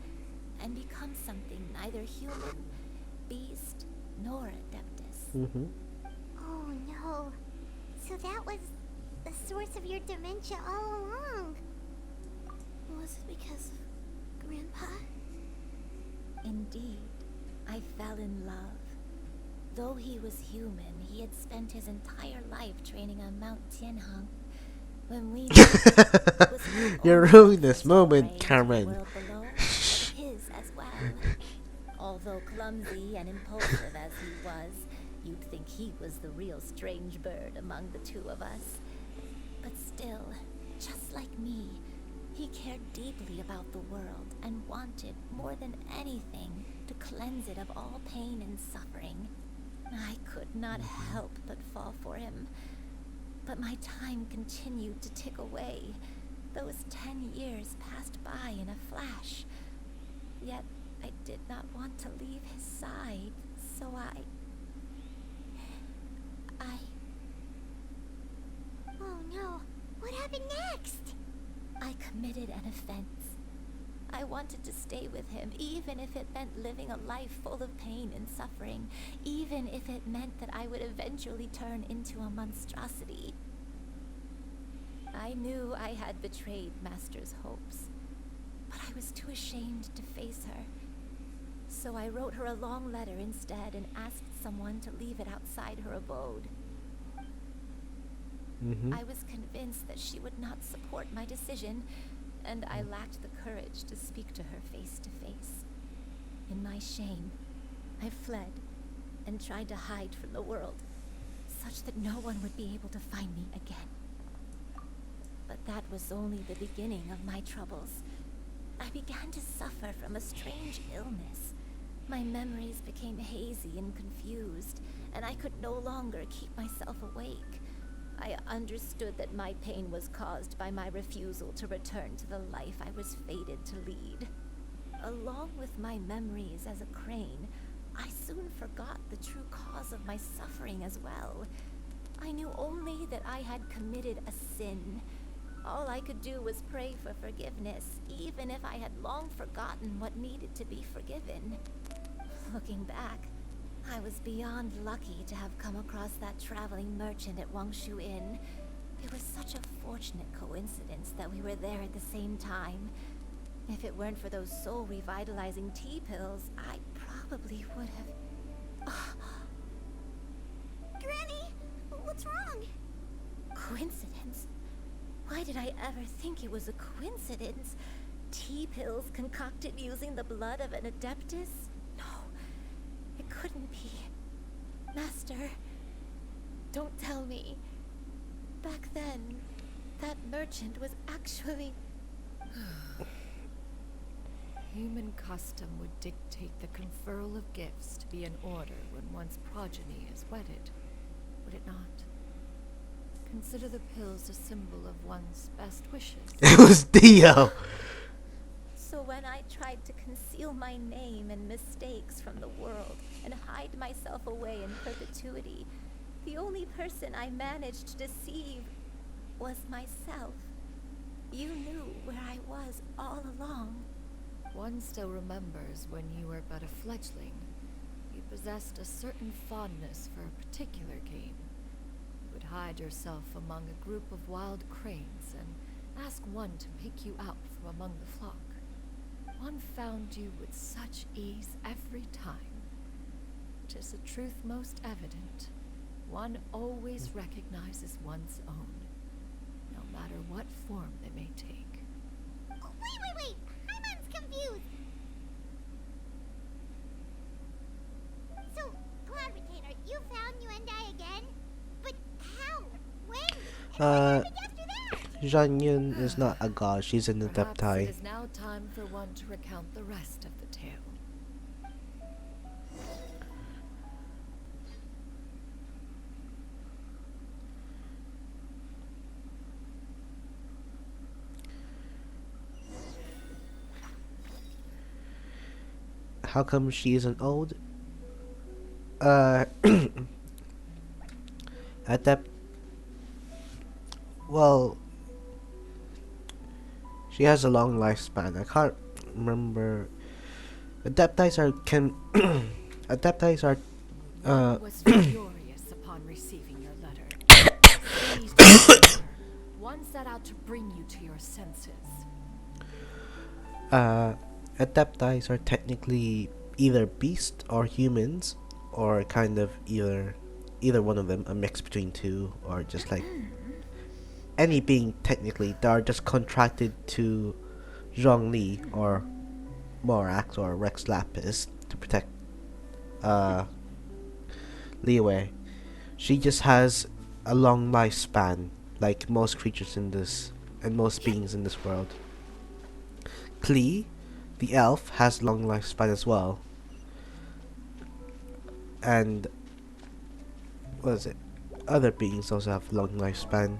S9: and become something neither human, beast, nor adeptus.
S3: Oh no. So that was the source of your dementia all along. Was it because of Grandpa?
S9: Indeed, I fell in love. Though he was human, he had spent his entire life training on Mount Tianheng. When we met, it was not
S1: You
S9: only
S1: ruined
S9: my
S1: this
S9: first
S1: moment,
S9: foray into the
S1: Cameron.
S9: world below, but his as well. Although clumsy and impulsive as he was, you'd think he was the real strange bird among the two of us. But still, just like me, he cared deeply about the world and wanted, more than anything, to cleanse it of all pain and suffering. I could not help but fall for him. But my time continued to tick away. Those 10 years passed by in a flash. Yet I did not want to leave his side, so I...
S3: Oh no. What happened next?
S9: I committed an offense. I wanted to stay with him, even if it meant living a life full of pain and suffering, even if it meant that I would eventually turn into a monstrosity. I knew I had betrayed Master's hopes, but I was too ashamed to face her. So I wrote her a long letter instead and asked someone to leave it outside her abode. I was convinced that she would not support my decision, and I lacked the courage to speak to her face to face. In my shame, I fled and tried to hide from the world, such that no one would be able to find me again. But that was only the beginning of my troubles. I began to suffer from a strange illness. My memories became hazy and confused, and I could no longer keep myself awake. I understood that my pain was caused by my refusal to return to the life I was fated to lead. Along with my memories as a crane, I soon forgot the true cause of my suffering as well. I knew only that I had committed a sin. All I could do was pray for forgiveness, even if I had long forgotten what needed to be forgiven. Looking back, I was beyond lucky to have come across that traveling merchant at Wangshu Inn. It was such a fortunate coincidence that we were there at the same time. If it weren't for those soul-revitalizing tea pills, I probably would have...
S3: Granny, what's wrong?
S9: Coincidence? Why did I ever think it was a coincidence? Tea pills concocted using the blood of an adeptus? No, it couldn't be. Master, don't tell me. Back then, that merchant was actually...
S6: Human custom would dictate the conferral of gifts to be in order when one's progeny is wedded, would it not? Consider the pills a symbol of one's best wishes.
S1: It was Dio!
S9: So when I tried to conceal my name and mistakes from the world and hide myself away in perpetuity, the only person I managed to deceive was myself. You knew where I was all along.
S6: One still remembers when you were but a fledgling. You possessed a certain fondness for a particular game. You would hide yourself among a group of wild cranes and ask one to pick you out from among the flock. One found you with such ease every time. 'Tis a truth most evident. One always recognizes one's own, no matter what form they may take.
S3: Oh, wait! Paimon's confused! So, Cloud Retainer, you found Yuendai again? But how? When? And what happened after that?
S1: Zhang Yun is not a god, she's an
S6: Perhaps
S1: adepti.
S6: it is now time for one to recount the rest of the tale.
S1: How come she isn't old? Adept. Well, she has a long lifespan. I can't remember. Adeptis are adeptis are
S6: One was furious upon receiving your letter. Seized with anger, one set out to bring you to your senses.
S1: adeptis are technically either beast or humans, or kind of either one of them, a mix between two, or just like any being technically. They are just contracted to Zhongli or Morax or Rex Lapis to protect Liyue. She just has a long lifespan, like most creatures in this and most beings in this world. Klee, the elf, has long lifespan as well. And what is it? Other beings also have long lifespan.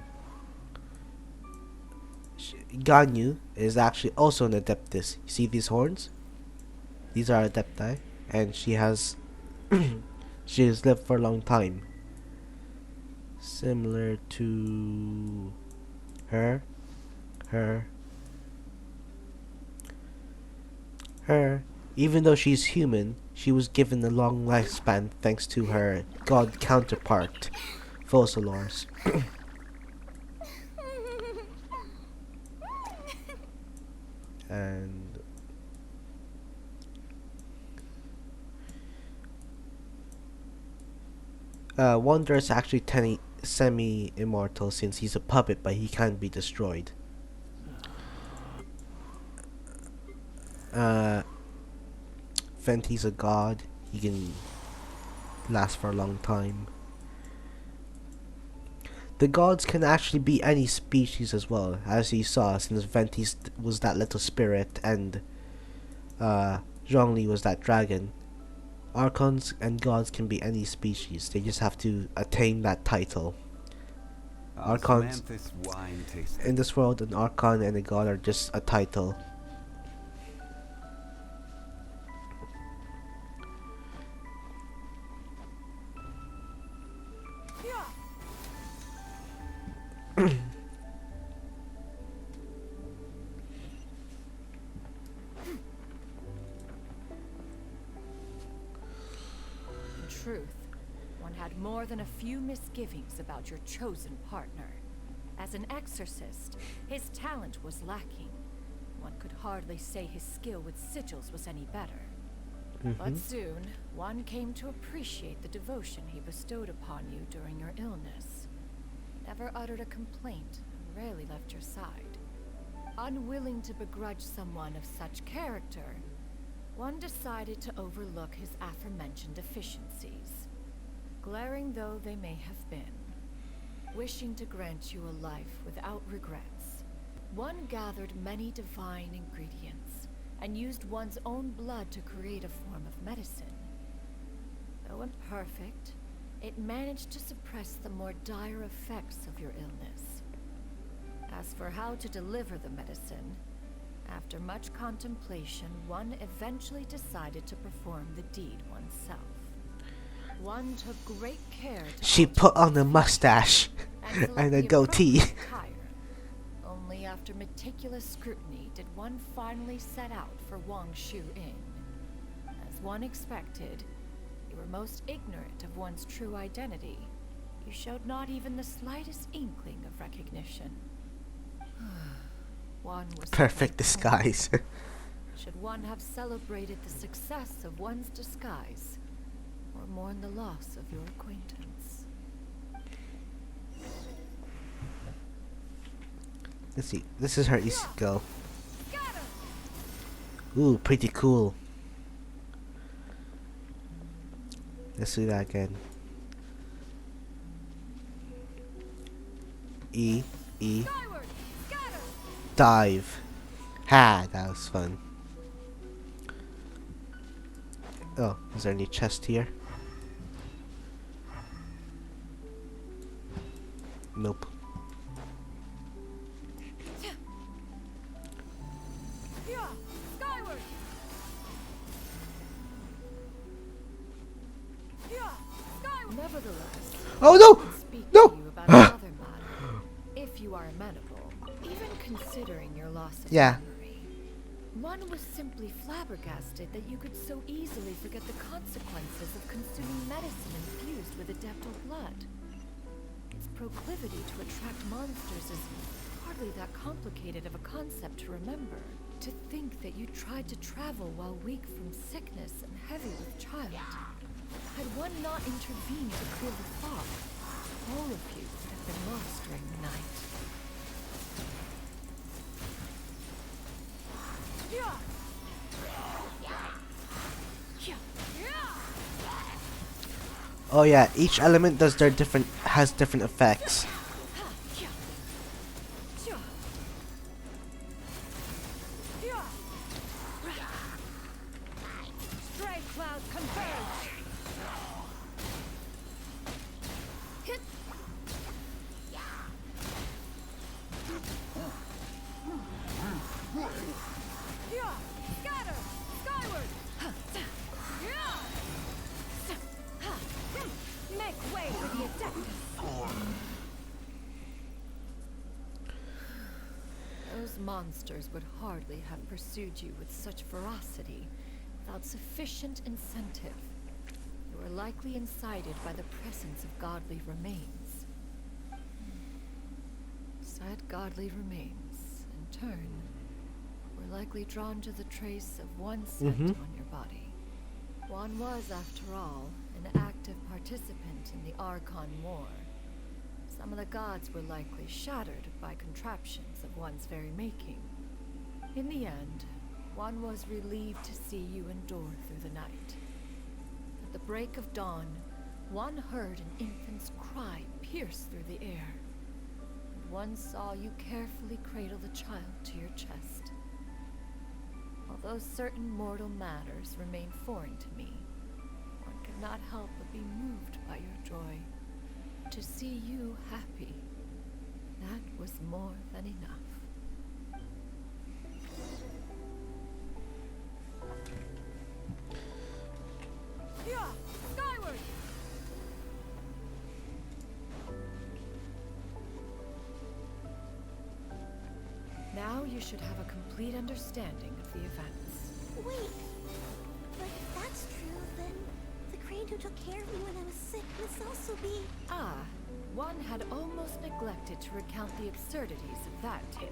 S1: Ganyu is actually also an adeptus. You see these horns? These are adepti, and she has she has lived for a long time. Similar to her. Even though she's human, she was given a long lifespan thanks to her god counterpart, Fossilors. And Wander is actually semi-immortal since he's a puppet, but he can't be destroyed. Uh, Venti's a god. He can last for a long time. The gods can actually be any species as well, as you saw, since Venti was that little spirit and Zhongli was that dragon. Archons and gods can be any species. They just have to attain that title. Archons in this world, an archon and a god are just a title.
S6: In truth, one had more than a few misgivings about your chosen partner. As an exorcist, his talent was lacking. One could hardly say his skill with sigils was any better. But soon, one came to appreciate the devotion he bestowed upon you during your illness. Never uttered a complaint, and rarely left your side. Unwilling to begrudge someone of such character, one decided to overlook his aforementioned deficiencies, glaring though they may have been. Wishing to grant you a life without regrets, one gathered many divine ingredients and used one's own blood to create a form of medicine. Though imperfect, it managed to suppress the more dire effects of your illness. As for how to deliver the medicine, after much contemplation, one eventually decided to perform the deed oneself. One took great care to
S1: She put on a mustache and a goatee.
S6: Only after meticulous scrutiny did one finally set out for Wangshu Inn. As one expected, you were most ignorant of one's true identity. You showed not even the slightest inkling of recognition. One was
S1: Perfect disguise.
S6: Should one have celebrated the success of one's disguise, or mourn the loss of your acquaintance?
S1: Let's see. This is her easy go. Ooh, pretty cool. Let's do that again. E. Dive. Ha, that was fun. Oh, is there any chest here? Nope.
S6: Nevertheless,
S1: oh no! No!
S6: If you are amenable, even considering your loss of
S1: Yeah.
S6: memory, one was simply flabbergasted that you could so easily forget the consequences of consuming medicine infused with adeptal blood. Its proclivity to attract monsters is hardly that complicated of a concept to remember. To think that you tried to travel while weak from sickness and heavy with child. Had one not intervened to clear the fog, all of you would have been lost during the night.
S1: Oh yeah, each element does has different effects.
S6: Stray clouds converge. Scatter! Skyward! Make way for the Adeptus! Those monsters would hardly have pursued you with such ferocity without sufficient incentive. You were likely incited by the presence of godly remains. Said godly remains, in turn, were likely drawn to the trace of one scent on your body. One was, after all, an active participant in the Archon War. Some of the gods were likely shattered by contraptions of one's very making. In the end, one was relieved to see you endure through the night. At the break of dawn, one heard an infant's cry pierce through the air, and one saw you carefully cradle the child to your chest. Although certain mortal matters remain foreign to me, one could not help but be moved by your joy. To see you happy, that was more than enough. Yeah, skyward! Now you should have a complete understanding of the events.
S3: Wait, but if that's true, then the crane who took care of me when I was sick must also be...
S6: Ah, one had almost neglected to recount the absurdities of that tale.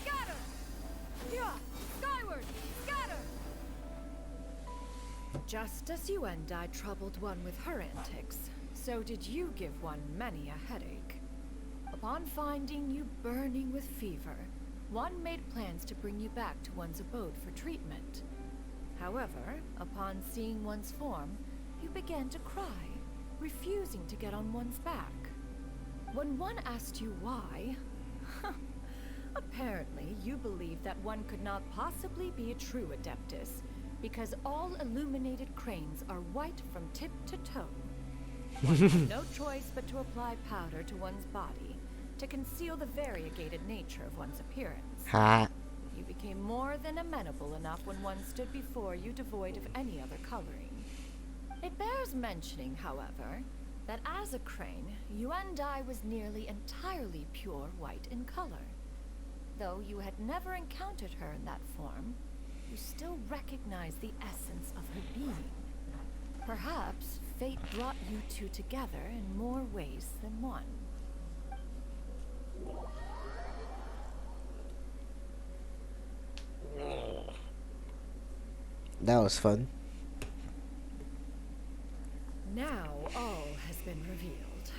S6: Scatter! Yeah, skyward! Scatter! Just as you and I troubled one with her antics, so did you give one many a headache. Upon finding you burning with fever, one made plans to bring you back to one's abode for treatment. However, upon seeing one's form, you began to cry, refusing to get on one's back. When one asked you why, apparently you believed that one could not possibly be a true Adeptus, because all illuminated cranes are white from tip to toe. One had no choice but to apply powder to one's body to conceal the variegated nature of one's appearance.
S1: Ha!
S6: You became more than amenable enough when one stood before you devoid of any other coloring. It bears mentioning, however, that as a crane, Yuandai was nearly entirely pure white in color. Though you had never encountered her in that form, you still recognized the essence of her being. Perhaps fate brought you two together in more ways than one.
S1: That was fun.
S6: Now all has been revealed.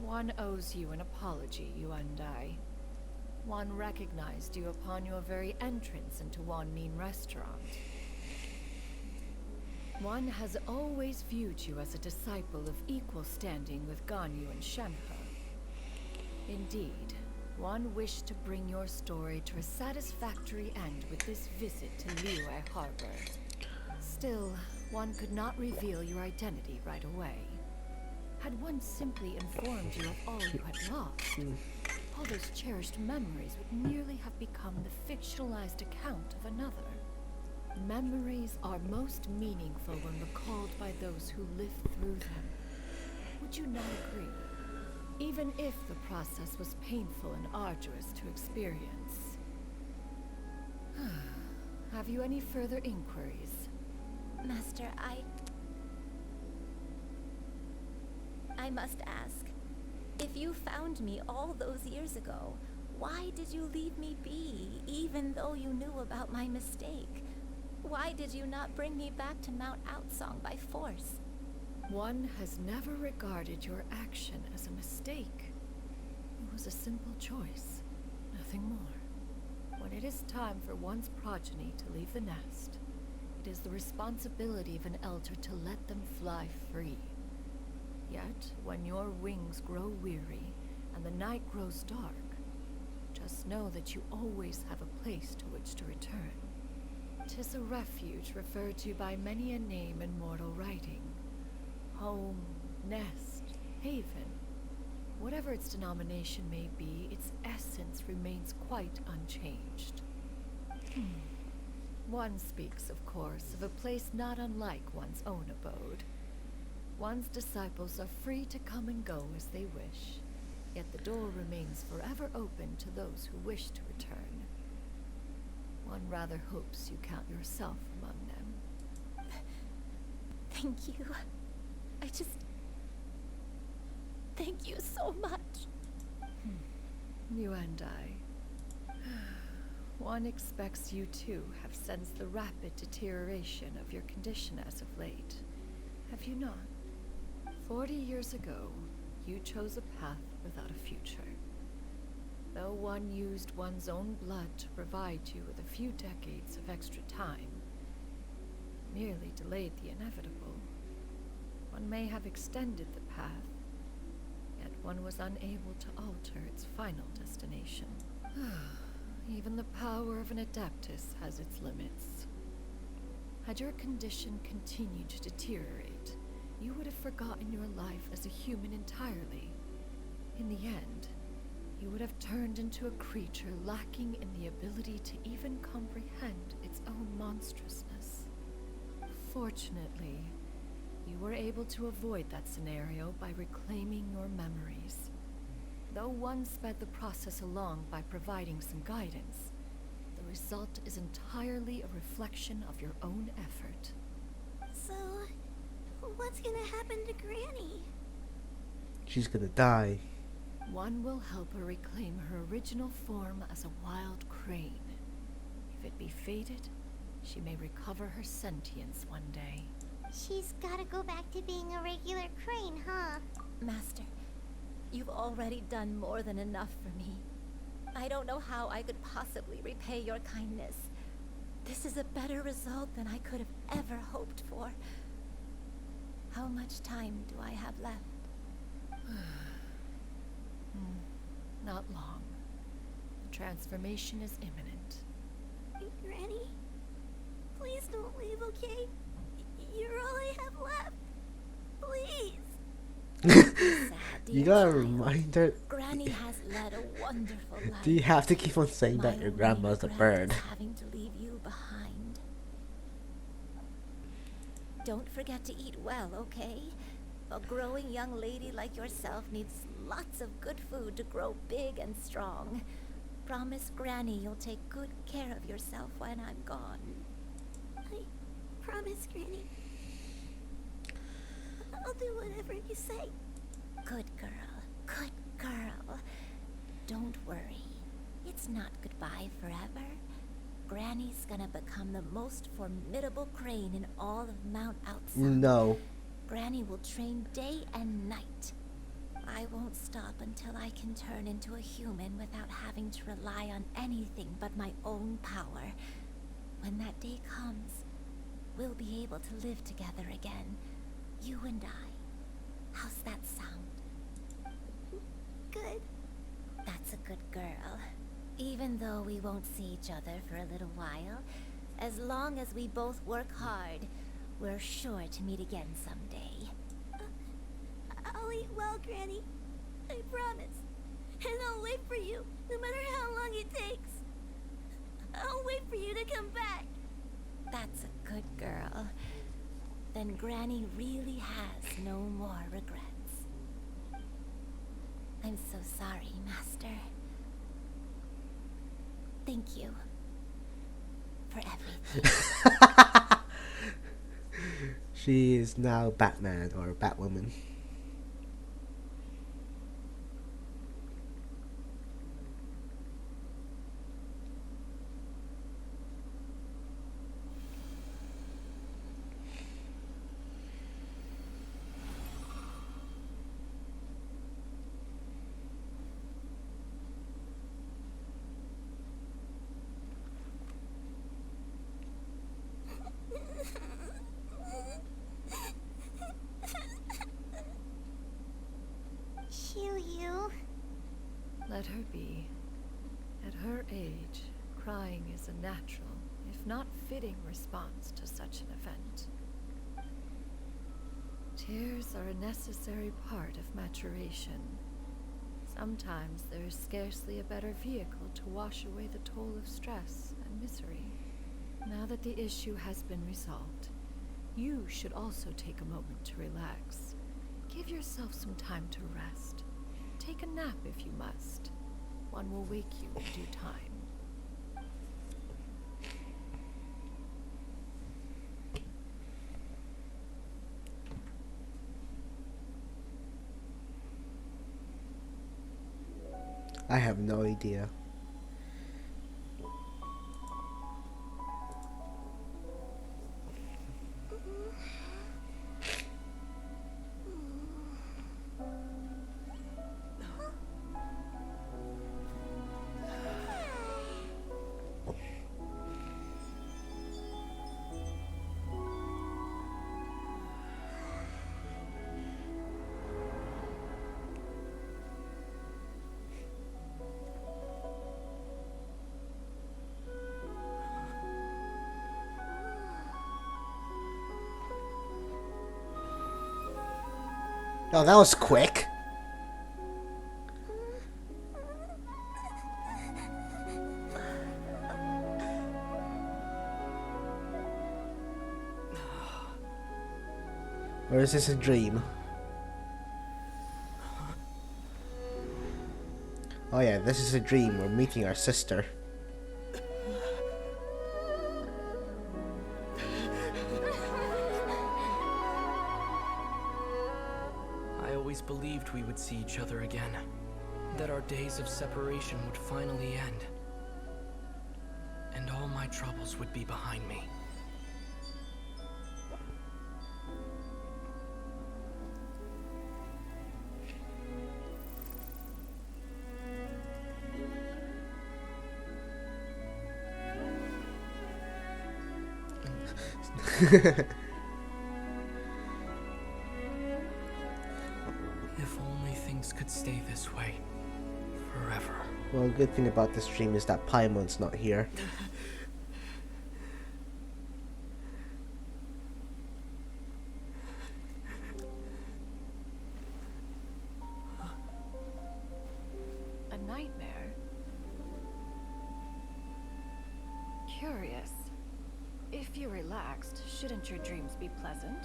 S6: One owes you an apology, Yuandai. One recognized you upon your very entrance into Wanmin Restaurant. One has always viewed you as a disciple of equal standing with Ganyu and Shenhe. Indeed, one wished to bring your story to a satisfactory end with this visit to Liyue Harbor. Still, one could not reveal your identity right away. Had one simply informed you of all you had lost, all those cherished memories would merely have become the fictionalized account of another. Memories are most meaningful when recalled by those who lived through them. Would you not agree? Even if the process was painful and arduous to experience. Have you any further inquiries?
S9: Master, I must ask. If you found me all those years ago, why did you leave me be, even though you knew about my mistake? Why did you not bring me back to Mount Outsong by force?
S6: One has never regarded your action as a mistake. It was a simple choice, nothing more. When it is time for one's progeny to leave the nest, it is the responsibility of an elder to let them fly free. Yet, when your wings grow weary and the night grows dark, just know that you always have a place to which to return. 'Tis a refuge referred to by many a name in mortal writing. Home, nest, haven. Whatever its denomination may be, its essence remains quite unchanged. One speaks, of course, of a place not unlike one's own abode. One's disciples are free to come and go as they wish, yet the door remains forever open to those who wish to return. One rather hopes you count yourself among them.
S9: Thank you. Thank you so much.
S6: You and I. One expects you too have sensed the rapid deterioration of your condition as of late. Have you not? 40 years ago, you chose a path without a future. Though one used one's own blood to provide you with a few decades of extra time, merely delayed the inevitable. One may have extended the path, yet one was unable to alter its final destination. Even the power of an Adeptus has its limits. Had your condition continued to deteriorate, you would have forgotten your life as a human entirely. In the end, you would have turned into a creature lacking in the ability to even comprehend its own monstrousness. Fortunately, you were able to avoid that scenario by reclaiming your memories. Though one sped the process along by providing some guidance, the result is entirely a reflection of your own effort.
S3: So, what's gonna happen to Granny?
S1: She's gonna die.
S6: One will help her reclaim her original form as a wild crane. If it be fated, she may recover her sentience one day.
S3: She's gotta go back to being a regular crane, huh?
S9: Master, you've already done more than enough for me. I don't know how I could possibly repay your kindness. This is a better result than I could have ever hoped for. How much time do I have left?
S6: Not long. The transformation is imminent.
S3: Granny? Please don't leave, okay? You're all I have left. Please.
S1: You gotta remind her.
S9: Granny has led a wonderful life.
S1: Do you have to keep on saying that your grandma's a bird?
S9: Having to leave you behind. Don't forget to eat well, okay? A growing young lady like yourself needs lots of good food to grow big and strong. Promise Granny you'll take good care of yourself when I'm gone.
S3: I promise, Granny. I'll do whatever you say.
S9: Good girl. Good girl. Don't worry. It's not goodbye forever. Granny's gonna become the most formidable crane in all of Mount Outside.
S1: No.
S9: Granny will train day and night. I won't stop until I can turn into a human without having to rely on anything but my own power. When that day comes, we'll be able to live together again. You and I. How's that sound?
S3: Good.
S9: That's a good girl. Even though we won't see each other for a little while, as long as we both work hard, we're sure to meet again someday.
S3: I'll eat well, Granny. I promise. And I'll wait for you, no matter how long it takes. I'll wait for you to come back.
S9: That's a good girl. Then Granny really has no more regrets. I'm so sorry, Master. Thank you for everything.
S1: She is now Batman or Batwoman.
S3: Shiryu.
S6: Let her be. At her age, crying is a natural, if not fitting response to such an event. Tears are a necessary part of maturation. Sometimes there is scarcely a better vehicle to wash away the toll of stress and misery. Now that the issue has been resolved, you should also take a moment to relax. Give yourself some time to rest. Take a nap if you must. One will wake you in due time.
S1: I have no idea. Oh, that was quick. Or is this a dream? Oh yeah, this is a dream. We're meeting our sister.
S16: I always believed we would see each other again. That our days of separation would finally end. And all my troubles would be behind me. If only things could stay this way forever.
S1: Well, good thing about this dream is that Paimon's not here.
S6: A nightmare? Curious. If you're relaxed, shouldn't your dreams be pleasant?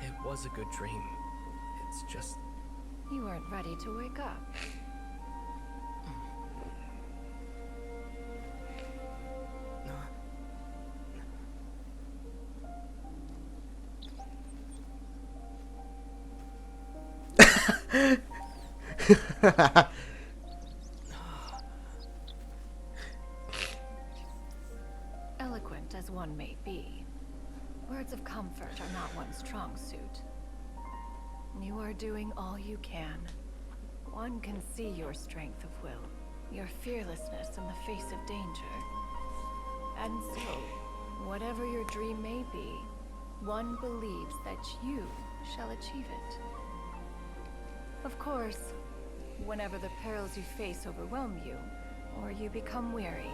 S16: It was a good dream. It's just...
S6: You weren't ready to wake up. Eloquent as one may be, words of comfort are not one's strong suit. You are doing all you can. One can see your strength of will, your fearlessness in the face of danger. And so, whatever your dream may be, one believes that you shall achieve it. Of course, whenever the perils you face overwhelm you, or you become weary,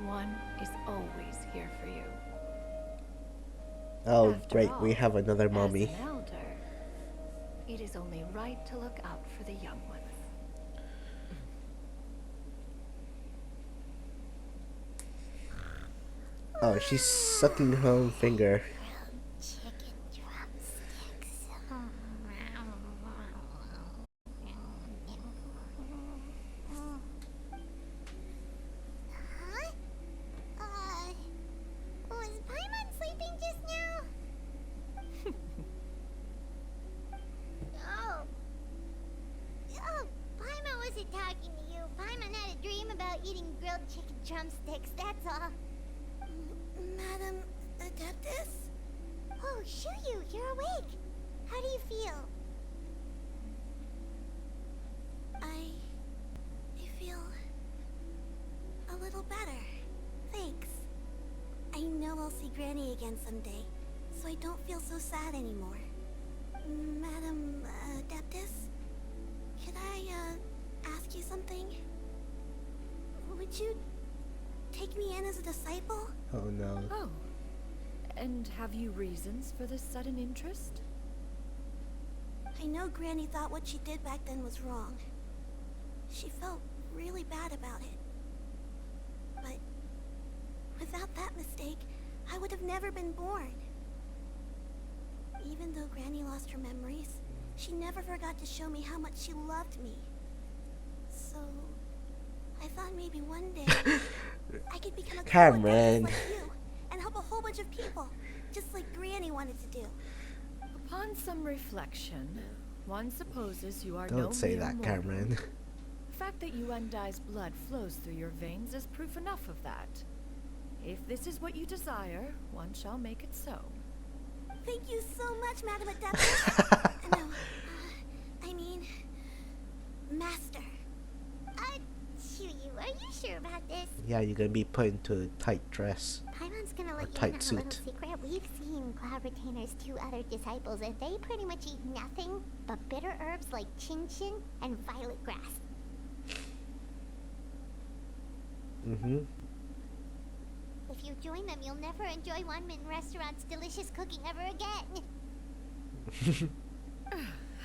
S6: one is always here for you.
S1: Oh,
S6: After
S1: great,
S6: all,
S1: we have another mommy.
S6: As an elder, it is only right to look out for the young ones.
S1: Oh, she's sucking her own finger.
S3: Chicken drumsticks. Huh? Was Paimon sleeping just now? Oh. Oh, Paimon wasn't talking to you. Paimon had a dream about eating grilled chicken drumsticks, that's all. Madam Adeptus? Oh, Shuyu, you're awake. How do you feel? I feel a little better. Thanks. I know I'll see Granny again someday, so I don't feel so sad anymore. Madam Adeptus? Could I, ask you something? Would you take me in as a disciple?
S1: Oh no.
S6: Oh. And have you reasons for this sudden interest?
S3: I know Granny thought what she did back then was wrong. She felt really bad about it. But without that mistake, I would have never been born. Even though Granny lost her memories, she never forgot to show me how much she loved me. So, I thought maybe one day I could become a
S1: Cameron.
S3: like you and help a whole bunch of people, just like Granny wanted to do.
S6: Upon some reflection, one supposes you are no
S1: Don't say
S6: mere
S1: that,
S6: mortal.
S1: Cameron.
S6: The fact that Yuandai's blood flows through your veins is proof enough of that. If this is what you desire, one shall make it so.
S3: Thank you so much, Madam Adeptus. No, I mean, Master. Shuyu, are you sure about this?
S1: Yeah, you're gonna be put into a tight dress.
S3: Paimon's gonna
S1: Or
S3: let you
S1: tight
S3: in on a little
S1: suit.
S3: secret. We've seen Cloud Retainer's 2 other disciples, and they pretty much eat nothing but bitter herbs like chin-chin and violet grass.
S1: Mm-hmm.
S3: If you join them, you'll never enjoy One Min Restaurant's delicious cooking ever again.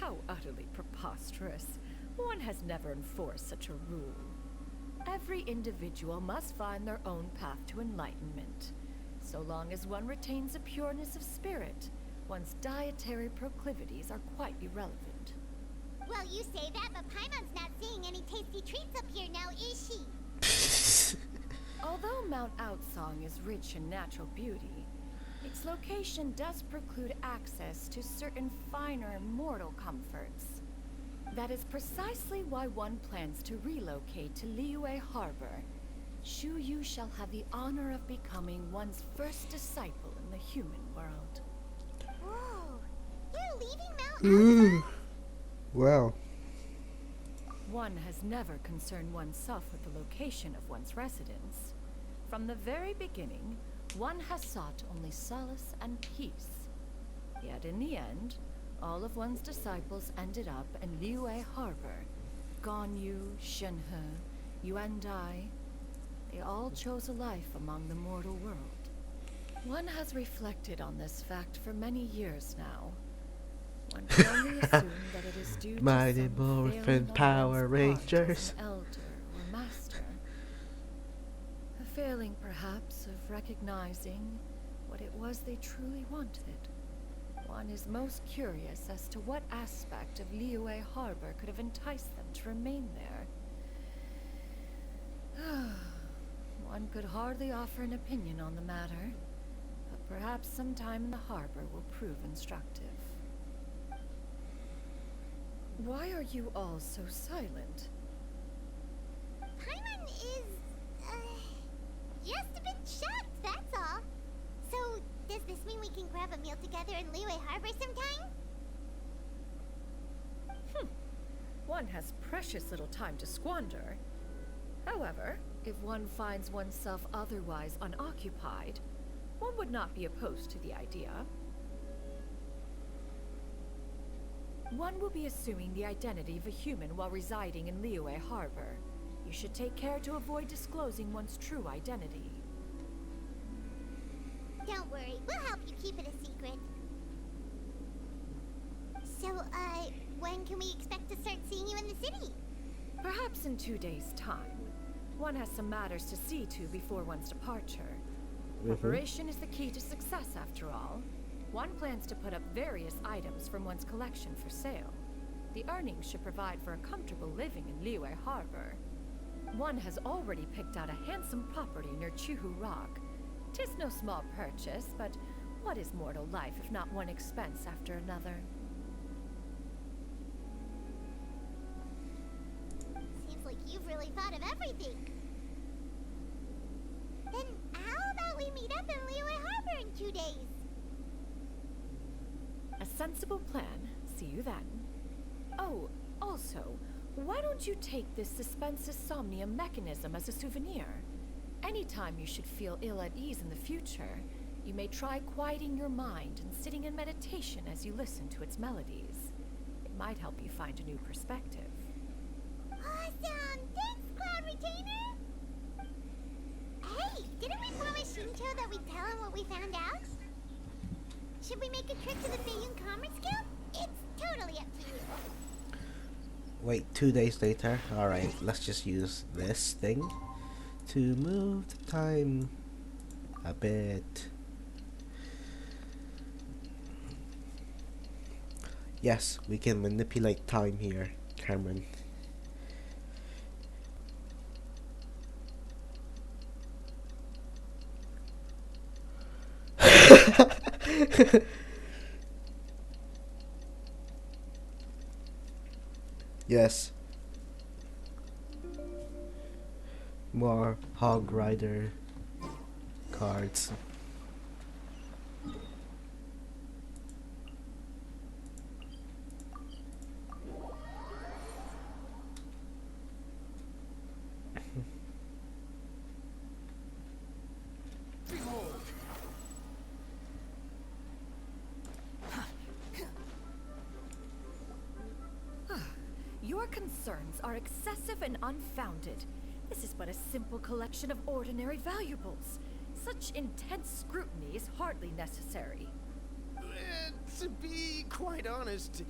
S6: How utterly preposterous. One has never enforced such a rule. Every individual must find their own path to enlightenment. So long as one retains a pureness of spirit, one's dietary proclivities are quite irrelevant.
S3: Well, you say that, but Paimon's not seeing any tasty treats up here now, is she?
S6: Although Mount Outsong is rich in natural beauty, its location does preclude access to certain finer mortal comforts. That is precisely why one plans to relocate to Liyue Harbor. Shu Yu shall have the honor of becoming one's first disciple in the human world.
S3: Whoa, you're leaving Mount Outsong?
S1: Wow.
S6: One has never concerned oneself with the location of one's residence. From the very beginning, one has sought only solace and peace. Yet in the end, all of one's disciples ended up in Liyue Harbor. Ganyu, Shenhe, Yuan Dai. They all chose a life among the mortal world. One has reflected on this fact for many years now. One can only assume that it is due to
S1: Mighty
S6: some
S1: Morphin
S6: failing on
S1: Power
S6: one's part as
S1: Rangers.
S6: an elder or master. A failing, perhaps, of recognizing what it was they truly wanted. One is most curious as to what aspect of Liyue Harbor could have enticed them to remain there. One could hardly offer an opinion on the matter, but perhaps some time in the harbor will prove instructive. Why are you all so silent?
S3: Paimon is, just a bit shocked, that's all. So, does this mean we can grab a meal together in Liyue Harbor sometime?
S6: One has precious little time to squander. However, if one finds oneself otherwise unoccupied, one would not be opposed to the idea. One will be assuming the identity of a human while residing in Liyue Harbor. You should take care to avoid disclosing one's true identity.
S3: Don't worry, we'll help you keep it a secret. So, when can we expect to start seeing you in the city?
S6: Perhaps in 2 days' time. One has some matters to see to before one's departure. Preparation is the key to success, after all. One plans to put up various items from one's collection for sale. The earnings should provide for a comfortable living in Liyue Harbor. One has already picked out a handsome property near Chuhu Rock. 'Tis no small purchase, but what is mortal life if not one expense after another?
S3: Seems like you've really thought of everything. Then how about we meet up in Liyue Harbor in 2 days?
S6: A sensible plan. See you then. Oh, also, why don't you take this suspense somnium mechanism as a souvenir? Anytime you should feel ill at ease in the future, you may try quieting your mind and sitting in meditation as you listen to its melodies. It might help you find a new perspective.
S3: Awesome! Thanks, Cloud Retainer! Hey, didn't we promise Shincho that we'd tell him what we found out? Should we make a trip to the Feiyun Commerce Guild? It's totally up to you.
S1: Wait, 2 days later? Alright, let's just use this thing to move the time a bit. Yes, we can manipulate time here, Cameron. Yes. More Hog Rider cards.
S6: Your concerns are excessive and unfounded. This is but a simple collection of ordinary valuables. Such intense scrutiny is hardly necessary.
S5: To be quite honest,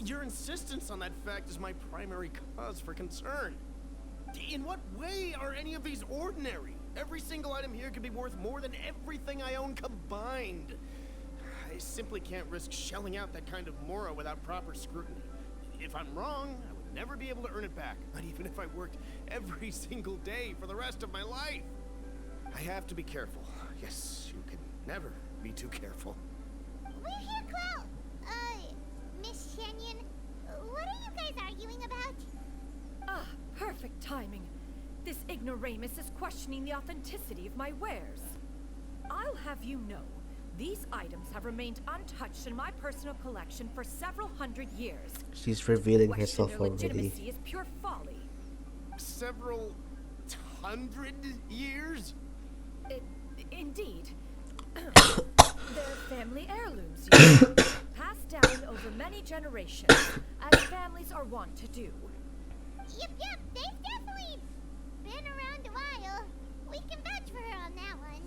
S8: Your insistence on that fact is my primary cause for concern. In what way are any of these ordinary? Every single item here could be worth more than everything I own combined. I simply can't risk shelling out that kind of mora without proper scrutiny. If I'm wrong, I would never be able to earn it back, not even if I worked every single day for the rest of my life. I have to be careful. Yes, you can never be too careful.
S3: We're here, Clow. Miss Shenyan, what are you guys arguing about?
S6: Ah, perfect timing. This ignoramus is questioning the authenticity of my wares. I'll have you know, these items have remained untouched in my personal collection for several hundred years.
S1: She's revealing
S6: To
S1: herself
S6: question their
S1: already.
S6: legitimacy is pure folly.
S8: Several hundred years?
S6: Indeed. They're family heirlooms, you know, passed down over many generations, as families are wont to do.
S3: Yep, they've definitely been around a while. We can vouch for her on that one.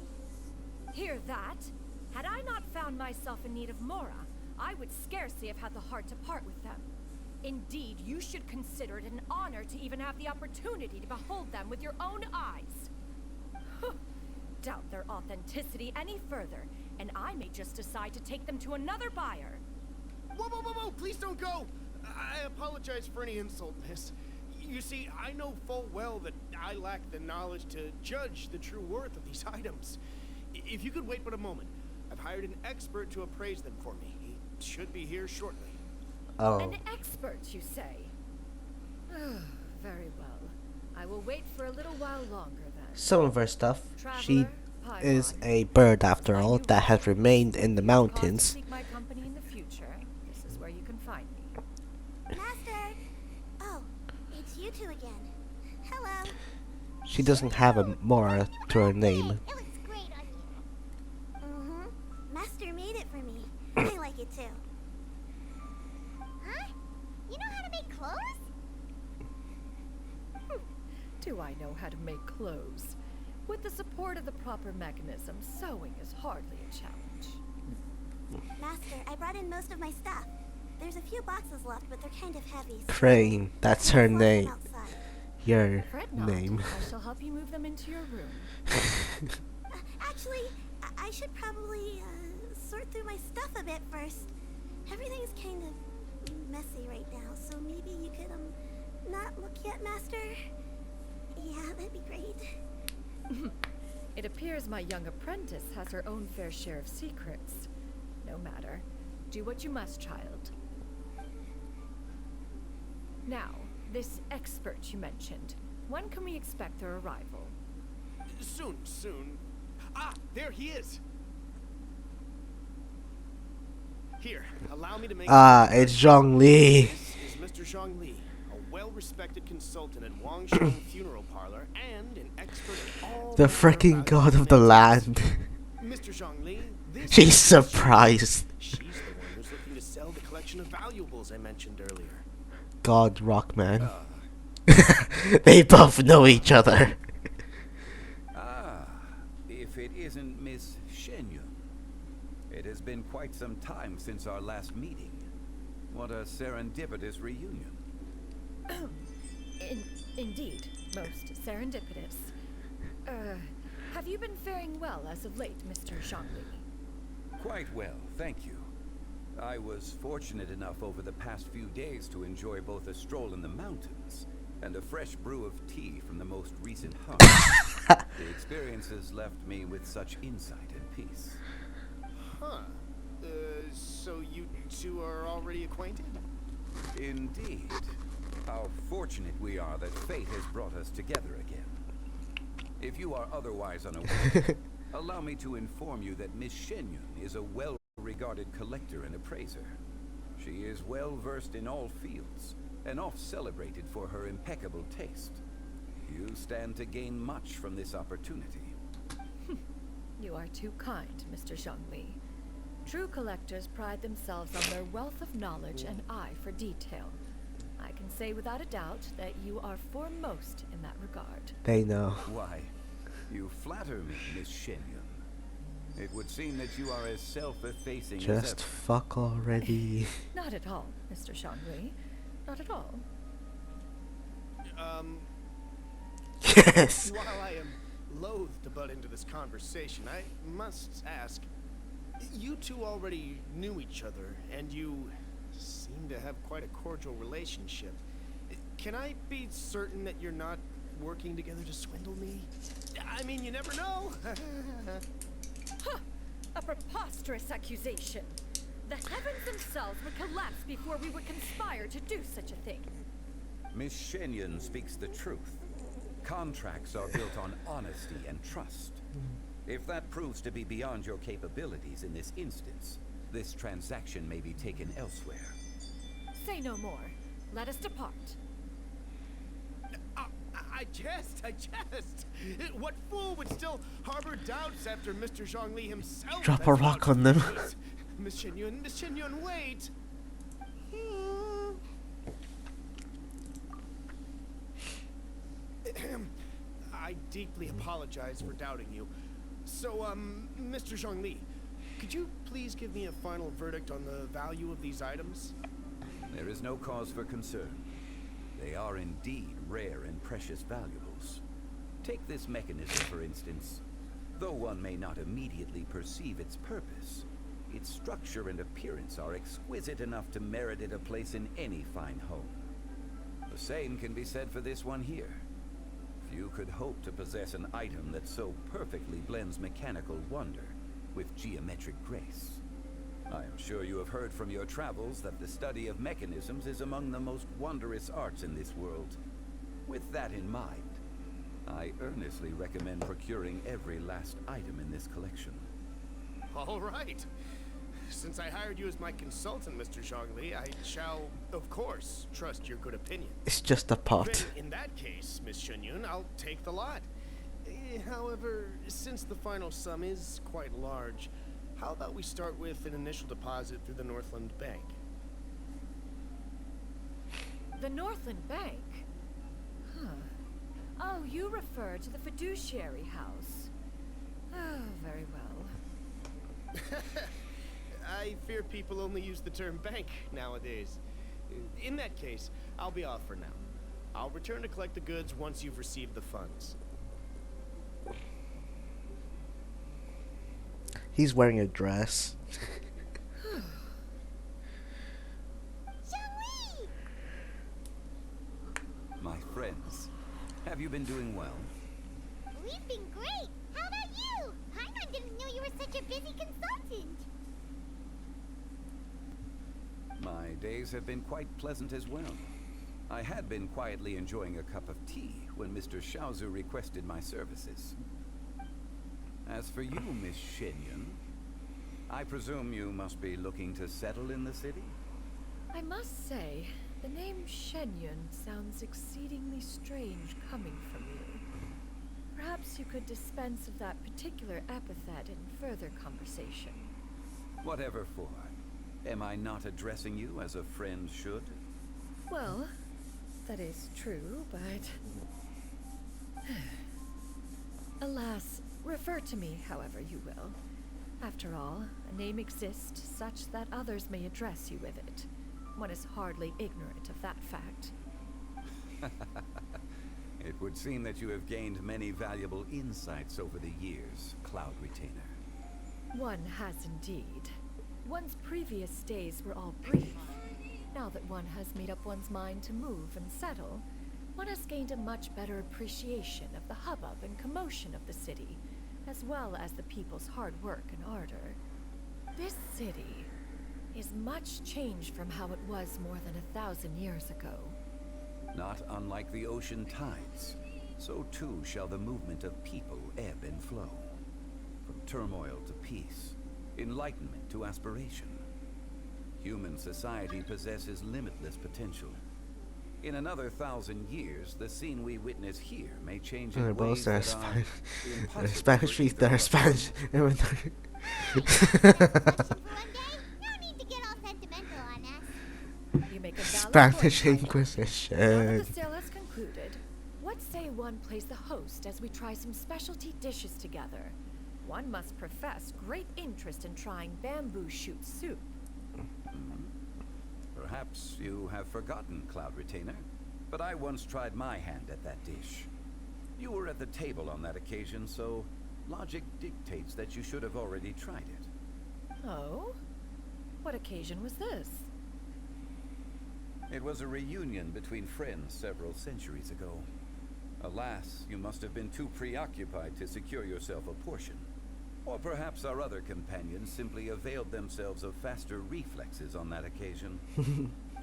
S6: Hear that? Had I not found myself in need of Mora, I would scarcely have had the heart to part with them. Indeed, you should consider it an honor to even have the opportunity to behold them with your own eyes. Doubt their authenticity any further, and I may just decide to take them to another buyer.
S8: Whoa, please don't go! I apologize for any insult, miss. You see, I know full well that I lack the knowledge to judge the true worth of these items. If you could wait but a moment, I've hired an expert to appraise them for me. He should be here shortly.
S1: Oh.
S6: An expert, you say? Very well. I will wait for a little while longer then.
S1: Some of her stuff. She
S6: Traveler,
S1: is a bird after all that has remained in the mountains.
S6: Seek my company in the future. This is where you can find me.
S3: Master! Oh, it's you two again. Hello.
S1: She doesn't have a Mora to her name.
S3: It looks great on you. Mm-hmm. Master made it for me. I like it too. Huh? You know how to make clothes?
S6: Do I know how to make clothes? With the support of the proper mechanism, sewing is hardly a challenge.
S3: Master, I brought in most of my stuff. There's a few boxes left, but they're kind of heavy. So
S1: Crane, that's her name.
S3: outside.
S1: Your
S6: Fret not.
S1: name.
S6: I shall help you move them into your room.
S3: Actually, I should probably sort through my stuff a bit first. Everything's kind of messy right now, so maybe you could not look yet, Master. Yeah, that'd be great.
S6: It appears my young apprentice has her own fair share of secrets. No matter. Do what you must, child. Now, this expert you mentioned. When can we expect their arrival?
S8: Soon. Ah, there he is. Here, allow me to make...
S1: It's Zhongli.
S8: This is Mr. Zhongli, a well-respected consultant at Wangsheng Funeral Parlor and an expert at all...
S1: The freaking god of the land.
S8: Mr. Zhongli, this
S1: She's
S8: is
S1: surprised.
S8: She's the one who's looking to sell the collection of valuables I mentioned earlier.
S1: God Rockman. They both know each other.
S13: If it isn't Miss Shenyun. It has been quite some time since our last meeting. What a serendipitous reunion.
S6: Indeed, most serendipitous. Have you been faring well as of late, Mr. Zhongli?
S13: Quite well, thank you. I was fortunate enough over the past few days to enjoy both a stroll in the mountains and a fresh brew of tea from the most recent hunt. The experiences left me with such insight and peace.
S8: Huh. So you two are already acquainted?
S13: Indeed. How fortunate we are that fate has brought us together again. If you are otherwise unaware, allow me to inform you that Miss Shenyun is a well-regarded collector and appraiser. She is well-versed in all fields, and oft-celebrated for her impeccable taste. You stand to gain much from this opportunity.
S6: You are too kind, Mr. Zhongli. True collectors pride themselves on their wealth of knowledge and eye for detail. I can say without a doubt that you are foremost in that regard.
S1: They know.
S13: Why, you flatter me, Miss Shenyun. It would seem that you are as self-effacing as
S1: Just fuck already.
S6: Not Not at all, Mr. Shangli. Not at all.
S1: Yes.
S8: While I am loath to butt into this conversation, I must ask, you two already knew each other, and you seem to have quite a cordial relationship. Can I be certain that you're not working together to swindle me? I mean, you never know.
S6: Huh! A preposterous accusation. The heavens themselves would collapse before we would conspire to do such a thing.
S13: Miss Shenyan speaks the truth. Contracts are built on honesty and trust. If that proves to be beyond your capabilities in this instance, this transaction may be taken elsewhere.
S6: Say no more. Let us depart.
S8: I jest. What fool would still harbor doubts after Mr. Zhongli himself?
S1: Drop a rock on them.
S8: Miss Shenyun, wait. I deeply apologize for doubting you. So, Mr. Zhongli, could you please give me a final verdict on the value of these items?
S13: There is no cause for concern. They are indeed rare and precious valuables. Take this mechanism, for instance. Though one may not immediately perceive its purpose, its structure and appearance are exquisite enough to merit it a place in any fine home. The same can be said for this one here. Few could hope to possess an item that so perfectly blends mechanical wonder with geometric grace. I am sure you have heard from your travels that the study of mechanisms is among the most wondrous arts in this world. With that in mind, I earnestly recommend procuring every last item in this collection.
S8: All right. Since I hired you as my consultant, Mr. Zhongli, I shall, of course, trust your good opinion.
S1: It's just a pot.
S8: Then, in that case, Miss Shenyun, I'll take the lot. However, since the final sum is quite large, how about we start with an initial deposit through the Northland Bank?
S6: The Northland Bank? Huh. Oh, you refer to the fiduciary house. Oh, very well.
S8: I fear people only use the term bank nowadays. In that case, I'll be off for now. I'll return to collect the goods once you've received the funds.
S1: He's wearing a dress.
S13: My friends, have you been doing well?
S3: We've been great. How about you? Paimon didn't know you were such a busy consultant.
S13: My days have been quite pleasant as well. I had been quietly enjoying a cup of tea when Mr. Xiaozu requested my services. As for you, Miss Shenyun, I presume you must be looking to settle in the city?
S6: I must say, the name Shenyun sounds exceedingly strange coming from you. Perhaps you could dispense of that particular epithet in further conversation.
S13: Whatever for. Am I not addressing you as a friend should?
S6: Well, that is true, but... Alas, refer to me however you will. After all, a name exists such that others may address you with it. One is hardly ignorant of that fact.
S13: It would seem that you have gained many valuable insights over the years, Cloud Retainer.
S6: One has indeed. One's previous days were all brief. Now that one has made up one's mind to move and settle, one has gained a much better appreciation of the hubbub and commotion of the city, as well as the people's hard work and ardor. This city is much changed from how it was more than 1,000 years ago.
S13: Not unlike the ocean tides, so too shall the movement of people ebb and flow. From turmoil to peace, enlightenment to aspiration. Human society possesses limitless potential. In another 1,000 years, the scene we witness here may change in ways that are
S1: Spanish feet, there are Spanish.
S3: No need to get all sentimental on us.
S6: You make a valid
S1: Spanish
S6: point.
S1: Inquisition.
S6: Now that the sale has concluded, what say one plays the host as we try some specialty dishes together? One must profess great interest in trying bamboo shoot soup.
S13: have forgotten, Cloud Retainer, but I once tried my hand at that dish. You were at the table on that occasion, so logic dictates that you should have already tried it.
S6: Oh? What occasion was this?
S13: It was a reunion between friends several centuries ago. Alas, you must have been too preoccupied to secure yourself a portion. Or perhaps our other companions simply availed themselves of faster reflexes on that occasion.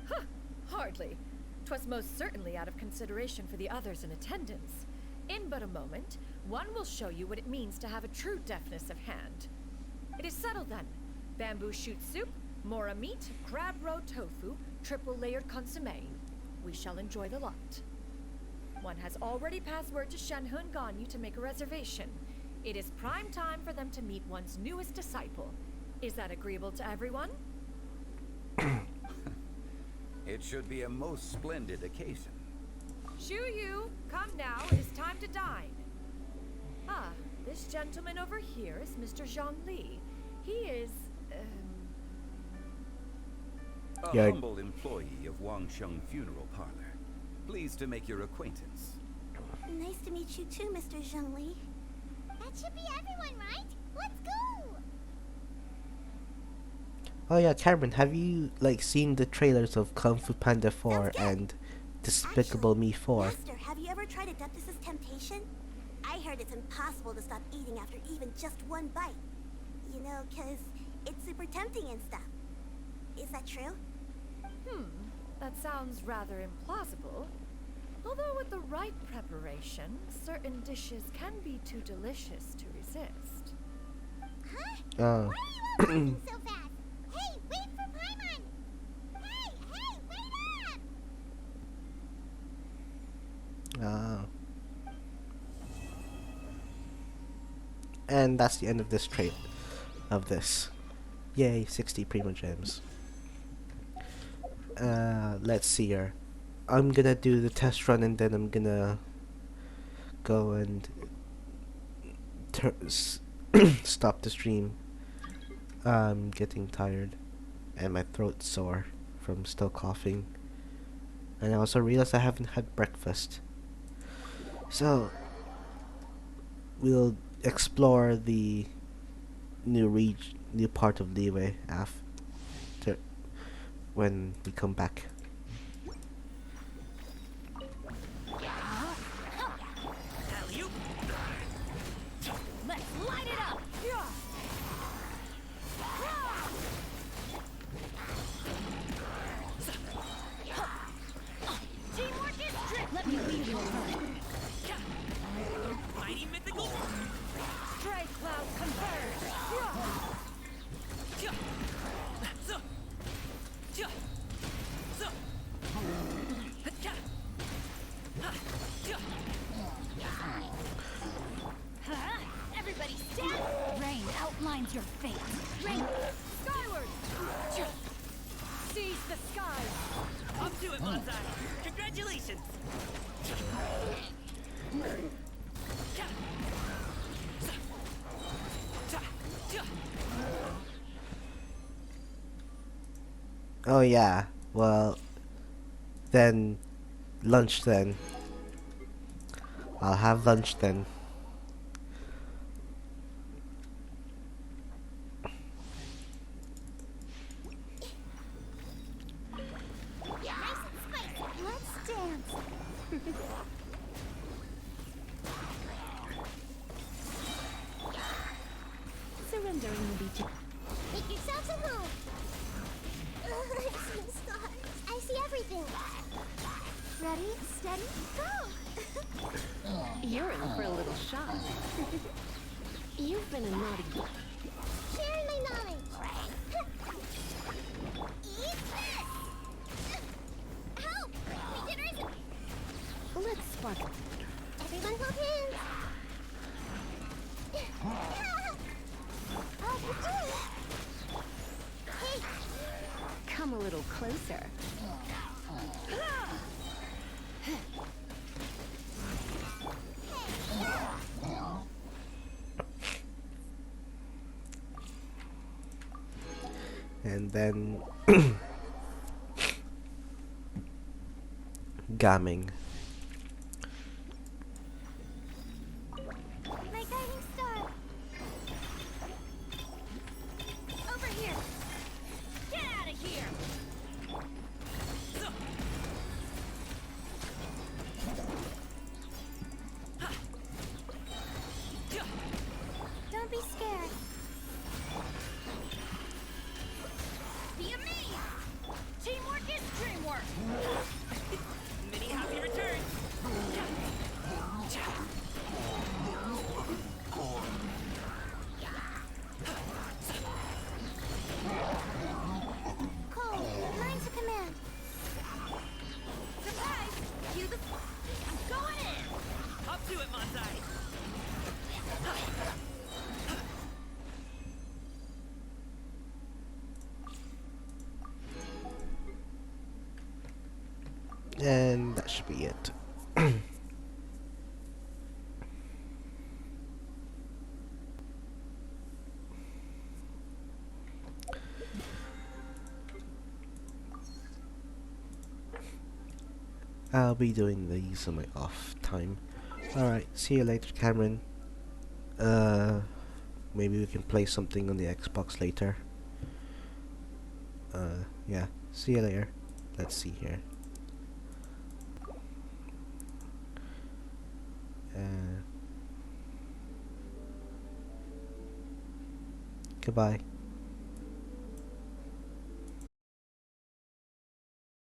S6: Huh, hardly. 'Twas most certainly out of consideration for the others in attendance. In but a moment, one will show you what it means to have a true deftness of hand. It is settled then. Bamboo shoot soup, mora meat, crab roe tofu, triple layered consommé. We shall enjoy the lot. One has already passed word to Shenhe and Ganyu to make a reservation. It is prime time for them to meet one's newest disciple. Is that agreeable to everyone?
S13: It should be a most splendid occasion.
S6: Shu Yu, come now, it is time to dine. Ah, this gentleman over here is Mr. Zhang Li. He is,
S13: A humble employee of Wangsheng Funeral Parlor. Pleased to make your acquaintance.
S3: Nice to meet you too, Mr. Zhengli. That should be everyone, right? Let's go!
S1: Oh yeah, Cameron, have you seen the trailers of Kung Fu Panda 4 and Despicable Me 4?
S3: Master, have you ever tried Adeptus' temptation? I heard it's impossible to stop eating after even just one bite. You know, 'cause it's super tempting and stuff. Is that true?
S6: That sounds rather implausible. Although with the right preparation, certain dishes can be too delicious to resist.
S3: Huh?
S1: Oh.
S3: Why are you all running so fast? Hey, wait for Paimon! Hey, wait up!
S1: And that's the end of this trait of this. Yay, 60 Primo Gems. Let's see here. I'm gonna do the test run and then I'm gonna go and stop the stream. I'm getting tired and my throat's sore from still coughing. And I also realized I haven't had breakfast. So, we'll explore the new part of Liyue after when we come back.
S10: Let's light it up! Teamwork is strict! Let me lead you. Mighty mythical!
S6: Stray cloud converge!
S10: Everybody stand! Rain outlines your fate. Rain!
S6: Skyward! Seize the skies!
S17: Up to it, Bonsai! Congratulations!
S1: Oh yeah, well, then, lunch then. I'll have lunch then.
S3: Nice and spicy. Let's dance.
S7: Surrendering will be
S3: Make yourselves at home. I see the stars. I see everything. Ready, steady, go!
S7: You're in for a little shock. You've been a naughty boy.
S3: Sharing my knowledge. Eat this! Help! My dinner isn't...
S7: Let's spark.
S3: Everyone hold hands. Hey!
S7: Come a little closer.
S1: And then gamming.
S3: My guiding star. Over here.
S17: Get out of here!
S3: Don't be scared.
S17: Be amazed! Teamwork is dreamwork! Many happy returns!
S3: Cole, lines of command.
S17: Surprise! Cue the... I'm going in! Up to it, Manzai!
S1: And that should be it. I'll be doing these on my off time. Alright, see you later, Cameron. Maybe we can play something on the Xbox later. Yeah, see you later. Let's see here. Goodbye.